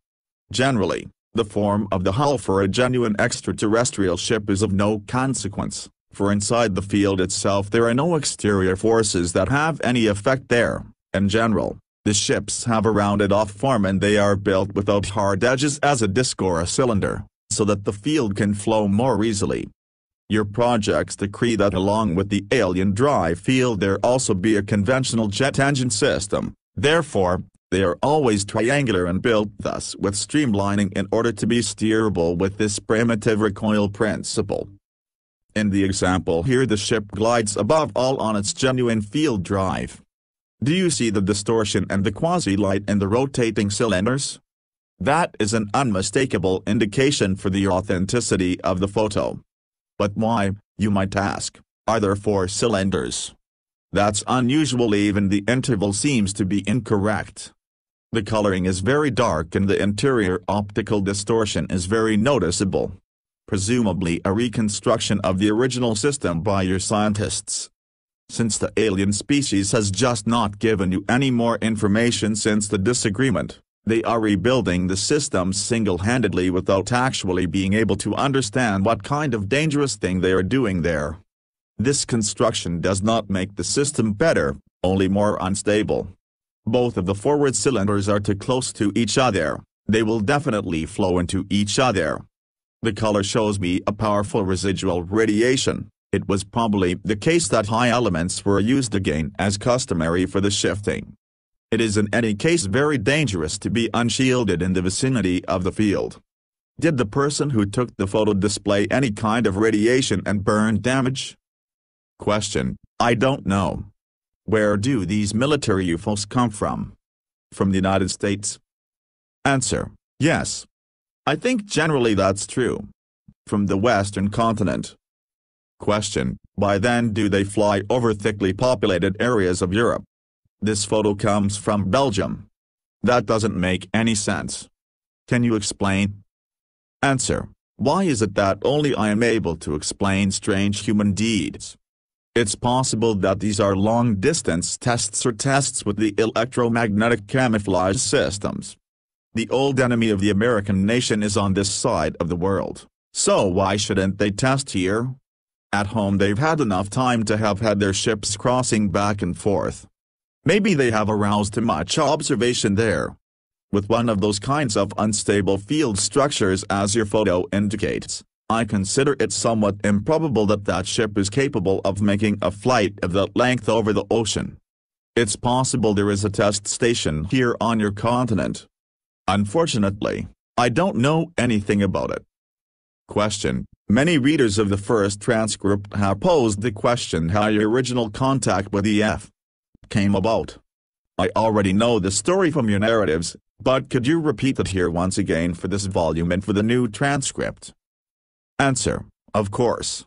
Generally, the form of the hull for a genuine extraterrestrial ship is of no consequence, for inside the field itself there are no exterior forces that have any effect there. In general, the ships have a rounded-off form and they are built without hard edges as a disc or a cylinder, so that the field can flow more easily. Your projects decree that along with the alien drive field there also be a conventional jet engine system, therefore, they are always triangular and built thus with streamlining in order to be steerable with this primitive recoil principle. In the example here the ship glides above all on its genuine field drive. Do you see the distortion and the quasi-light in the rotating cylinders? That is an unmistakable indication for the authenticity of the photo. But why, you might ask, are there 4 cylinders? That's unusual. Even the interval seems to be incorrect. The coloring is very dark and the interior optical distortion is very noticeable. Presumably a reconstruction of the original system by your scientists. Since the alien species has just not given you any more information since the disagreement, they are rebuilding the system single-handedly without actually being able to understand what kind of dangerous thing they are doing there. This construction does not make the system better, only more unstable. Both of the forward cylinders are too close to each other, they will definitely flow into each other. The color shows me a powerful residual radiation. It was probably the case that high elements were used again as customary for the shifting. It is in any case very dangerous to be unshielded in the vicinity of the field. Did the person who took the photo display any kind of radiation and burn damage? Question: I don't know. Where do these military UFOs come from? From the United States? Answer: yes. I think generally that's true. From the Western continent. Question: why then do they fly over thickly populated areas of Europe? This photo comes from Belgium. That doesn't make any sense. Can you explain? Answer: why is it that only I am able to explain strange human deeds? It's possible that these are long-distance tests or tests with the electromagnetic camouflage systems. The old enemy of the American nation is on this side of the world, so why shouldn't they test here? At home they've had enough time to have had their ships crossing back and forth. Maybe they have aroused too much observation there. With one of those kinds of unstable field structures as your photo indicates, I consider it somewhat improbable that that ship is capable of making a flight of that length over the ocean. It's possible there is a test station here on your continent. Unfortunately, I don't know anything about it. Question: many readers of the first transcript have posed the question how your original contact with EF came about. I already know the story from your narratives, but could you repeat it here once again for this volume and for the new transcript? Answer: of course.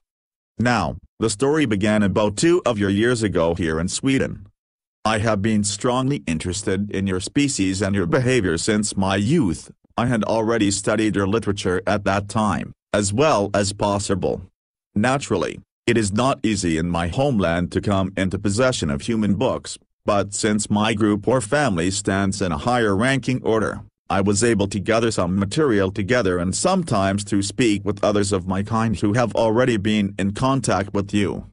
Now, the story began about 2 of your years ago here in Sweden. I have been strongly interested in your species and your behavior since my youth. I had already studied your literature at that time, as well as possible. Naturally, it is not easy in my homeland to come into possession of human books, but since my group or family stands in a higher ranking order, I was able to gather some material together and sometimes to speak with others of my kind who have already been in contact with you.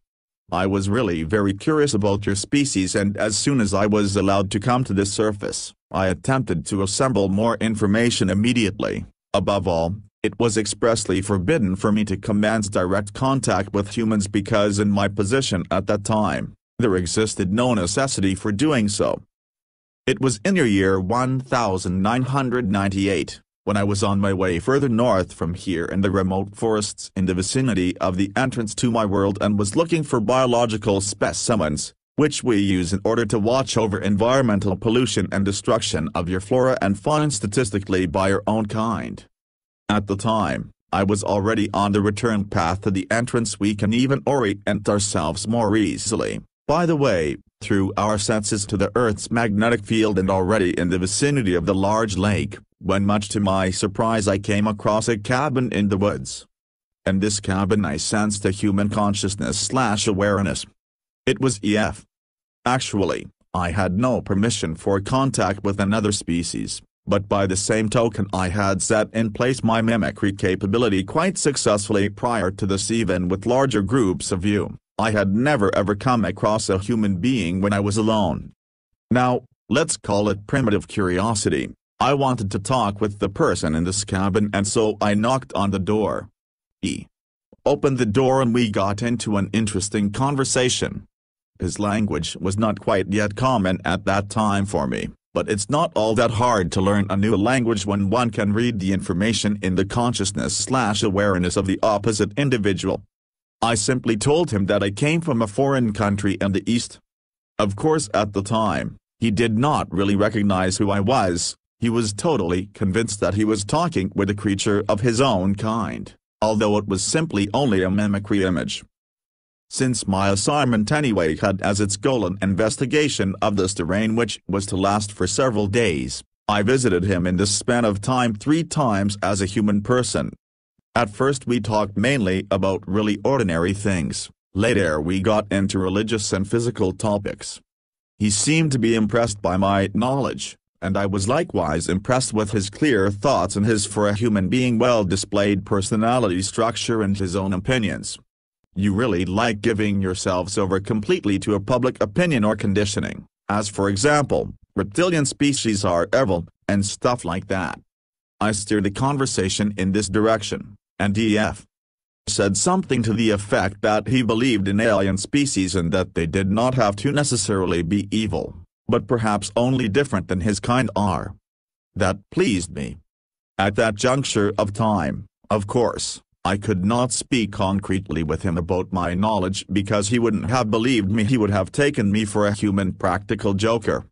I was really very curious about your species, and as soon as I was allowed to come to the surface, I attempted to assemble more information immediately. Above all, it was expressly forbidden for me to commence direct contact with humans because in my position at that time, there existed no necessity for doing so. It was in your year 1998, when I was on my way further north from here in the remote forests in the vicinity of the entrance to my world and was looking for biological specimens, which we use in order to watch over environmental pollution and destruction of your flora and fauna statistically by your own kind. At the time, I was already on the return path to the entrance. We can even orient ourselves more easily, by the way, through our senses to the Earth's magnetic field, and already in the vicinity of the large lake, when much to my surprise I came across a cabin in the woods. In this cabin I sensed a human consciousness/awareness. It was EF. Actually, I had no permission for contact with another species, but by the same token I had set in place my mimicry capability quite successfully prior to this. Even with larger groups of you, I had never ever come across a human being when I was alone. Now, let's call it primitive curiosity. I wanted to talk with the person in this cabin, and so I knocked on the door. He opened the door and we got into an interesting conversation. His language was not quite yet common at that time for me, but it's not all that hard to learn a new language when one can read the information in the consciousness/awareness of the opposite individual. I simply told him that I came from a foreign country in the East. Of course, at the time, he did not really recognize who I was. He was totally convinced that he was talking with a creature of his own kind, although it was simply only a mimicry image. Since my assignment anyway had as its goal an investigation of this terrain which was to last for several days, I visited him in this span of time 3 times as a human person. At first we talked mainly about really ordinary things, later we got into religious and physical topics. He seemed to be impressed by my knowledge, and I was likewise impressed with his clear thoughts and his for a human being well-displayed personality structure and his own opinions. You really like giving yourselves over completely to a public opinion or conditioning, as for example, reptilian species are evil, and stuff like that. I steered the conversation in this direction, and EF said something to the effect that he believed in alien species and that they did not have to necessarily be evil, but perhaps only different than his kind are. That pleased me. At that juncture of time, of course, I could not speak concretely with him about my knowledge because he wouldn't have believed me. He would have taken me for a human practical joker.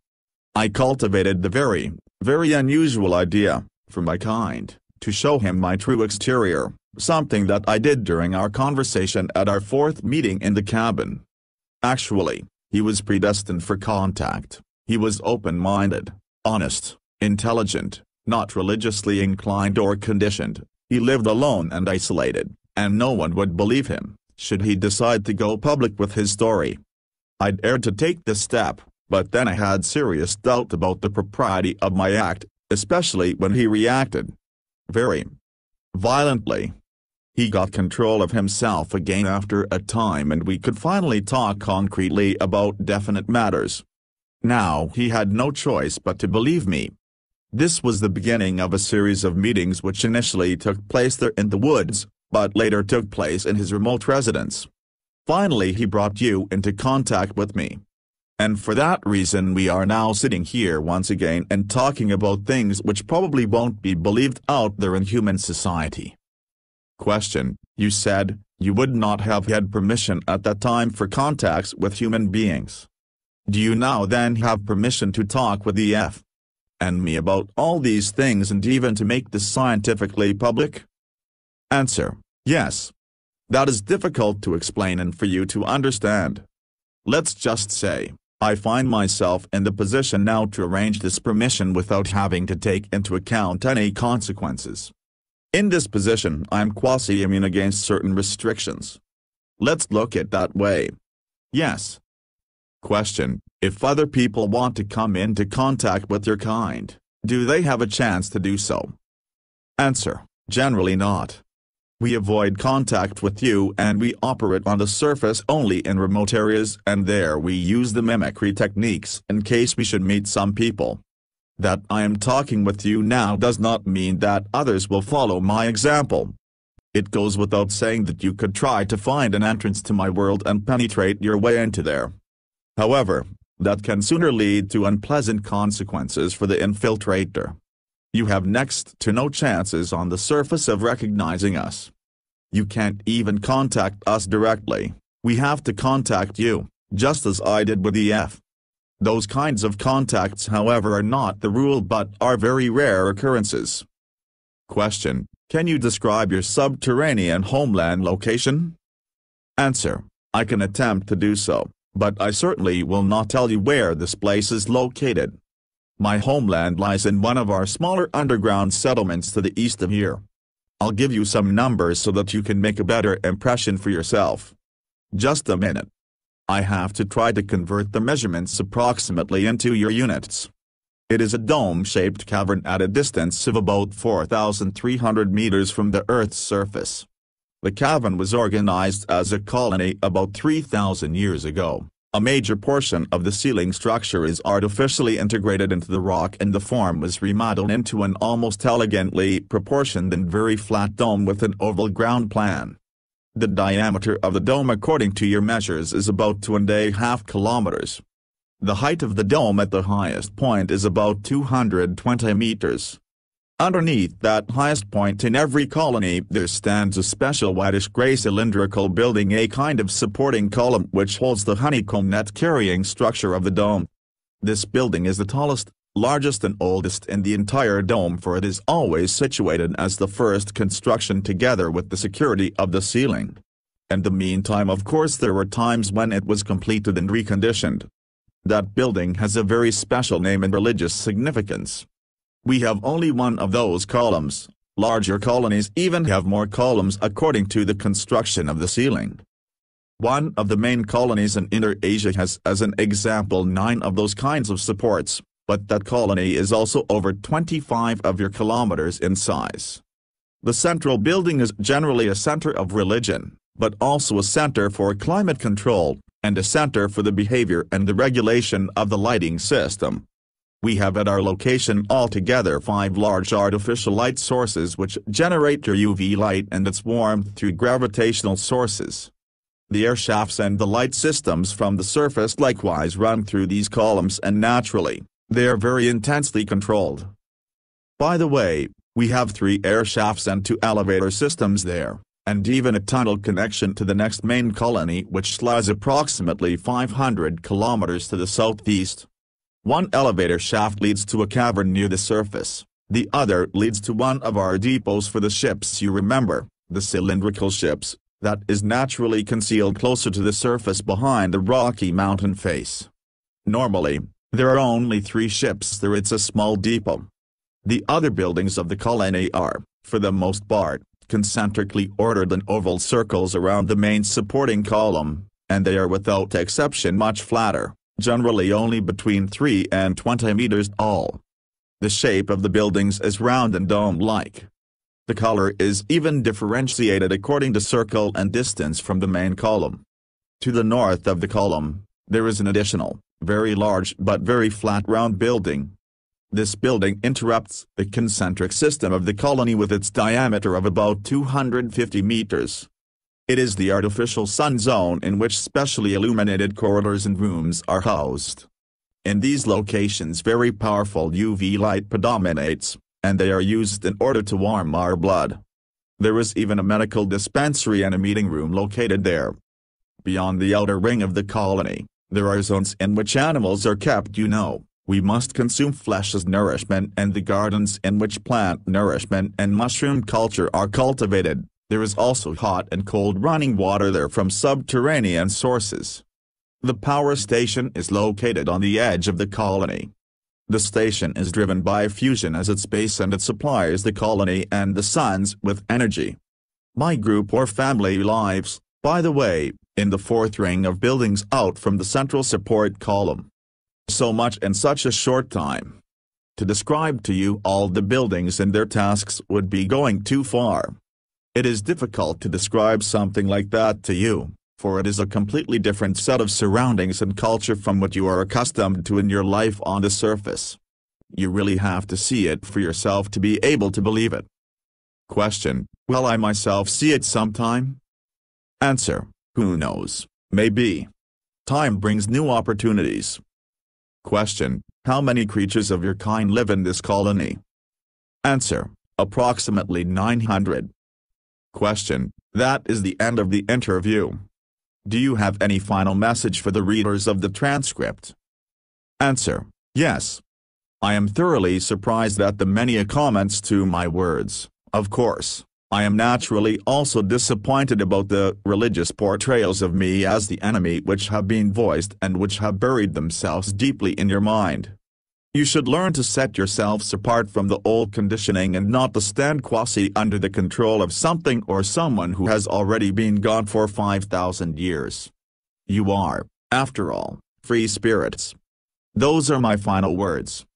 I cultivated the very, very unusual idea, for my kind, to show him my true exterior, something that I did during our conversation at our 4th meeting in the cabin. Actually, he was predestined for contact. He was open-minded, honest, intelligent, not religiously inclined or conditioned. He lived alone and isolated, and no one would believe him, should he decide to go public with his story. I dared to take this step, but then I had serious doubt about the propriety of my act, especially when he reacted very violently. He got control of himself again after a time and we could finally talk concretely about definite matters. Now he had no choice but to believe me. This was the beginning of a series of meetings which initially took place there in the woods, but later took place in his remote residence. Finally he brought you into contact with me. And for that reason we are now sitting here once again and talking about things which probably won't be believed out there in human society. Question: you said you would not have had permission at that time for contacts with human beings. Do you now then have permission to talk with EF and me about all these things and even to make this scientifically public? Answer: yes. That is difficult to explain and for you to understand. Let's just say, I find myself in the position now to arrange this permission without having to take into account any consequences. In this position I'm quasi-immune against certain restrictions. Let's look at it that way. Yes. Question: If other people want to come into contact with your kind, do they have a chance to do so? Answer: generally not. We avoid contact with you and we operate on the surface only in remote areas, and there we use the mimicry techniques in case we should meet some people. That I am talking with you now does not mean that others will follow my example. It goes without saying that you could try to find an entrance to my world and penetrate your way into there. However, that can sooner lead to unpleasant consequences for the infiltrator. You have next to no chances on the surface of recognizing us. You can't even contact us directly, we have to contact you, just as I did with EF. Those kinds of contacts, however, are not the rule but are very rare occurrences. Question: can you describe your subterranean homeland location? Answer: I can attempt to do so, but I certainly will not tell you where this place is located. My homeland lies in one of our smaller underground settlements to the east of here. I'll give you some numbers so that you can make a better impression for yourself. Just a minute. I have to try to convert the measurements approximately into your units. It is a dome-shaped cavern at a distance of about 4,300 meters from the Earth's surface. The cavern was organized as a colony about 3,000 years ago. A major portion of the ceiling structure is artificially integrated into the rock and the form was remodeled into an almost elegantly proportioned and very flat dome with an oval ground plan. The diameter of the dome according to your measures is about 2.5 kilometers. The height of the dome at the highest point is about 220 meters. Underneath that highest point in every colony there stands a special whitish-gray cylindrical building, a kind of supporting column which holds the honeycomb net carrying structure of the dome. This building is the tallest, largest and oldest in the entire dome, for it is always situated as the first construction together with the security of the ceiling. In the meantime, of course, there were times when it was completed and reconditioned. That building has a very special name and religious significance. We have only one of those columns. Larger colonies even have more columns according to the construction of the ceiling. One of the main colonies in Inner Asia has, as an example, 9 of those kinds of supports, but that colony is also over 25 of your kilometers in size. The central building is generally a center of religion, but also a center for climate control, and a center for the behavior and the regulation of the lighting system. We have at our location altogether 5 large artificial light sources which generate your UV light and its warmth through gravitational sources. The air shafts and the light systems from the surface likewise run through these columns, and naturally, they are very intensely controlled. By the way, we have 3 air shafts and 2 elevator systems there, and even a tunnel connection to the next main colony which lies approximately 500 kilometers to the southeast. One elevator shaft leads to a cavern near the surface, the other leads to one of our depots for the ships, you remember, the cylindrical ships, that is naturally concealed closer to the surface behind the rocky mountain face. Normally, there are only 3 ships there. It's a small depot. The other buildings of the colony are, for the most part, concentrically ordered in oval circles around the main supporting column, and they are without exception much flatter, generally only between 3 and 20 meters tall. The shape of the buildings is round and dome-like. The color is even differentiated according to circle and distance from the main column. To the north of the column, there is an additional, very large but very flat round building. This building interrupts the concentric system of the colony with its diameter of about 250 meters. It is the artificial sun zone in which specially illuminated corridors and rooms are housed. In these locations very powerful UV light predominates, and they are used in order to warm our blood. There is even a medical dispensary and a meeting room located there. Beyond the outer ring of the colony, there are zones in which animals are kept. We must consume flesh as nourishment, and the gardens in which plant nourishment and mushroom culture are cultivated. There is also hot and cold running water there from subterranean sources. The power station is located on the edge of the colony. The station is driven by fusion as its base, and it supplies the colony and the suns with energy. My group or family lives, by the way, in the 4th ring of buildings out from the central support column. So much in such a short time. To describe to you all the buildings and their tasks would be going too far. It is difficult to describe something like that to you, for it is a completely different set of surroundings and culture from what you are accustomed to in your life on the surface. You really have to see it for yourself to be able to believe it. Question: will I myself see it sometime? Answer: who knows, maybe. Time brings new opportunities. Question: how many creatures of your kind live in this colony? Answer: approximately 900. Question: that is the end of the interview. Do you have any final message for the readers of the transcript? Answer: yes. I am thoroughly surprised at the many comments to my words. Of course, I am naturally also disappointed about the religious portrayals of me as the enemy which have been voiced and which have buried themselves deeply in your mind. You should learn to set yourselves apart from the old conditioning and not to stand quasi under the control of something or someone who has already been gone for 5,000 years. You are, after all, free spirits. Those are my final words.